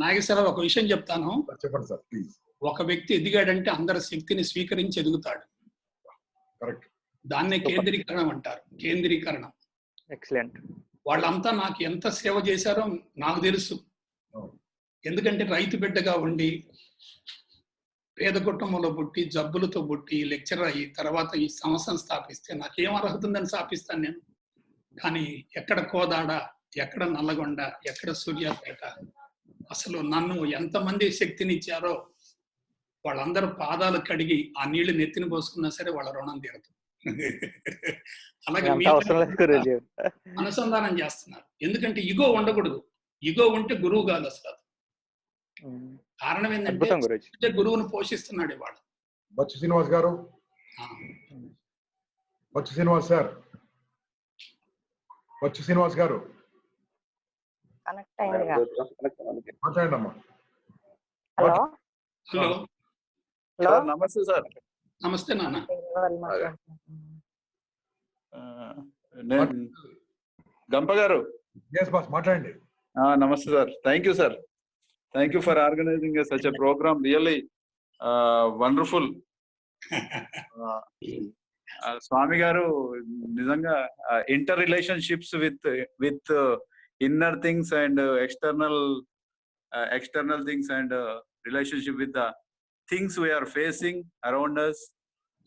నాగేశ్వరరావు, ఒక విషయం చెప్తాను. చెప్పండి సార్ ప్లీజ్. ఒక వ్యక్తి ఎదిగాడంటే అందరి శక్తిని స్వీకరించి ఎదుగుతాడు. కరెక్ట్. దాన్నే కేంద్రీకరణం అంటారు. కేంద్రీకరణం. ఎక్సలెంట్. వాళ్ళంతా నాకు ఎంత సేవ చేశారో నాకు తెలుసు. ఎందుకంటే రైతు బిడ్డగా ఉండి పేద కుటుంబంలో పుట్టి జబ్బులతో పుట్టి లెక్చరర్ అయ్యి తర్వాత ఈ సంస్థను స్థాపిస్తే నాకేం అర్హత ఉందని స్థాపిస్తాను నేను. కానీ ఎక్కడ కోదాడ, ఎక్కడ నల్లగొండ, ఎక్కడ సూర్యాపేట, అసలు నన్ను ఎంతమంది శక్తిని ఇచ్చారో వాళ్ళందరూ పాదాలు కడిగి ఆ నీళ్లు నెత్తిని పోసుకున్నా సరే వాళ్ళ రుణం తీరదు. అలాగే అనుసంధానం చేస్తున్నారు. ఎందుకంటే ఇగో ఉండకూడదు. ఇగో ఉంటే గురువు కాదు అసలు. కారణం ఏంటంటే గురువును పోషిస్తున్నాడు ఇవాళ. బచ్చు శ్రీనివాస్ గారు. బచ్చు శ్రీనివాస్ సార్. బచ్చు శ్రీనివాస్ గారు మాట్లాడండి అమ్మా. Hello hello. నమస్తే సార్. నమస్తే నాన్న. గంప గారు. మాట్లాడండి. నమస్తే sir. Thank you sir. Thank you for organising such a program. Really wonderful. స్వామి గారు నిజంగా inter relationships with inner things and external things and relationship with the things we are facing around us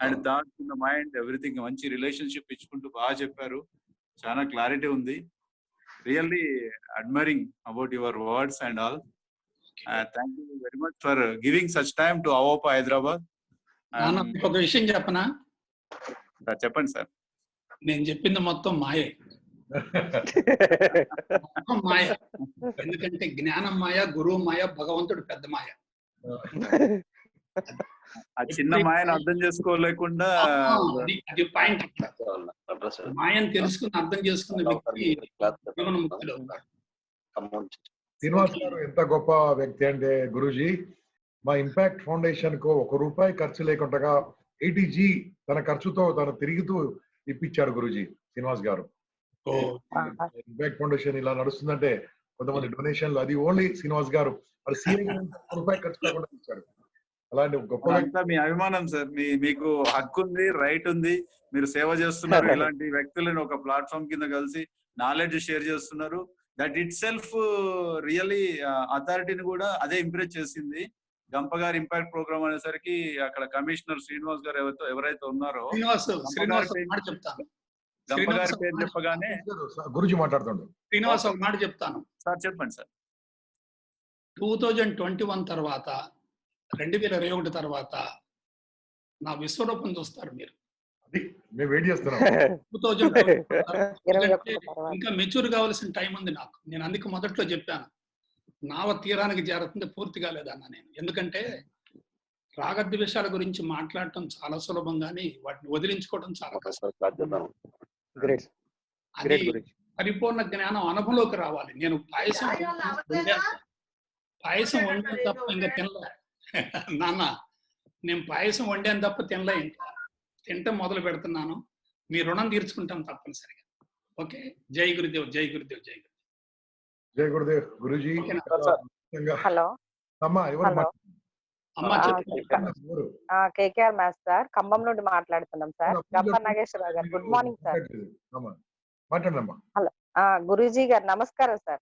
and thoughts in the mind everything మంచి relationship ఇచ్చుకుంటూ బాగా చెప్పారు. చాలా clarity ఉంది. Really admiring about your words and all. Thank you very much for giving such time to AVOPA Hyderabad. ఒక విషయం చెప్పనా? చెప్పండి సార్. నేను చెప్పింది మొత్తం మాయే, మొత్తం మాయ. ఎందుకంటే జ్ఞానం మాయ, గురువు మాయ, భగవంతుడు పెద్ద మాయ. ఆ చిన్న మాయను అర్థం చేసుకోలేకుండా అది పాయింట్. మాయను తెలుసుకుని అర్థం చేసుకున్న వ్యక్తి జీవన ముక్తులు అవుతారు. శ్రీనివాస్ గారు ఎంత గొప్ప వ్యక్తి అంటే, గురూజీ మా ఇంపాక్ట్ ఫౌండేషన్ కు ₹1 ఖర్చు లేకుండా ATG తన ఖర్చుతో తను తిరుగుతూ ఇప్పించారు గురూజీ శ్రీనివాస్ గారు. ఇంపాక్ట్ ఫౌండేషన్ ఇలా నడుస్తుందంటే కొంతమంది డొనేషన్లు, అది ఓన్లీ శ్రీనివాస్ గారు మరి ₹1 ఖర్చు లేకుండా ఇచ్చారు. అలాంటి గొప్ప మీ అభిమానం సార్. మీకు హక్కు ఉంది, రైట్ ఉంది, మీరు సేవ చేస్తున్నారు. ఇలాంటి వ్యక్తులను ఒక ప్లాట్ఫామ్ కింద కలిసి నాలెడ్జ్ షేర్ చేస్తున్నారు. దట్ ఇట్ సెల్ఫ్ రియల్లీ అథారిటీని కూడా అదే ఇంప్రెస్ చేసింది. గంప గారి ఇంపాక్ట్ ప్రోగ్రామ్ అనేసరికి అక్కడ కమిషనర్ శ్రీనివాస్ గారు ఎవరైతే ఉన్నారో గంప గారి పేరు చెప్పగానే గురూజీ మాట్లాడుతుండ్రు. శ్రీనివాస్ ఒక మాట చెప్తాను సార్. చెప్పండి సార్. 2021 తర్వాత 2021 తర్వాత నా విశ్వరూపం చూస్తారు మీరు. మేము వెయిట్ చేస్తున్నాం. 2021 ఇంకా మెచ్యూర్ కావాల్సిన టైం ఉంది నాకు. నేను అందుకే మొదట్లో చెప్పాను, నావ తీరానికి చేరుతుంది, పూర్తి కాలేదన్నా నేను. ఎందుకంటే రాగద్వేషాల గురించి మాట్లాడటం చాలా సులభం, కానీ వాటిని వదిలించుకోవడం చాలా కష్టం. అది పరిపూర్ణ జ్ఞానం అనుభవంలోకి రావాలి. నేను పాయసం వండాను తప్ప ఇంకా తినలే నాన్న. నేను పాయసం వండాను తప్ప తినలే. ఇంకా తింటాం మొదలు పెడుతున్నాను. మీ రుణం తీర్చుకుంటాం తప్పనిసరిగా. ఓకే. జై గురుదేవ్, జై గురుదేవ్, జై గురుదేవ్. జై Gurudev. Guruji hello KKR maths sir, Khammam నుండి మాట్లాడుతున్నాం సార్. గంప నాగేశ్వరరావు గారు, good morning sir. Hello Guruji గారు, నమస్కారం సార్.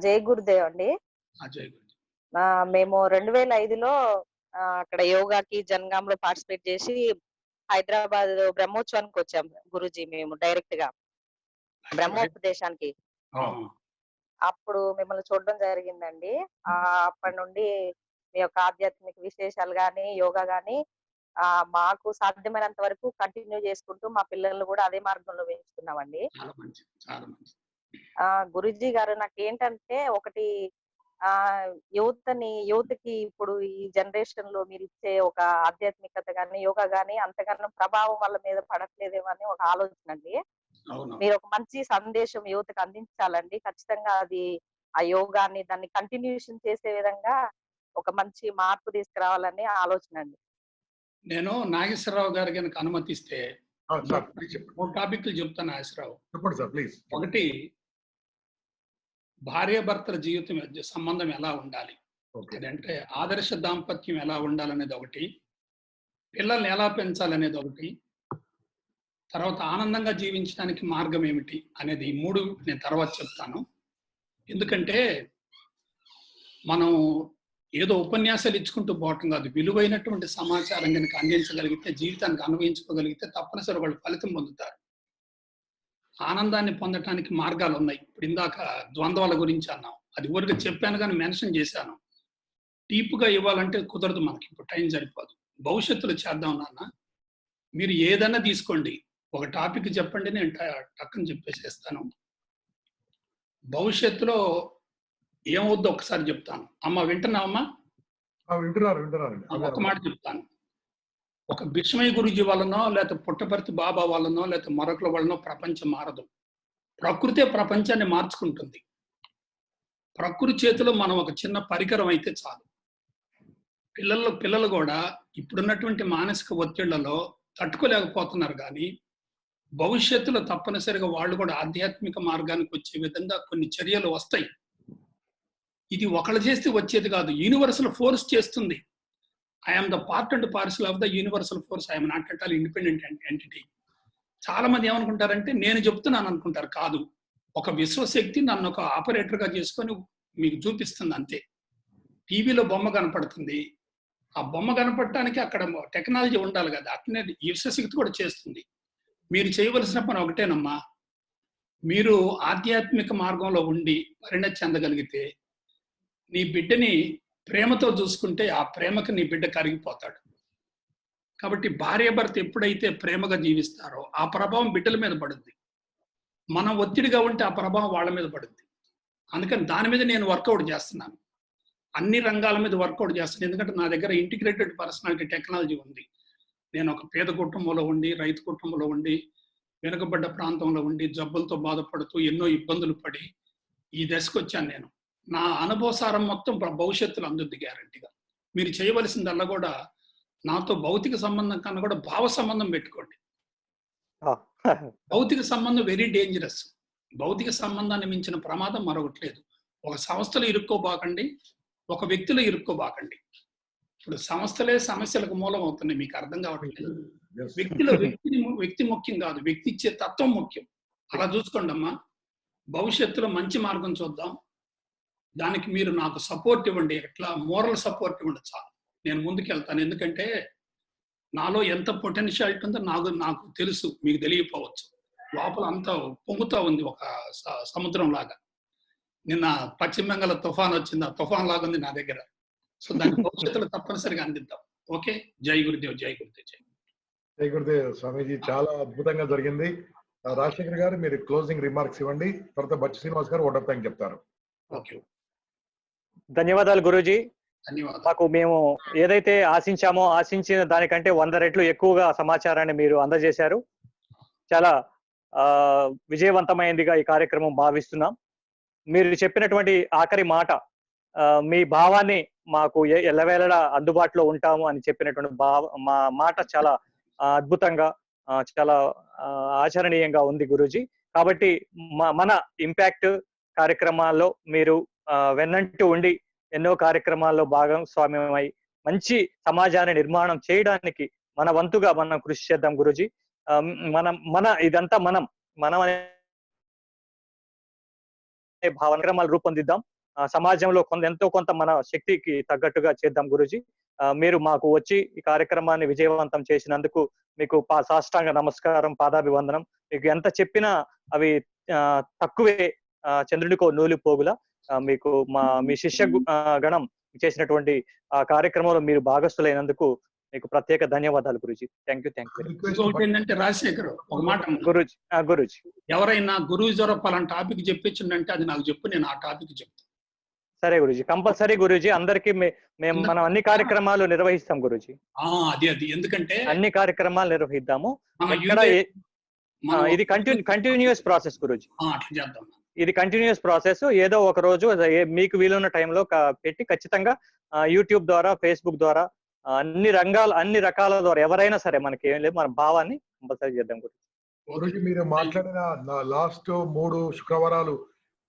జై గురుదేవ్ అండి. మేము 2005లో అక్కడ యోగాకి జనగాంలో పార్టిసిపేట్ చేసి హైదరాబాద్ బ్రహ్మోత్సవానికి వచ్చాం గురూజీ. మేము డైరెక్ట్ గా బ్రహ్మోపదేశానికి అప్పుడు మిమ్మల్ని చూడడం జరిగిందండి. అప్పటి నుండి మీ యొక్క ఆధ్యాత్మిక విశేషాలు గాని, యోగా గాని మాకు సాధ్యమైనంత వరకు కంటిన్యూ చేసుకుంటూ మా పిల్లల్ని కూడా అదే మార్గంలో పెంచుతున్నామండి. గురూజీ గారు, నాకు ఏంటంటే ఒకటి, యూత్ కి ఇప్పుడు ఈ జనరేషన్ లో మీరు ఇచ్చే ఒక ఆధ్యాత్మికత గాని, యోగా గాని అంతగానో ప్రభావం వాళ్ళ మీద పడట్లేదేమో అని ఒక ఆలోచన అండి. మీరు ఒక మంచి సందేశం యువతకు అందించాలండి. ఖచ్చితంగా అది ఆ యోగాన్ని దాన్ని కంటిన్యూషన్ చేసే విధంగా ఒక మంచి మార్పు తీసుకురావాలని ఆలోచన అండి. నేను నాగేశ్వరరావు గారు కనుక అనుమతిస్తే 3 టాపిక్లు చెప్తాను. నాగేశ్వరరావు, ఒకటి భార్యాభర్తల జీవితం సంబంధం ఎలా ఉండాలి, అదంటే ఆదర్శ దాంపత్యం ఎలా ఉండాలనేది ఒకటి, పిల్లల్ని ఎలా పెంచాలనేది ఒకటి, తర్వాత ఆనందంగా జీవించడానికి మార్గం ఏమిటి అనేది, ఈ 3 నేను తర్వాత చెప్తాను. ఎందుకంటే మనం ఏదో ఉపన్యాసాలు ఇచ్చుకుంటూ పోవటం కాదు, విలువైనటువంటి సమాచారం కనుక అందించగలిగితే, జీవితానికి అనుభవించుకోగలిగితే తప్పనిసరి వాళ్ళు ఫలితం పొందుతారు. ఆనందాన్ని పొందటానికి మార్గాలు ఉన్నాయి. ఇప్పుడు ఇందాక ద్వంద్వాల గురించి అన్నాం, అది ఊరికి చెప్పాను కానీ మెన్షన్ చేశాను. డీప్గా ఇవ్వాలంటే కుదరదు మనకి, ఇప్పుడు టైం సరిపోదు. భవిష్యత్తులో చేద్దాం నాన్న. మీరు ఏదన్నా తీసుకోండి, ఒక టాపిక్ చెప్పండి, నేను టక్కని చెప్పేసేస్తాను. భవిష్యత్తులో ఏమవుద్దో ఒకసారి చెప్తాను. అమ్మ వింటున్నావమ్మా? ఒక మాట చెప్తాను. ఒక బిష్మయ్య గురుజీ వల్లనో, లేకపోతే పుట్టపర్తి బాబా వల్లనో, లేకపోతే మరొకల వల్లనో ప్రపంచం మారదు. ప్రకృతే ప్రపంచాన్ని మార్చుకుంటుంది. ప్రకృతి చేతిలో మనం ఒక చిన్న పరికరం అయితే చాలు. పిల్లలు కూడా ఇప్పుడున్నటువంటి మానసిక ఒత్తిళ్లలో తట్టుకోలేకపోతున్నారు, కానీ భవిష్యత్తులో తప్పనిసరిగా వాళ్ళు కూడా ఆధ్యాత్మిక మార్గానికి వచ్చే విధంగా కొన్ని చర్యలు వస్తాయి. ఇది ఒకళ్ళు చేస్తే వచ్చేది కాదు, యూనివర్సల్ ఫోర్స్ చేస్తుంది. I'm the part and parcel of the universal force, I'm not at all independent entity. చాలా మంది ఏమనుకుంటారంటే నేను చెప్తున్నాను అనుకుంటారు. కాదు, ఒక విశ్వశక్తి నన్ను ఒక ఆపరేటర్గా చేసుకొని మీకు చూపిస్తుంది అంతే. టీవీలో బొమ్మ కనపడుతుంది, ఆ బొమ్మ కనపడటానికి అక్కడ టెక్నాలజీ ఉండాలి కదా, అట్లనే విశ్వశక్తి కూడా చేస్తుంది. మీరు చేయవలసిన పని ఒకటేనమ్మా, మీరు ఆధ్యాత్మిక మార్గంలో ఉండి పరిణతి చెందగలిగితే నీ బిడ్డని ప్రేమతో చూసుకుంటే ఆ ప్రేమకు నీ బిడ్డ కరిగిపోతాడు. కాబట్టి భార్యాభర్త ఎప్పుడైతే ప్రేమగా జీవిస్తారో ఆ ప్రభావం బిడ్డల మీద పడుద్ది. మనం ఒత్తిడిగా ఉంటే ఆ ప్రభావం వాళ్ళ మీద పడుద్ది. అందుకని దాని మీద నేను వర్కౌట్ చేస్తున్నాను, అన్ని రంగాల మీద వర్కౌట్ చేస్తున్నాను. ఎందుకంటే నా దగ్గర ఇంటిగ్రేటెడ్ పర్సనాలిటీ టెక్నాలజీ ఉంది. నేను ఒక పేద కుటుంబంలో ఉండి, రైతు కుటుంబంలో ఉండి, వెనుకబడ్డ ప్రాంతంలో ఉండి, జబ్బులతో బాధపడుతూ ఎన్నో ఇబ్బందులు పడి ఈ దశకు వచ్చాను నేను. నా అనుభవసారం మొత్తం భవిష్యత్తులో అందుద్ది గ్యారంటీగా. మీరు చేయవలసిందల్లా కూడా నాతో భౌతిక సంబంధం కన్నా కూడా భావ సంబంధం పెట్టుకోండి. భౌతిక సంబంధం వెరీ డేంజరస్. భౌతిక సంబంధాన్ని మించిన ప్రమాదం మరొకటి లేదు. ఒక సంస్థలో ఇరుక్కోబాకండి, ఒక వ్యక్తిలో ఇరుక్కోబాకండి. ఇప్పుడు సంస్థలే సమస్యలకు మూలం అవుతున్నాయి, మీకు అర్థం కావట్లేదు. వ్యక్తి ముఖ్యం కాదు, వ్యక్తి ఇచ్చే తత్వం ముఖ్యం. అలా చూసుకోండి అమ్మా. భవిష్యత్తులో మంచి మార్గం చూద్దాం. దానికి మీరు నాకు సపోర్ట్ ఇవ్వండి, ఎట్లా మోరల్ సపోర్ట్ ఇవ్వండి చాలు, నేను ముందుకెళ్తాను. ఎందుకంటే నాలో ఎంత పొటెన్షియాలిటీ ఉందో నాకు తెలుసు, మీకు తెలియకపోవచ్చు. లోపల అంతా పొంగుతా ఉంది ఒక సముద్రం లాగా. నిన్న పశ్చిమ బెంగాల్ తుఫాన్ వచ్చింది, ఆ తుఫాన్ లాగా ఉంది నా దగ్గర. సో దాని భవిష్యత్తులో తప్పనిసరిగా అందిద్దాం. ఓకే, జై గురుదేవ్, జై గురుదేవ్, జై గురుదేవ్. స్వామీజీ చాలా అద్భుతంగా జరిగింది. రాజశేఖర్ గారు మీరు క్లోజింగ్ రిమార్క్స్ ఇవ్వండి, తర్వాత బచ్చి శ్రీనివాస్ గారు ఓట్ ఆఫ్ థ్యాంక్ చెప్తారు. ఓకే, ధన్యవాదాలు గురూజీ. ధన్యవాదాలు. మాకు మేము ఏదైతే ఆశించిన దానికంటే 100 రెట్లు ఎక్కువగా సమాచారాన్ని మీరు అందజేశారు. చాలా విజయవంతమైందిగా ఈ కార్యక్రమం భావిస్తున్నాం. మీరు చెప్పినటువంటి ఆఖరి మాట, మీ భావాన్ని మాకు ఎల్లవేళలా అందుబాటులో ఉంటాము అని చెప్పినటువంటి మా మాట చాలా అద్భుతంగా, చాలా ఆచరణీయంగా ఉంది గురూజీ. కాబట్టి మన ఇంపాక్ట్ కార్యక్రమాల్లో మీరు వెన్నంటూ ఉండి ఎన్నో కార్యక్రమాల్లో భాగస్వామ్యమై మంచి సమాజాన్ని నిర్మాణం చేయడానికి మన వంతుగా మనం కృషి చేద్దాం గురూజీ. ఇదంతా మనం అనే భావనక్రమాలు రూపొందిద్దాం. సమాజంలో ఎంతో కొంత మన శక్తికి తగ్గట్టుగా చేద్దాం గురూజీ. మీరు మాకు వచ్చి ఈ కార్యక్రమాన్ని విజయవంతం చేసినందుకు మీకు సాష్టాంగ నమస్కారం, పాదాభివందనం. మీకు ఎంత చెప్పినా అవి తక్కువే, చంద్రునికో నూలు పోగుల. మీకు మీ శిష్య గణం చేసినటువంటి ఆ కార్యక్రమంలో మీరు భాగస్థులైనందుకు మీకు ప్రత్యేక ధన్యవాదాలు గురూజీ. Thank you. ఏంటంటే రాజశేఖర్, ఒక మాట గురూజీ, ఎవరైనా గురువు ద్వారా పలానా టాపిక్ చెప్పించిందంటే అది నాకు చెప్పు, నేను ఆ టాపిక్ చెప్తాను. సరే గురూజీ, కంపల్సరీ గురూజీ. అందరికి మనం అన్ని కార్యక్రమాలు నిర్వహిస్తాం గురూజీ. అది ఎందుకంటే అన్ని కార్యక్రమాలు నిర్వహిద్దాము. ఇది కంటిన్యూస్ ప్రాసెస్ గురూజీ. అట్లా చేద్దాం. ఇది కంటిన్యూస్ ప్రాసెస్. ఏదో ఒక రోజు మీకు వీలున్న టైంలో పెట్టి ఖచ్చితంగా యూట్యూబ్ ద్వారా, ఫేస్బుక్ ద్వారా, అన్ని రకాల ద్వారా ఎవరైనా సరే మనకి ఏం లేదు, మన భావాన్ని కంపల్సరీ చేద్దాం గురూజీ. మీరు మాట్లాడిన లాస్ట్ 3 శుక్రవారాలు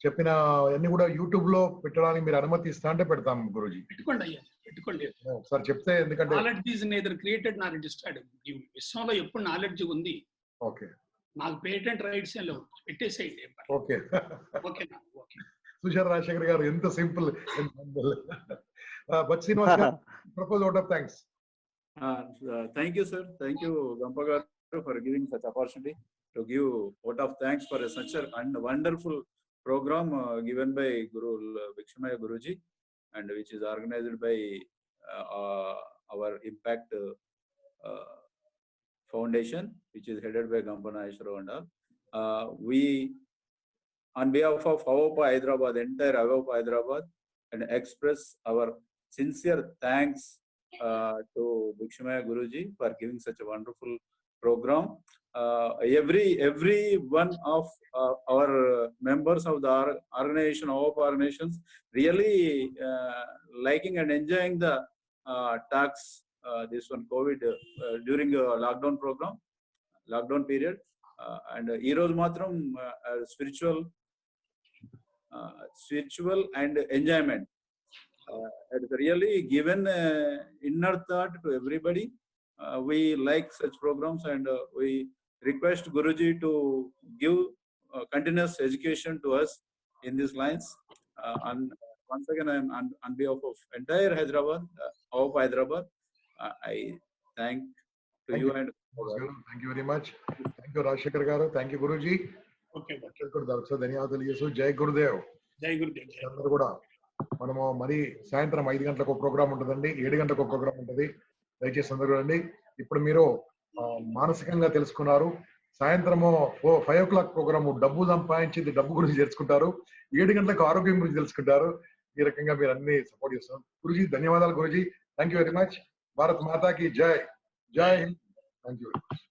చెప్పిన అన్ని కూడా యూట్యూబ్ లో పెట్టడానికి మీరు అనుమతి ఇస్తా అంటే పెడతాం గురూజీ. పెట్టుకోండి అయ్యా, పెట్టుకోండి సార్ చెప్తే. ఎందుకంటే knowledge is Nether created Nar destroyed. ఈ విశ్వంలో ఎప్పుడు నాలెడ్జ్ ఉంది. ఓకే, నాకు పేటెంట్ రైట్స్ ఏం లేవు, పెట్టేసేయండి. Okay okay. సుశార్ రాజశేఖర్ గారు ఎంత సింపుల్. బచ్చి శ్రీనివాస్ గారు, propose vote of thanks. Thank you, sir. Thank you, Gampa garu, for giving such opportunity to give vote of thanks for such a wonderful program given by Guru Bhikshamaya Guruji, and which is organized by our Impact Foundation, which is headed by Gampa Nageshwara and all. We, on behalf of Avapa Hyderabad, entire Avapa Hyderabad, and express our sincere thanks to Bhikshamaya Guruji for giving such a wonderful program. Every one of our members of the organization, Avapa organizations, really liking and enjoying the talks, this one COVID during lockdown program, lockdown period, and Eros Matram spiritual and enjoyment. It's really given inner thought to everybody. We like such programs, and we request Guruji to give continuous education to us in these lines. And once again, on behalf of entire Hyderabad, of Hyderabad, I thank to you and thank you very much. Thank you Rajshekhar garu, thank you Guruji. Okay, ధన్యవాదాలు చేసు. జై గురుదేవ్. జై గురుదేవ్. అందరూ కూడా మనము మరి సాయంత్రం 5 గంటలకు ఒక ప్రోగ్రామ్ ఉంటుందండి, 7 గంటలకు ఒక ప్రోగ్రామ్ ఉంటుంది. దయచేసి అందరూ అండి. ఇప్పుడు మీరు మానసికంగా తెలుసుకున్నారు. సాయంత్రము 5 o'clock ప్రోగ్రామ్ డబ్బు సంపాదించింది డబ్బు గురించి తెలుసుకుంటారు. 7 గంటలకు ఆరోగ్యం గురించి తెలుసుకుంటారు. ఈ రకంగా మీరు అన్ని సపోర్ట్ చేస్తున్నారు. గురుజీ ధన్యవాదాలు. Guruji thank you very much. Bharat మాతాకి జై. జై Hind. Thank you very much.